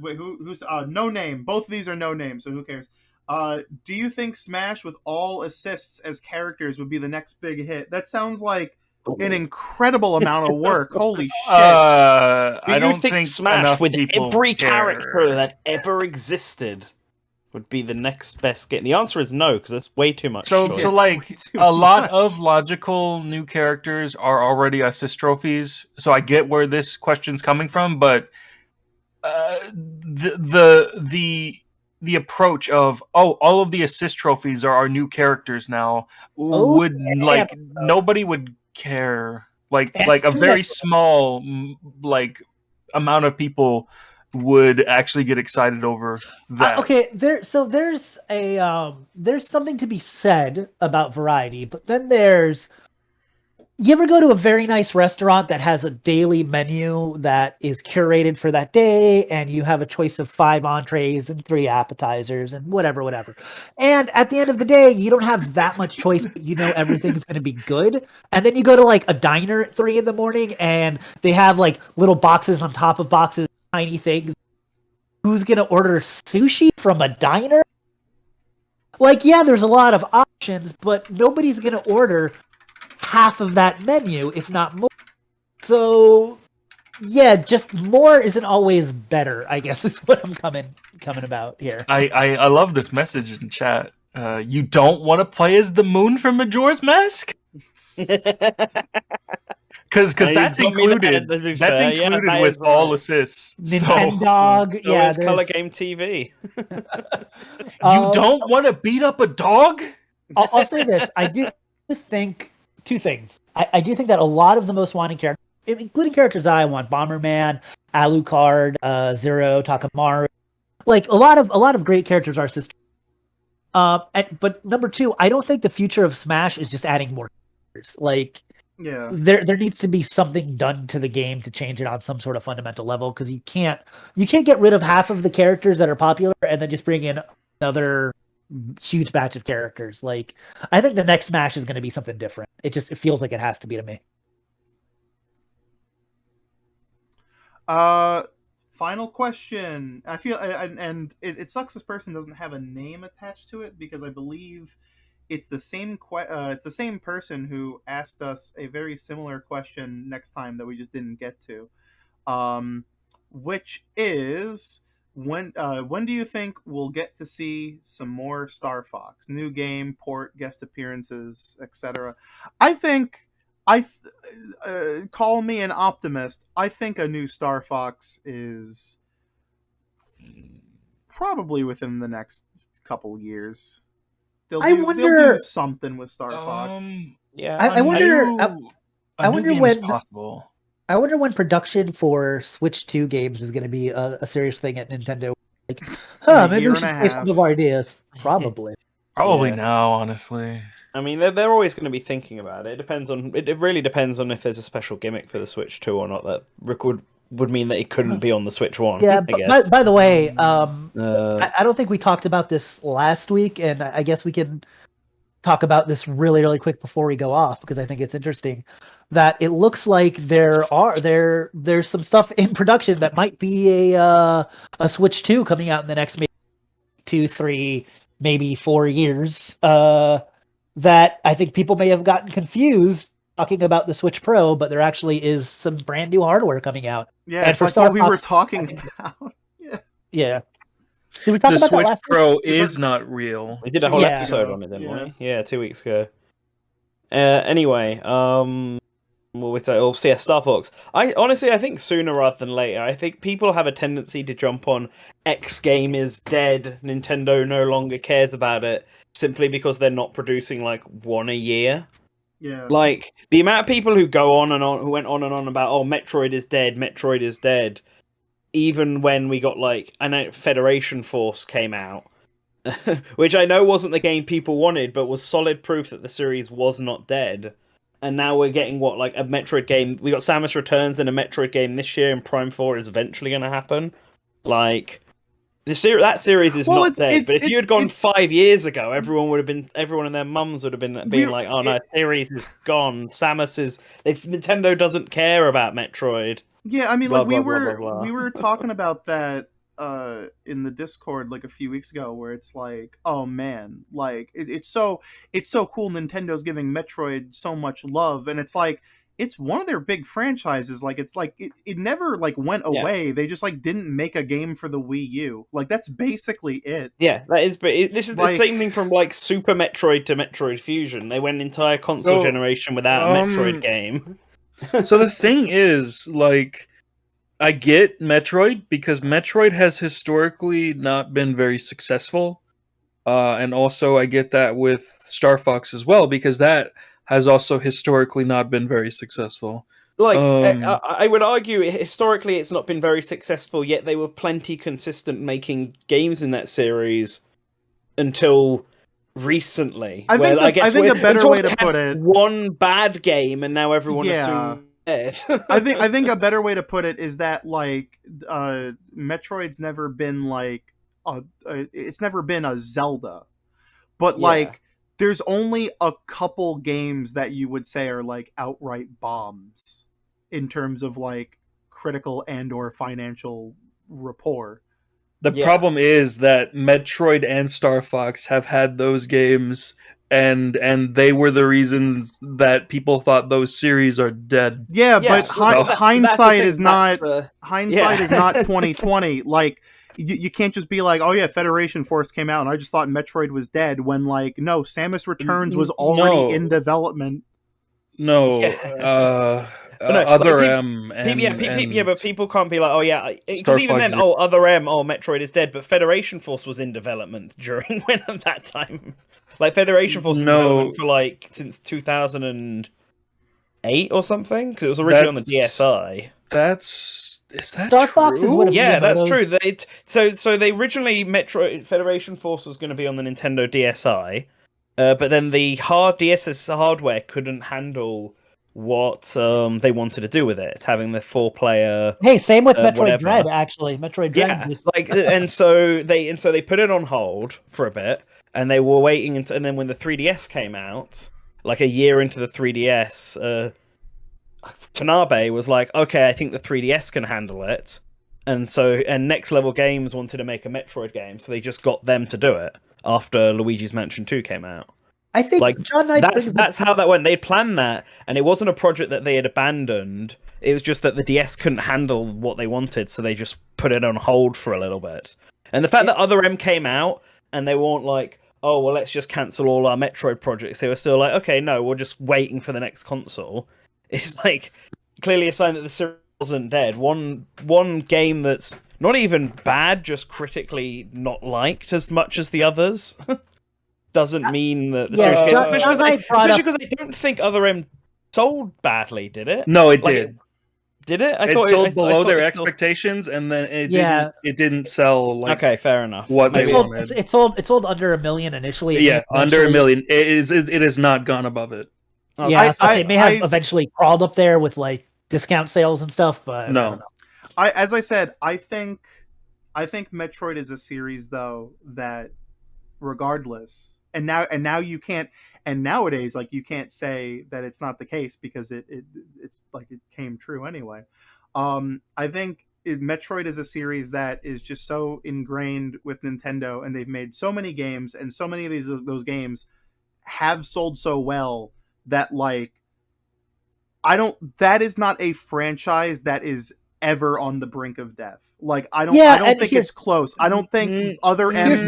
Wait, who's no name? Both of these are no name, so who cares? Do you think Smash with all assists as characters would be the next big hit? That sounds like an incredible amount of work. Holy shit! I don't think Smash enough with people every care. character that ever existed would be the next best game? The answer is no, because that's way too much. So choice. like It's way too a lot much. of logical new characters are already assist trophies. So I get where this question's coming from, but the approach of all of the assist trophies are our new characters now would like nobody would care. Like a very small like amount of people would actually get excited over that. Okay, there's something to be said about variety, but then you ever go to a very nice restaurant that has a daily menu that is curated for that day, and you have a choice of 5 entrees and 3 appetizers and whatever. And at the end of the day, you don't have that much choice, but you know everything's going to be good. And then you go to like a diner at 3 in the morning, and they have like little boxes on top of boxes, tiny things. Who's going to order sushi from a diner? Like, yeah, there's a lot of options, but nobody's going to order half of that menu, if not more. So, yeah, just more isn't always better, I guess is what I'm coming about here. I love this message in chat. You don't want to play as the moon from Majora's Mask? Because that's included. That's included with all assists. Nintendo, yeah. It's Color Game TV. You don't want to beat up a dog? I'll say this. I do think 2 things. I do think that a lot of the most wanted characters, including characters that I want, Bomberman, Alucard, Zero, Takamaru, like a lot of great characters are sisters. But number 2, I don't think the future of Smash is just adding more characters. Like, Yeah. there needs to be something done to the game to change it on some sort of fundamental level, because you can't get rid of half of the characters that are popular and then just bring in another huge batch of characters. Like, I think the next Smash is going to be something different. It feels like it has to be to me. Final question. I feel, and it sucks this person doesn't have a name attached to it, because I believe it's the same person who asked us a very similar question next time that we just didn't get to, which is when do you think we'll get to see some more Star Fox? New game, port, guest appearances, etc. I think call me an optimist. I think a new Star Fox is probably within the next couple years. They'll do something with Star Fox. Yeah, I wonder. I wonder when possible. I wonder when production for Switch 2 games is going to be a serious thing at Nintendo. Like, maybe we should save some of our ideas. Probably now, honestly. I mean, they're always going to be thinking about it. It really depends on if there's a special gimmick for the Switch 2 or not. That would mean that it couldn't be on the Switch 1. Yeah, I guess. By the way, I don't think we talked about this last week, and I guess we can talk about this really, really quick before we go off, because I think it's interesting that it looks like there's some stuff in production that might be a Switch 2 coming out in the next maybe 2, 3, maybe 4 years. That I think people may have gotten confused talking about the Switch Pro, but there actually is some brand new hardware coming out. Yeah, and it's like what we were talking about. Yeah. Did we talk the about Switch that last Pro week? is not real. We did a whole episode on it, didn't we? Yeah, 2 weeks ago. Anyway, Well, we say, oh, so yeah, Star Fox. I think sooner rather than later. I think people have a tendency to jump on X game is dead. Nintendo no longer cares about it simply because they're not producing like one a year. Yeah. Like the amount of people who go on and on, who went on and on about, oh, Metroid is dead, Metroid is dead. Even when we got like, I know Federation Force came out, which I know wasn't the game people wanted, but was solid proof that the series was not dead. And now we're getting what, like a Metroid game. We got Samus Returns and a Metroid game this year, and Prime 4 is eventually going to happen. Like that series is not dead. But if you had gone 5 years ago, everyone and their mums would have been being like, "Oh no, series is gone. Samus is." If Nintendo doesn't care about Metroid. Yeah, I mean, blah, like blah, blah, blah, blah. we were talking about that in the Discord like a few weeks ago, where it's like, oh man, like it's so cool. Nintendo's giving Metroid so much love, and it's like it's one of their big franchises. Like it's like it never like went away. They just like didn't make a game for the Wii U. Like that's basically it. Yeah, that is. But this is the same thing from like Super Metroid to Metroid Fusion. They went an entire console generation without a Metroid game. So the thing is, like, I get Metroid because Metroid has historically not been very successful, and also I get that with Star Fox as well because that has also historically not been very successful. Like, I would argue historically it's not been very successful. Yet they were plenty consistent making games in that series until recently. I think a better way to put it, one bad game, and now everyone assumes. I think a better way to put it is that like Metroid's never been like it's never been a Zelda, but like there's only a couple games that you would say are like outright bombs in terms of like critical and or financial rapport. The problem is that Metroid and Star Fox have had those games, and they were the reasons that people thought those series are dead. Yeah, but hindsight is not 2020. Like you can't just be like, oh yeah, Federation Force came out and I just thought Metroid was dead, when like no, Samus Returns was already in development. Other M. But people can't be like, oh yeah, because even then, Other M, Metroid is dead. But Federation Force was in development during at that time. Like Federation Force was in development for like since 2008 or something, because it was originally on the DSi. Is that Star true? Fox is one of that's true. So they originally Metroid Federation Force was going to be on the Nintendo DSi, but then the DS's hardware couldn't handle what they wanted to do with it. It's having the 4-player. Hey, same with Metroid Dread. Actually, Metroid Dread. And so they put it on hold for a bit, and they were waiting, and then when the 3DS came out, like a year into the 3DS, Tanabe was like, okay, I think the 3DS can handle it, and Next Level Games wanted to make a Metroid game, so they just got them to do it after Luigi's Mansion 2 came out. I think like John Knight that's how that went. They planned that, and it wasn't a project that they had abandoned. It was just that the DS couldn't handle what they wanted, so they just put it on hold for a little bit. And the fact that Other M came out, and they weren't like, oh well, let's just cancel all our Metroid projects. They were still like, okay, no, we're just waiting for the next console. It's like clearly a sign that the series wasn't dead. One game that's not even bad, just critically not liked as much as the others. Doesn't mean that the series especially because I don't think Other M sold badly, did it? No, it did. Did it? It sold below their expectations, and then it didn't sell like. Okay, fair enough. What they wanted. It sold under 1 million initially. Yeah, under 1 million. It has not gone above it. Okay. Yeah, they may have eventually crawled up there with like discount sales and stuff, but no. As I said, I think Metroid is a series though that, regardless, and now you can't, and nowadays like you can't say that it's not the case because it's like it came true anyway. I think Metroid is a series that is just so ingrained with Nintendo, and they've made so many games, and so many of those games have sold so well that like that is not a franchise that is ever on the brink of death. Like I don't think it's close. I don't think other M's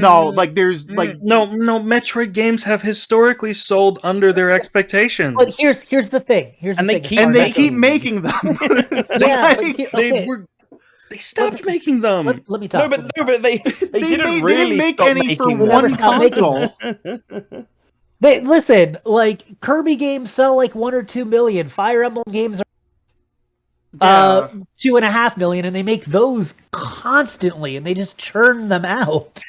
there's like no Metroid games have historically sold under their expectations. But here's the thing. They keep making them. They stopped making them. Let me talk. No, but they didn't make any for one console. Listen, like Kirby games sell like 1 or 2 million. Fire Emblem games are 2.5 million, and they make those constantly, and they just churn them out.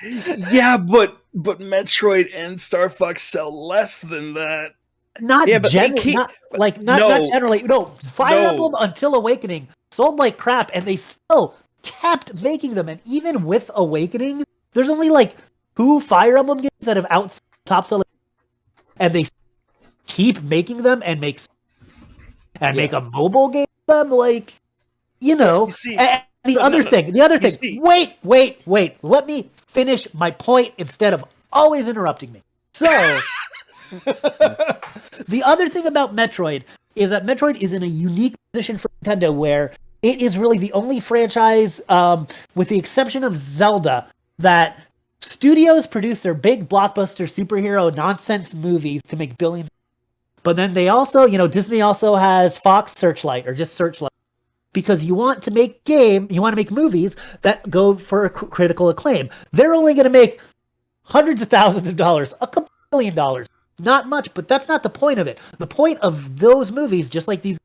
Yeah, but Metroid and Star Fox sell less than that. Not generally. Not generally. No, Fire Emblem Until Awakening sold like crap, and they still kept making them. And even with Awakening, there's only like 2 Fire Emblem games that have top selling, and they keep making them and make a mobile game of them. Like, the other thing. Wait. Let me finish my point instead of always interrupting me. So, the other thing about Metroid is that Metroid is in a unique position for Nintendo where it is really the only franchise, with the exception of Zelda, that studios produce their big blockbuster superhero nonsense movies to make billions. But then they also, Disney also has Fox Searchlight or just Searchlight. Because you want to make movies that go for critical acclaim. They're only going to make hundreds of thousands of dollars, a couple $1 billion. Not much, but that's not the point of it. The point of those movies, just like these,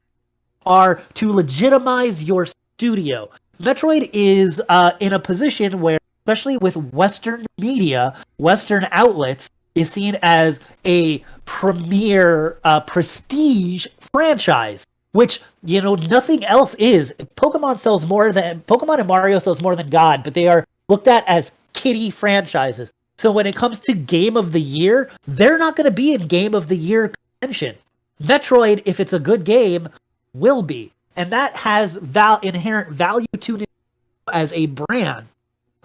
are to legitimize your studio. Metroid is in a position where, especially with Western media, Western outlets, is seen as a premier prestige franchise, which, nothing else is. Pokemon and Mario sells more than God, but they are looked at as kiddie franchises. So when it comes to Game of the Year, they're not going to be in Game of the Year contention. Metroid, if it's a good game, will be. And that has inherent value to it as a brand.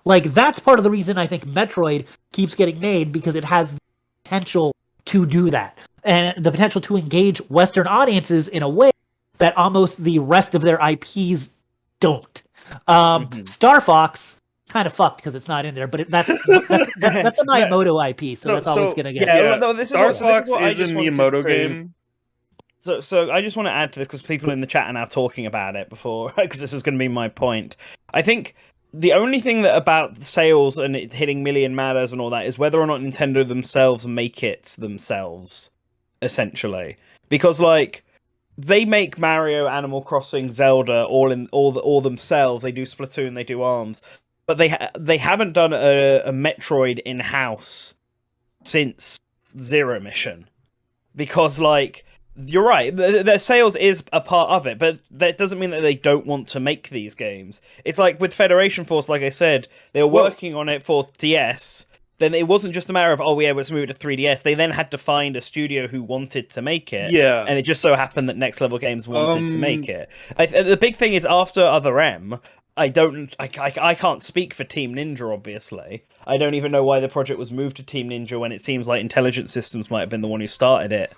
Like, that's part of the reason I think Metroid keeps getting made, because it has the potential to do that. And the potential to engage Western audiences in a way that almost the rest of their IPs don't. Star Fox, kind of fucked because it's not in there, but that's a Miyamoto IP, so that's always going to get. Star Fox is a Miyamoto game. So I just want to add to this because people in the chat are now talking about it before, because this is going to be my point. I think the only thing that about sales and it hitting million matters and all that is whether or not Nintendo themselves make it themselves, essentially, because like they make Mario, Animal Crossing, Zelda all themselves. They do Splatoon, they do ARMS. But they haven't done a Metroid in-house since Zero Mission. Because, like, you're right, their sales is a part of it, but that doesn't mean that they don't want to make these games. It's like with Federation Force, like I said, they were working on it for DS. Then it wasn't just a matter of, let's move it to 3DS. They then had to find a studio who wanted to make it. Yeah. And it just so happened that Next Level Games wanted to make it. The big thing is, after Other M, I can't speak for Team Ninja, obviously. I don't even know why the project was moved to Team Ninja when it seems like Intelligent Systems might have been the one who started it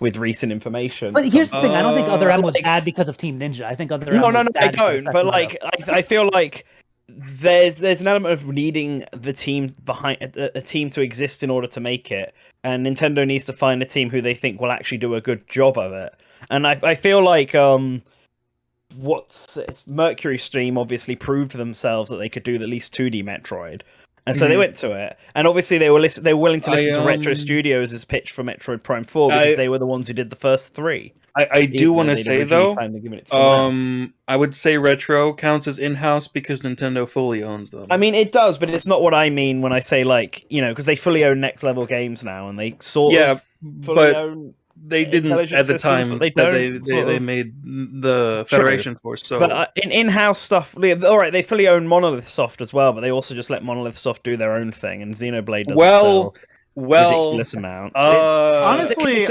with recent information. But here's the thing, I don't think Other M was bad because of Team Ninja. I think Other M was bad I don't. But like, I feel like there's an element of needing the team behind a team to exist in order to make it, and Nintendo needs to find a team who they think will actually do a good job of it. And I feel like Mercury Steam obviously proved to themselves that they could do at least 2D Metroid, and so they went to it. And obviously they were willing to listen to Retro Studios' pitch for Metroid Prime 4 because they were the ones who did the first 3. I do want to say though, I would say Retro counts as in-house because Nintendo fully owns them. I mean, it does, but it's not what I mean when I say, like, because they fully own Next Level Games now, and they sort of fully own. They didn't at the time. They made the Federation Force. So, but in-house stuff, all right. They fully own Monolith Soft as well, but they also just let Monolith Soft do their own thing, and Xenoblade doesn't sell ridiculous amounts. Honestly,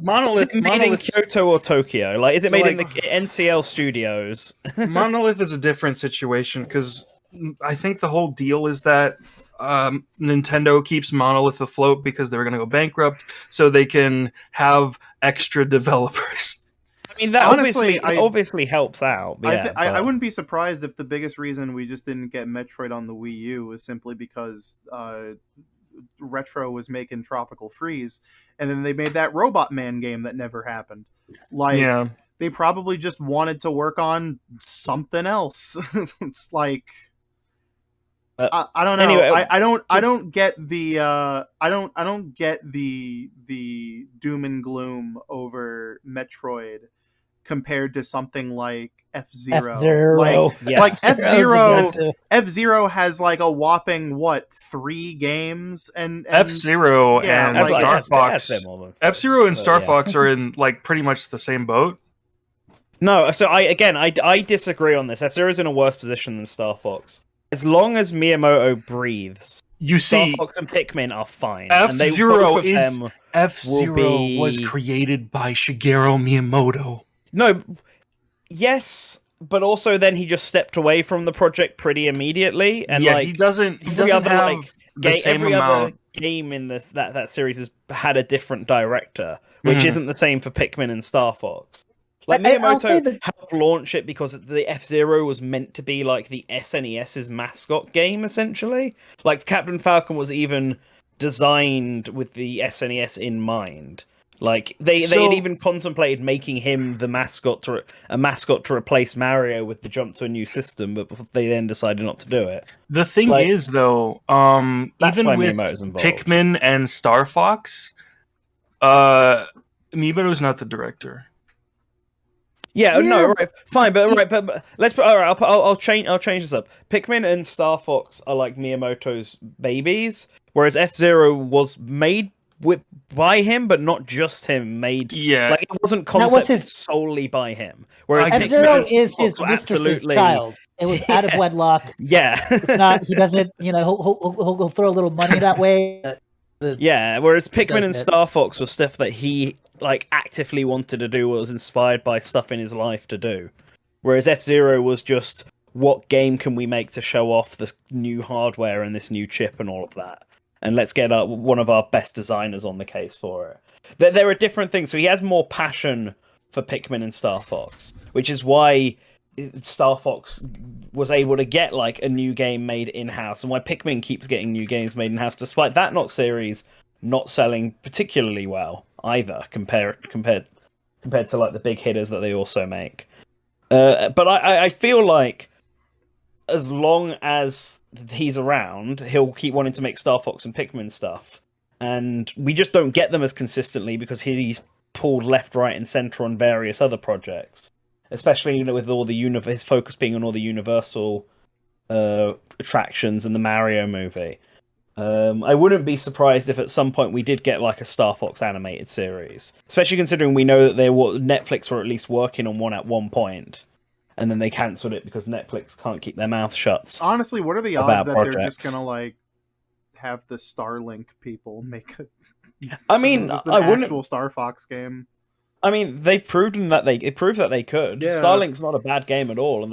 Monolith is it made in Kyoto or Tokyo? Like, is it made in the NCL Studios? Monolith is a different situation because I think the whole deal is that Nintendo keeps Monolith afloat because they're going to go bankrupt, so they can have extra developers. I mean, that honestly, obviously helps out. Yeah, I wouldn't be surprised if the biggest reason we just didn't get Metroid on the Wii U was simply because Retro was making Tropical Freeze, and then they made that Robot Man game that never happened. Like, Yeah. they probably just wanted to work on something else. It's like, I don't know. Anyway, I don't get the I don't get the doom and gloom over Metroid compared to something like F-Zero. F-Zero. Like F-Zero. F-Zero. F-Zero has like a whopping 3 games and F-Zero yeah, and like, Star that's- Fox. that's them all. F-Zero and Star yeah. Fox are in like pretty much the same boat. No, so I disagree on this. F-Zero's in a worse position than Star Fox. As long as Miyamoto breathes, You Star see, Fox and Pikmin are fine. And they F-Zero both of is them F-Zero will was be- created by Shigeru Miyamoto. No, yes, but also then he just stepped away from the project pretty immediately, and yeah, like he doesn't every other, have like, the same every amount. other game in that series has had a different director, which Mhm. isn't the same for Pikmin and Star Fox. Like I'll say Miyamoto that- helped launch it because the F-Zero was meant to be like the SNES's mascot game, essentially. Like Captain Falcon was even designed with the SNES in mind. Like they had even contemplated making him the mascot to replace Mario with the jump to a new system, but they then decided not to do it. The thing Like, is, though, that's even why with Miyamoto's involved. Pikmin and Star Fox, Miyamoto's not the director. Yeah, Yeah. no, right, fine, but let's put. All right, I'll change this up. Pikmin and Star Fox are like Miyamoto's babies, whereas F-Zero was made by him, but not just him. Yeah. Like it wasn't That was concept his- solely by him. Whereas I- Pikmin F-Zero and Star is Fox his were mistress's absolutely- child. It was out of Yeah. wedlock. Yeah, It's not. He doesn't. He'll throw a little money that way. yeah. Whereas Pikmin and does it. Star Fox were stuff that he like actively wanted to do, was inspired by stuff in his life to do. Whereas F-Zero was just, what game can we make to show off this new hardware and this new chip and all of that? And let's get one of our best designers on the case for it. There are different things. So he has more passion for Pikmin and Star Fox, which is why Star Fox was able to get like a new game made in-house, and why Pikmin keeps getting new games made in-house, despite that series not selling particularly well either, compared to like the big hitters that they also make. But I feel like as long as he's around, he'll keep wanting to make Star Fox and Pikmin stuff, and we just don't get them as consistently because he's pulled left, right, and center on various other projects, especially with all the his focus being on all the Universal attractions and the Mario movie. I wouldn't be surprised if at some point we did get like a Star Fox animated series, especially considering we know that Netflix were at least working on one at one point, and then they cancelled it because Netflix can't keep their mouth shut. Honestly, what are the About odds that they're just projects. gonna like have the Starlink people make a? I mean, just an I wouldn't- actual Star Fox game. I mean, they proved that they could. Yeah. Starlink's not a bad game at all, and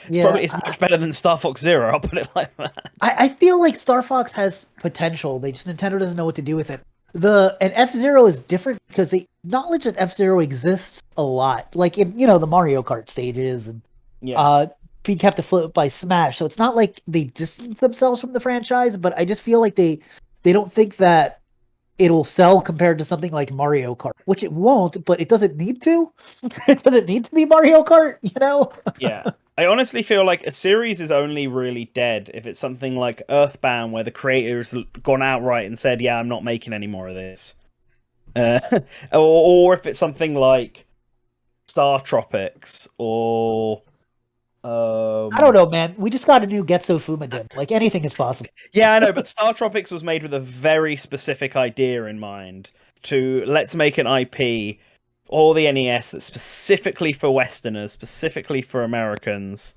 Yeah, it's much better than Star Fox Zero. I'll put it like that. I feel like Star Fox has potential. Nintendo doesn't know what to do with it. And F-Zero is different because they acknowledge that F-Zero exists a lot, like in the Mario Kart stages, and Yeah. being kept afloat by Smash. So it's not like they distance themselves from the franchise, but I just feel like they don't think that it'll sell compared to something like Mario Kart, which it won't, but it doesn't need to. It doesn't need to be Mario Kart, Yeah. I honestly feel like a series is only really dead if it's something like Earthbound, where the creator's gone outright and said, yeah, I'm not making any more of this. Or if it's something like Star Tropics, or... I don't know, man. We just got a new Getso Fumaden. Like, anything is possible. Yeah, I know, but Star Tropics was made with a very specific idea in mind. Let's make an IP, or the NES, that's specifically for Westerners, specifically for Americans.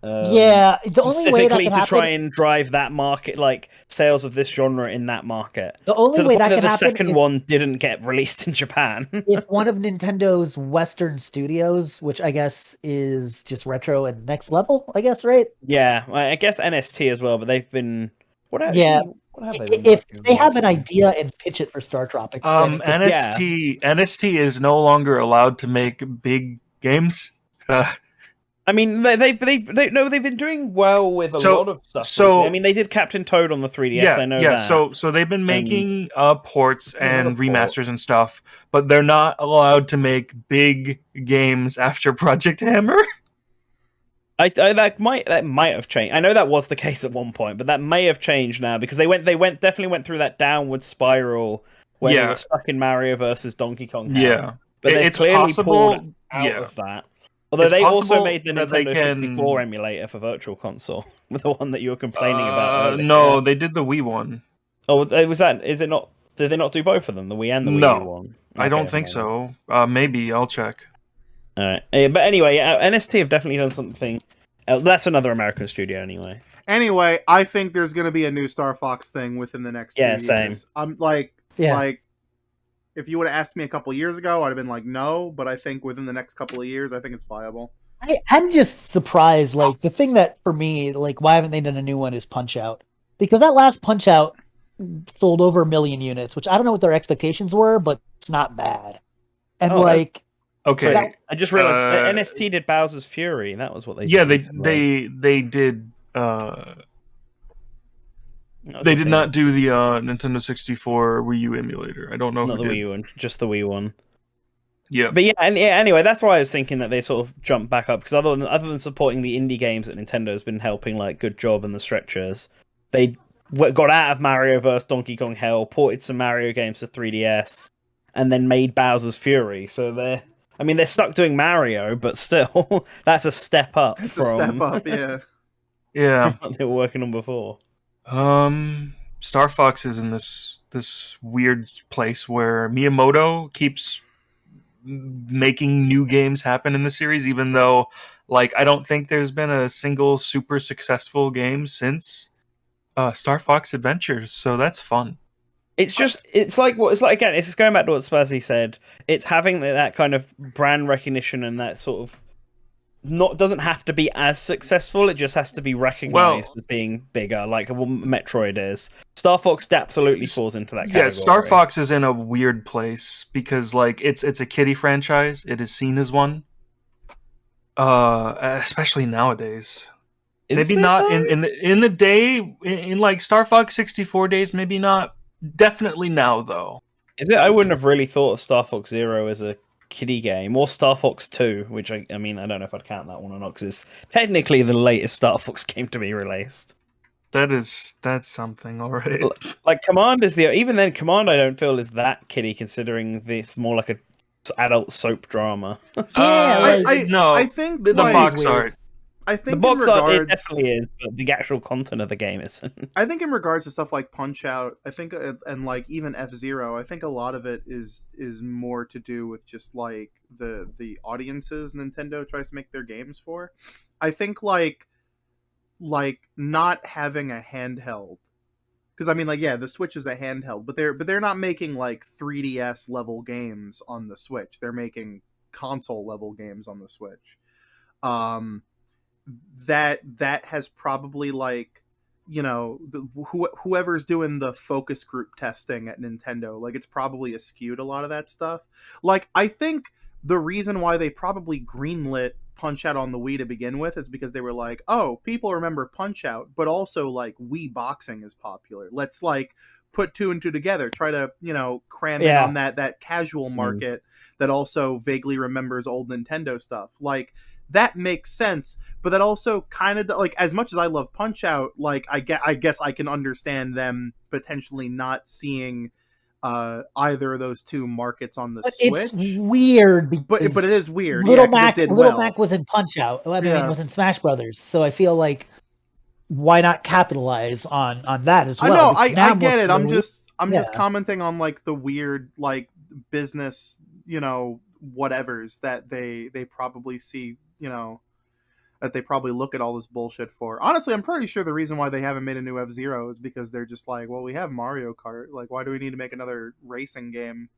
Yeah, the only way that Specifically can to happen. try and drive that market, like sales of this genre in that market. The only To the way point that that can the happen second is one didn't get released in Japan. if one of Nintendo's Western studios, which I guess is just Retro and Next Level, I guess, right? Yeah, I guess NST as well, but they've been... What Yeah. What have they been If working they on have an recently? idea and pitch it for Star Tropics, then it could- NST is no longer allowed to make big games. I mean, they've been doing well with a So- lot of stuff so- recently. I mean, they did Captain Toad on the 3DS. I know that. So they've been making ports Another and port. remasters and stuff, but they're not allowed to make big games after Project Hammer. That might have changed. I know that was the case at one point, but that may have changed now because they definitely went through that downward spiral where they Yeah. were stuck in Mario versus Donkey Kong. Yeah, but they it's clearly possible. pulled out Yeah, of that. Although It's they also possible made the that they Nintendo can- 64 emulator for Virtual Console, the one that you were complaining about earlier. No, they did the Wii one. Oh, was that? Is it not? Did they not do both of them, the Wii and the Wii No. U one? I don't Okay, think no. so. Maybe I'll check. All right, but anyway, NST have definitely done something. That's another American studio, anyway. Anyway, I think there's going to be a new Star Fox thing within the next 2 years. Same. I'm like, Yeah. if you would have asked me a couple years ago, I'd have been like, no. But I think within the next couple of years, I think it's viable. I'm just surprised. Like the thing that for me, like, why haven't they done a new one? Is Punch Out, because that last Punch Out sold over 1 million units, which I don't know what their expectations were, but it's not bad. And Okay. I just realized NST did Bowser's Fury. That was what they Yeah, did. they recently. they did. They did not do the Nintendo 64 Wii U emulator. I don't know Not who the did. Wii U one, just the Wii one. Yeah, But anyway, that's why I was thinking that they sort of jumped back up because other than supporting the indie games that Nintendo has been helping, like Good Job and the Stretchers, they got out of Mario vs Donkey Kong Hell, ported some Mario games to 3DS, and then made Bowser's Fury. So they're stuck doing Mario, but still, that's a step up. It's a step up, yeah. yeah. From what they were working on before. Star Fox is in this weird place where Miyamoto keeps making new games happen in the series, even though, like, I don't think there's been a single super successful game since Star Fox Adventures. So that's fun. It's like again, it's just going back to what Spazzy said. It's having that kind of brand recognition and that sort of doesn't have to be as successful. It just has to be recognized as being bigger, like Metroid is. Star Fox absolutely falls into that category. Yeah, Star Fox is in a weird place because, like, it's a kiddie franchise. It is seen as one, especially nowadays. Maybe not in the day in like Star Fox 64 days. Maybe not. Definitely now though. Is it? I wouldn't have really thought of Star Fox Zero as a kiddie game, or Star Fox 2, which I mean, I don't know if I'd count that one or not, because it's technically the latest Star Fox game to be released. That's something already. Like Command is even then Command I don't feel is that kiddie, considering this more like a adult soap drama. I think the like, box art. I think the box in regards, art it definitely is, but the actual content of the game isn't. I think in regards to stuff like Punch Out, I think and like even F-Zero, I think a lot of it is more to do with just like the audiences Nintendo tries to make their games for. I think like not having a handheld, because I mean, like, yeah, the Switch is a handheld, but they're not making like 3DS level games on the Switch. They're making console level games on the Switch. That has probably, like, you know, whoever's doing the focus group testing at Nintendo, like, it's probably eschewed a lot of that stuff. Like, I think the reason why they probably greenlit Punch Out on the Wii to begin with is because they were like, oh, people remember Punch Out, but also, like, Wii boxing is popular. Let's, like, put two and two together, try to, you know, cram in on that casual market that also vaguely remembers old Nintendo stuff. Like, that makes sense, but that also kind of, like, as much as I love Punch Out, like, I guess I can understand them potentially not seeing either of those two markets on the Switch. It's weird, but it is weird. Little Mac was in Punch Out. I mean, was in Smash Brothers, so I feel like why not capitalize on that as well? I know, I get it. I'm just commenting on, like, the weird, like, business, you know, whatevers that they probably see, you know, that they probably look at all this bullshit for. Honestly, I'm pretty sure the reason why they haven't made a new F-Zero is because they're just like, well, we have Mario Kart. Like, why do we need to make another racing game?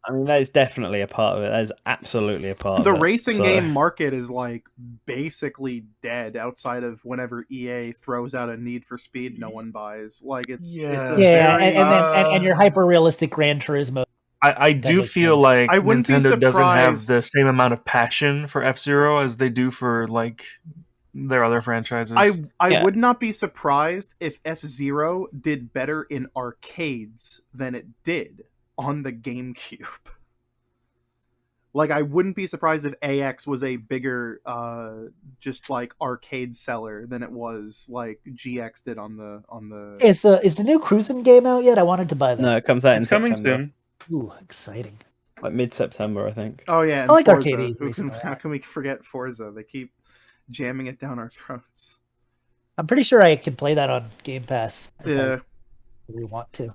I mean, that is definitely a part of it. That is absolutely a part The of it. racing So- game market is like basically dead outside of whenever EA throws out a Need for Speed no one buys. Like it's a Yeah, very and your hyper realistic Gran Turismo. I do Nintendo feel thing. like I wouldn't be Nintendo doesn't have the surprised- same amount of passion for F-Zero as they do for like their other franchises. I Yeah. would not be surprised if F-Zero did better in arcades than it did on the GameCube. Like I wouldn't be surprised if AX was a bigger just like arcade seller than it was like GX did on the Is the new cruising game out yet? I wanted to buy that. No, it comes out in It's coming September. soon. Ooh, exciting! Like mid-September, I think. Oh yeah, and I like Forza. arcade racing a How lot. can we forget Forza? They keep jamming it down our throats. I'm pretty sure I can play that on Game Pass. If Yeah. I really want to.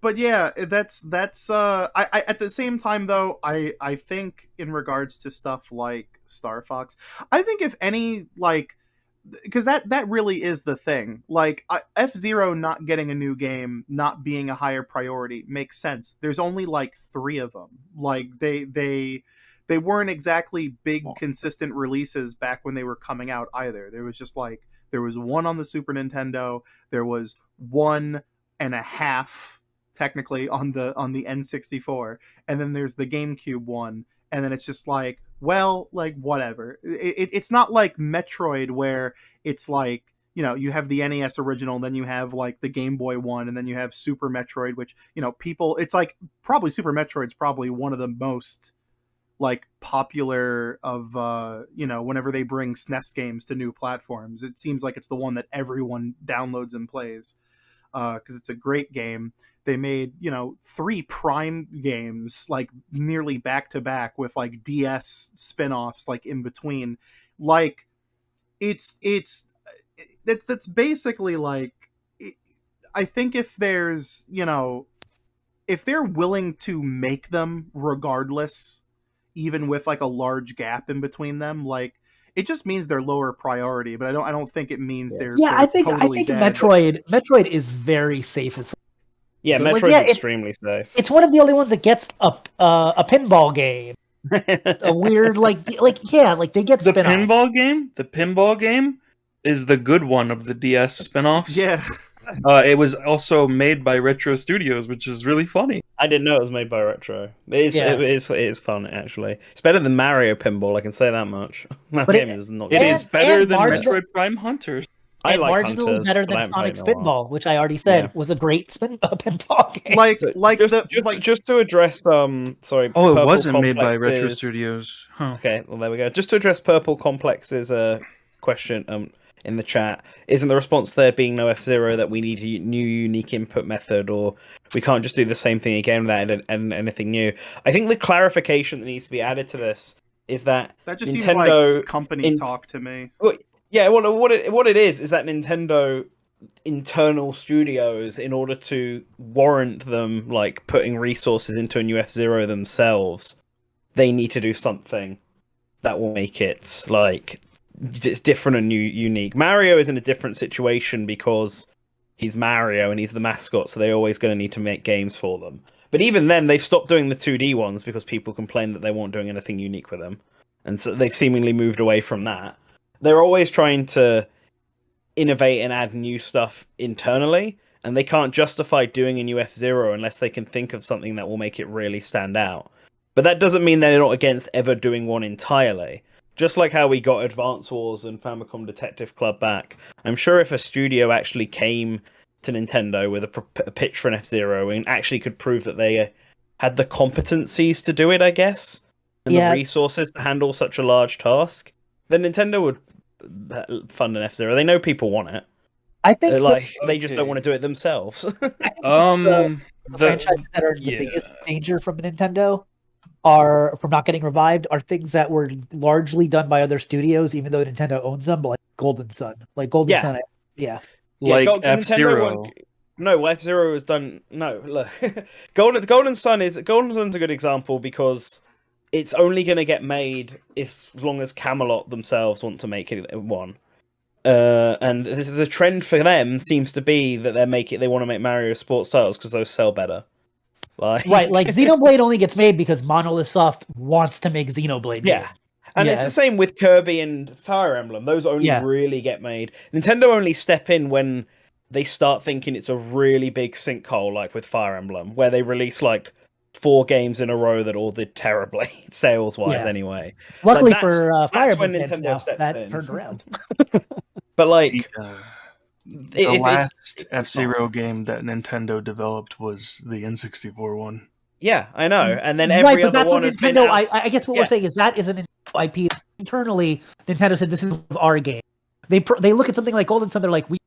But yeah, that's I at the same time though, I think in regards to stuff like Star Fox, I think if any like because that really is the thing. Like F-Zero not getting a new game, not being a higher priority makes sense. There's only like 3 of them. Like they weren't exactly big consistent releases back when they were coming out either. There was just like there was one on the Super Nintendo, there was 1.5 technically on the N64, and then there's the GameCube one, and then it's just like, well, like whatever. It's not like Metroid where it's like, you know, you have the NES original, then you have like the Game Boy one, and then you have Super Metroid, which, you know, people, it's like probably Super Metroid's probably one of the most like popular of you know, whenever they bring SNES games to new platforms, it seems like it's the one that everyone downloads and plays because it's a great game. They made, you know, 3 Prime games like nearly back to back with like DS spin-offs like in between. Like that's basically like I think if there's, you know, if they're willing to make them regardless, even with like a large gap in between them, like it just means they're lower priority. But I don't think it means they're yeah, they're I think dead. Metroid is very safe as Yeah, Like, Metroid's yeah, it- extremely safe. it's one of the only ones that gets a pinball game. A weird like yeah, like they get The spin-offs. pinball game is the good one of the DS spin-offs. Yeah, It was also made by Retro Studios, which is really funny. I didn't know it was made by Retro. Yeah. It is fun, actually. It's better than Mario Pinball, I can say that much. That But game is not It good. is better and than marginal- Metroid Prime Hunters. I And like marginally Hunters, better but I than haven't played Sonic's in a while. Pinball, which I already said Yeah. was a great pinball game. like So like just, the like just to address sorry, Oh, it Purple wasn't made by Retro Complex's- Studios. Huh. Okay, well there we go. Just to address Purple Complex's question in the chat, isn't the response there being no F-Zero that we need a new unique input method, or we can't just do the same thing again without anything new? I think the clarification that needs to be added to this is that that just seems Nintendo like company in- talk to me. yeah, what it is that Nintendo internal studios, in order to warrant them like putting resources into a new F-Zero themselves, they need to do something that will make it like it's different and unique. Mario is in a different situation because he's Mario and he's the mascot, so they're always going to need to make games for them. But even then, they've stopped doing the 2D ones because people complain that they weren't doing anything unique with them, and so they've seemingly moved away from that. They're always trying to innovate and add new stuff internally, and they can't justify doing a new F-Zero unless they can think of something that will make it really stand out. But that doesn't mean they're not against ever doing one entirely. Just like how we got Advance Wars and Famicom Detective Club back, I'm sure if a studio actually came to Nintendo with a pitch for an F-Zero and actually could prove that they had the competencies to do it, I guess, and Yeah. the resources to handle such a large task, then Nintendo would fund an F-Zero. They know people want it. I think They just don't want to do it themselves. the The franchises that are the biggest danger from Nintendo are from not getting revived are things that were largely done by other studios, even though Nintendo owns them, like Golden Sun. Like Golden Yeah. Sun, yeah. like Nintendo F-Zero. won't- No, F-Zero has done no. Look, Golden Sun's a good example because it's only going to get made as long as Camelot themselves want to make it one. And the trend for them seems to be that they want to make Mario sports titles because those sell better. Right, like Xenoblade only gets made because Monolith Soft wants to make Xenoblade yeah. games. And Yeah. it's the same with Kirby and Fire Emblem. Those only Yeah. really get made. Nintendo only step in when they start thinking it's a really big sinkhole, like with Fire Emblem, where they release like 4 games in a row that all did terribly, sales-wise Yeah. anyway. Luckily Like, for Fire that's when Emblem fans Nintendo now, steps that in. turned around. But like, The if last it's F-Zero not- game that Nintendo developed was the N64 one. Yeah, I know. And then Right, every but other that's one what has been Nintendo. out. I guess what Yeah. we're saying is that is an IP. Internally, Nintendo said this is our game. They look at something like Golden Sun. They're like, we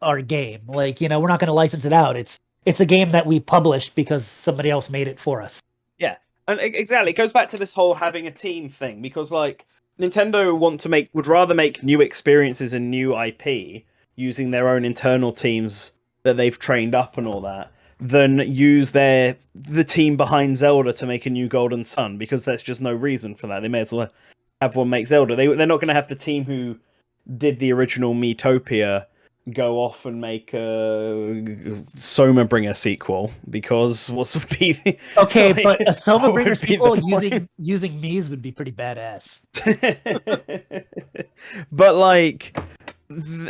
our game. Like, you know, we're not going to license it out. It's a game that we published because somebody else made it for us. Yeah, and exactly, it goes back to this whole having a team thing, because like Nintendo would rather make new experiences and new IP using their own internal teams that they've trained up and all that, than use the team behind Zelda to make a new Golden Sun, because there's just no reason for that. They may as well have one make Zelda. They're not going to have the team who did the original Miitopia go off and make a Soma Bringer sequel, because what would be Okay, like, but a Soma what Bringer would be sequel the point? using Mii's would be pretty badass. But like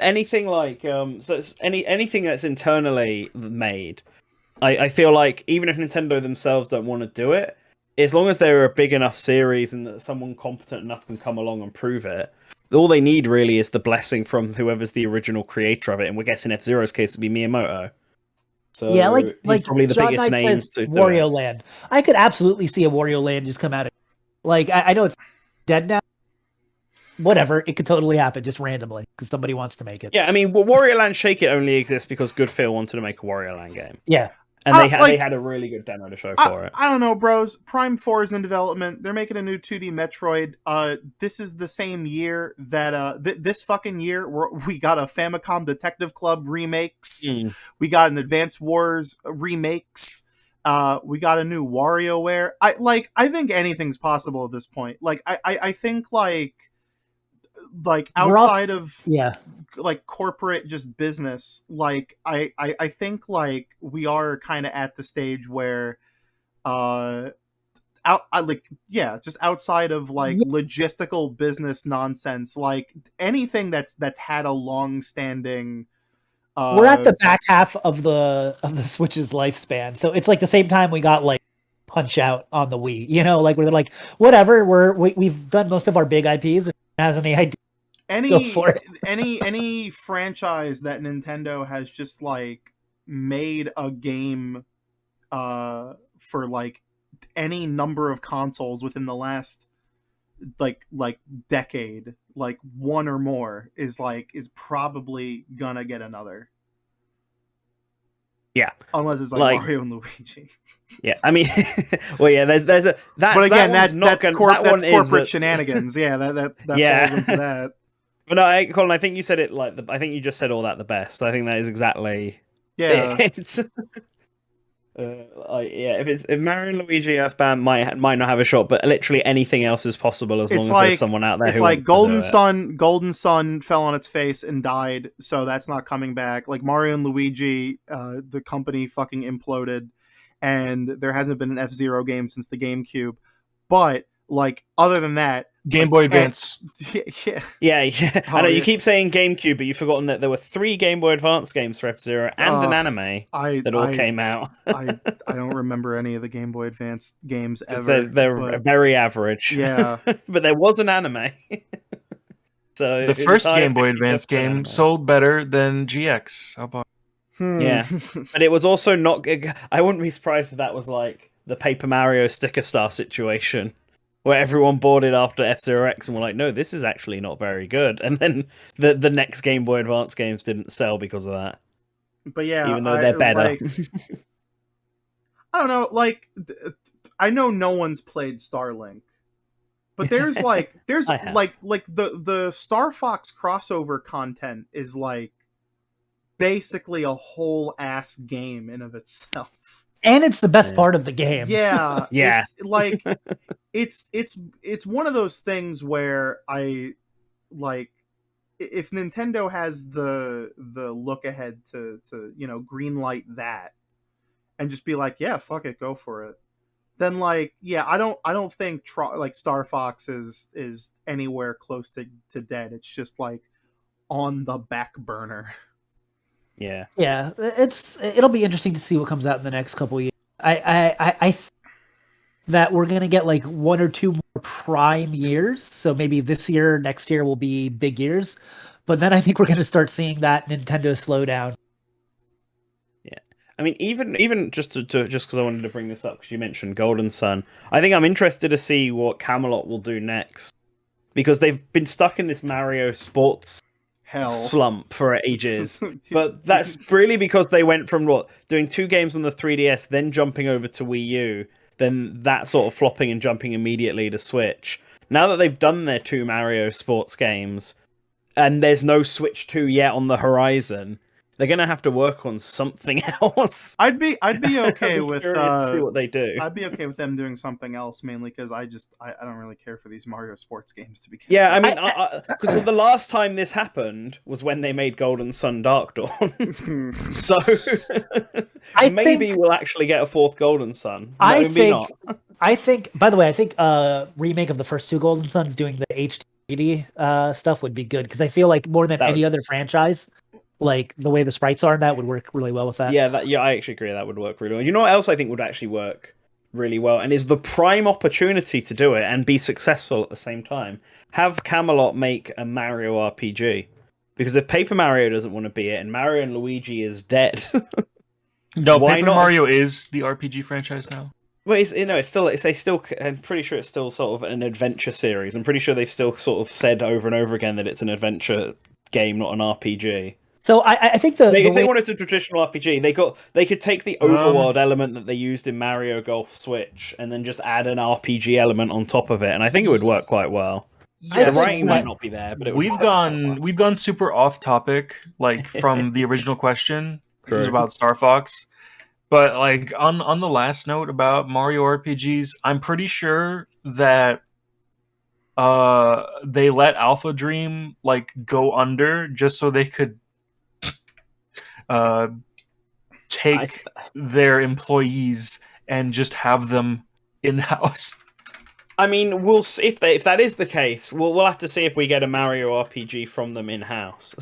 anything like so it's anything that's internally made, I feel like even if Nintendo themselves don't want to do it, as long as they're a big enough series and that someone competent enough can come along and prove it, all they need really is the blessing from whoever's the original creator of it, and we're guessing F-Zero's case to be Miyamoto. So Yeah, he's like probably the John biggest Knight name says, to do Wario it. Land. I could absolutely see a Wario Land just come out of. Like, I know it's dead now. Whatever, it could totally happen just randomly because somebody wants to make it. Yeah, I mean, Wario Land Shake It only exists because Good Phil wanted to make a Wario Land game. Yeah. And they Like, had a really good demo to show for it. I don't know, bros. Prime 4 is in development. They're making a new 2D Metroid. This is the same year that this fucking year we got a Famicom Detective Club remakes. We got an Advance Wars remakes. We got a new WarioWare. I think anything's possible at this point. Like I think like outside of like corporate just business, like I think like we are kind of at the stage where just outside of like logistical business nonsense, like anything that's had a long standing we're at the back half of the Switch's lifespan, so it's like the same time we got like Punch Out on the Wii, you know, like where they're like, whatever, we've done most of our big IPs and has any idea. Go for it. any franchise that Nintendo has just like made a game for like any number of consoles within the last like decade, like one or more, is probably gonna get another. Yeah, unless it's like Mario and Luigi. Yeah, I mean, well, yeah. There's a that. But again, that's corporate shenanigans. Yeah, that falls into that. But no, Colin, I think you said it I think you just said all that the best. I think that is exactly. Yeah. It's, if Mario and Luigi Earthbound might not have a shot, but literally anything else is possible as long as there's someone out there. It's like Golden Sun fell on its face and died, so that's not coming back. Like Mario and Luigi, the company fucking imploded, and there hasn't been an F-Zero game since the GameCube. But like other than that, Game Boy Advance. Yeah. I know you keep saying GameCube, but you've forgotten that there were 3 Game Boy Advance games for F-Zero and an anime that all came out. I don't remember any of the Game Boy Advance games ever. They're very average. Yeah. But there was an anime. So the first Game Boy Advance game sold better than GX. How about? Yeah. But it was also not... I wouldn't be surprised if that was like the Paper Mario Sticker Star situation, where everyone bought it after F-Zero X and were like, no, this is actually not very good. And then the next Game Boy Advance games didn't sell because of that. But yeah, even though they're better. I don't know, like, I know no one's played Starlink, but there's the Star Fox crossover content is like basically a whole ass game in of itself. And it's the best part of the game. Yeah. Yeah. It's like it's one of those things where I like, if Nintendo has the look ahead to green light that, and just be like, yeah, fuck it, go for it. Then like, yeah, I don't think like Star Fox is anywhere close to dead. It's just like on the back burner. Yeah. Yeah, it'll be interesting to see what comes out in the next couple years. I think that we're gonna get like 1 or 2 more prime years. So maybe this year, next year will be big years. But then I think we're gonna start seeing that Nintendo slow down. Yeah. I mean, even just just because I wanted to bring this up because you mentioned Golden Sun, I think I'm interested to see what Camelot will do next because they've been stuck in this Mario sports Hell. slump for ages. But that's really because they went from doing 2 games on the 3DS, then jumping over to Wii U, then that sort of flopping and jumping immediately to Switch. Now that they've done their 2 Mario sports games, and there's no Switch 2 yet on the horizon, they're gonna have to work on something else. I'd be okay I'm with curious to see what they do. I'd be okay with them doing something else, mainly because I don't really care for these Mario sports games to begin. Yeah, I mean, because the last time this happened was when they made Golden Sun Dark Dawn. So maybe we'll actually get a 4th Golden Sun. Maybe not. I think. By the way, I think remake of the first 2 Golden Suns doing the HD stuff would be good because I feel like more than any other franchise, like the way the sprites are, that would work really well with that. Yeah, I actually agree that would work really well. You know what else I think would actually work really well, and is the prime opportunity to do it and be successful at the same time? Have Camelot make a Mario RPG, because if Paper Mario doesn't want to be it and Mario and Luigi is dead, no, Paper Mario is the RPG franchise now. Well, I'm pretty sure it's still sort of an adventure series. I'm pretty sure they've still sort of said over and over again that it's an adventure game, not an RPG. So I think if they wanted a traditional RPG, they could take the overworld element that they used in Mario Golf Switch and then just add an RPG element on top of it, and I think it would work quite well. Yeah, the writing might not be there, but we've gone super off topic, like from the original question. It was about Star Fox. But like on the last note about Mario RPGs, I'm pretty sure that they let Alpha Dream like go under just so they could take their employees and just have them in-house. I mean, we'll see if that is the case. We'll have to see if we get a Mario RPG from them in-house.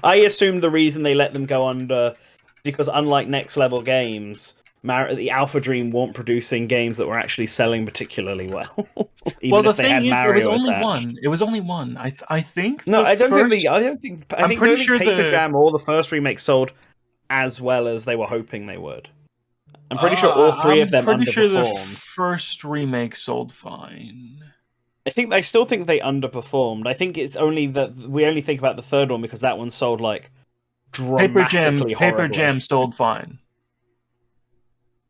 I assume the reason they let them go under, because unlike next level games, the Alpha Dream weren't producing games that were actually selling particularly well. Well, the thing is, it was only one. It was only one. I think. No, I don't think. I'm pretty sure Paper Jam or the first remake sold as well as they were hoping they would. I'm pretty sure all 3 of them underperformed. I'm pretty sure the first remake sold fine. I still think they underperformed. I think it's only that we only think about the 3rd one because that one sold like dramatically horribly. Paper Jam sold fine.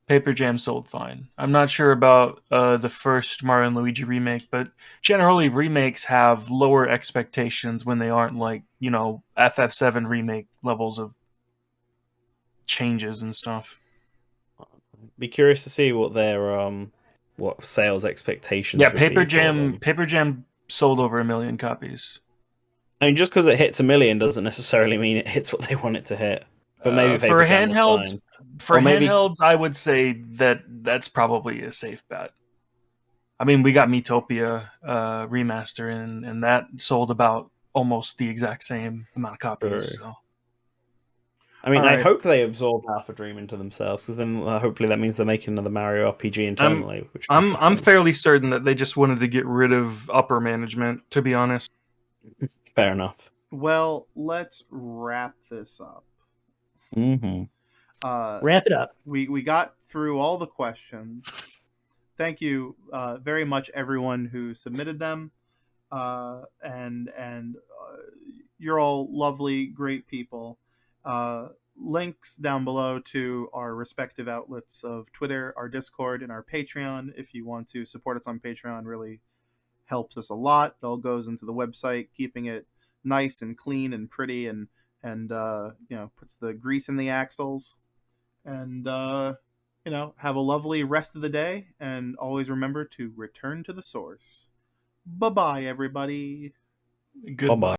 Paper Jam sold fine. I'm not sure about the first Mario and Luigi remake, but generally remakes have lower expectations when they aren't like, FF7 remake levels of changes and stuff. Be curious to see what their what sales expectations. Yeah, Paper Jam sold over 1 million copies. I mean, just because it hits 1 million doesn't necessarily mean it hits what they want it to hit. But maybe for handhelds. For handhelds, I would say that's probably a safe bet. I mean, we got Miitopia remaster, and that sold about almost the exact same amount of copies. So. I mean, I hope they absorbed Alpha Dream into themselves, because then hopefully that means they're making another Mario RPG internally. I'm fairly certain that they just wanted to get rid of upper management, to be honest. Fair enough. Well, let's wrap this up. Mm-hmm. Wrap it up. We got through all the questions. Thank you very much, everyone who submitted them, and you're all lovely, great people. Links down below to our respective outlets of Twitter, our Discord, and our Patreon. If you want to support us on Patreon, really helps us a lot. It all goes into the website, keeping it nice and clean and pretty, and puts the grease in the axles. And have a lovely rest of the day, and always remember to return to the source. Bye-bye, everybody. Goodbye.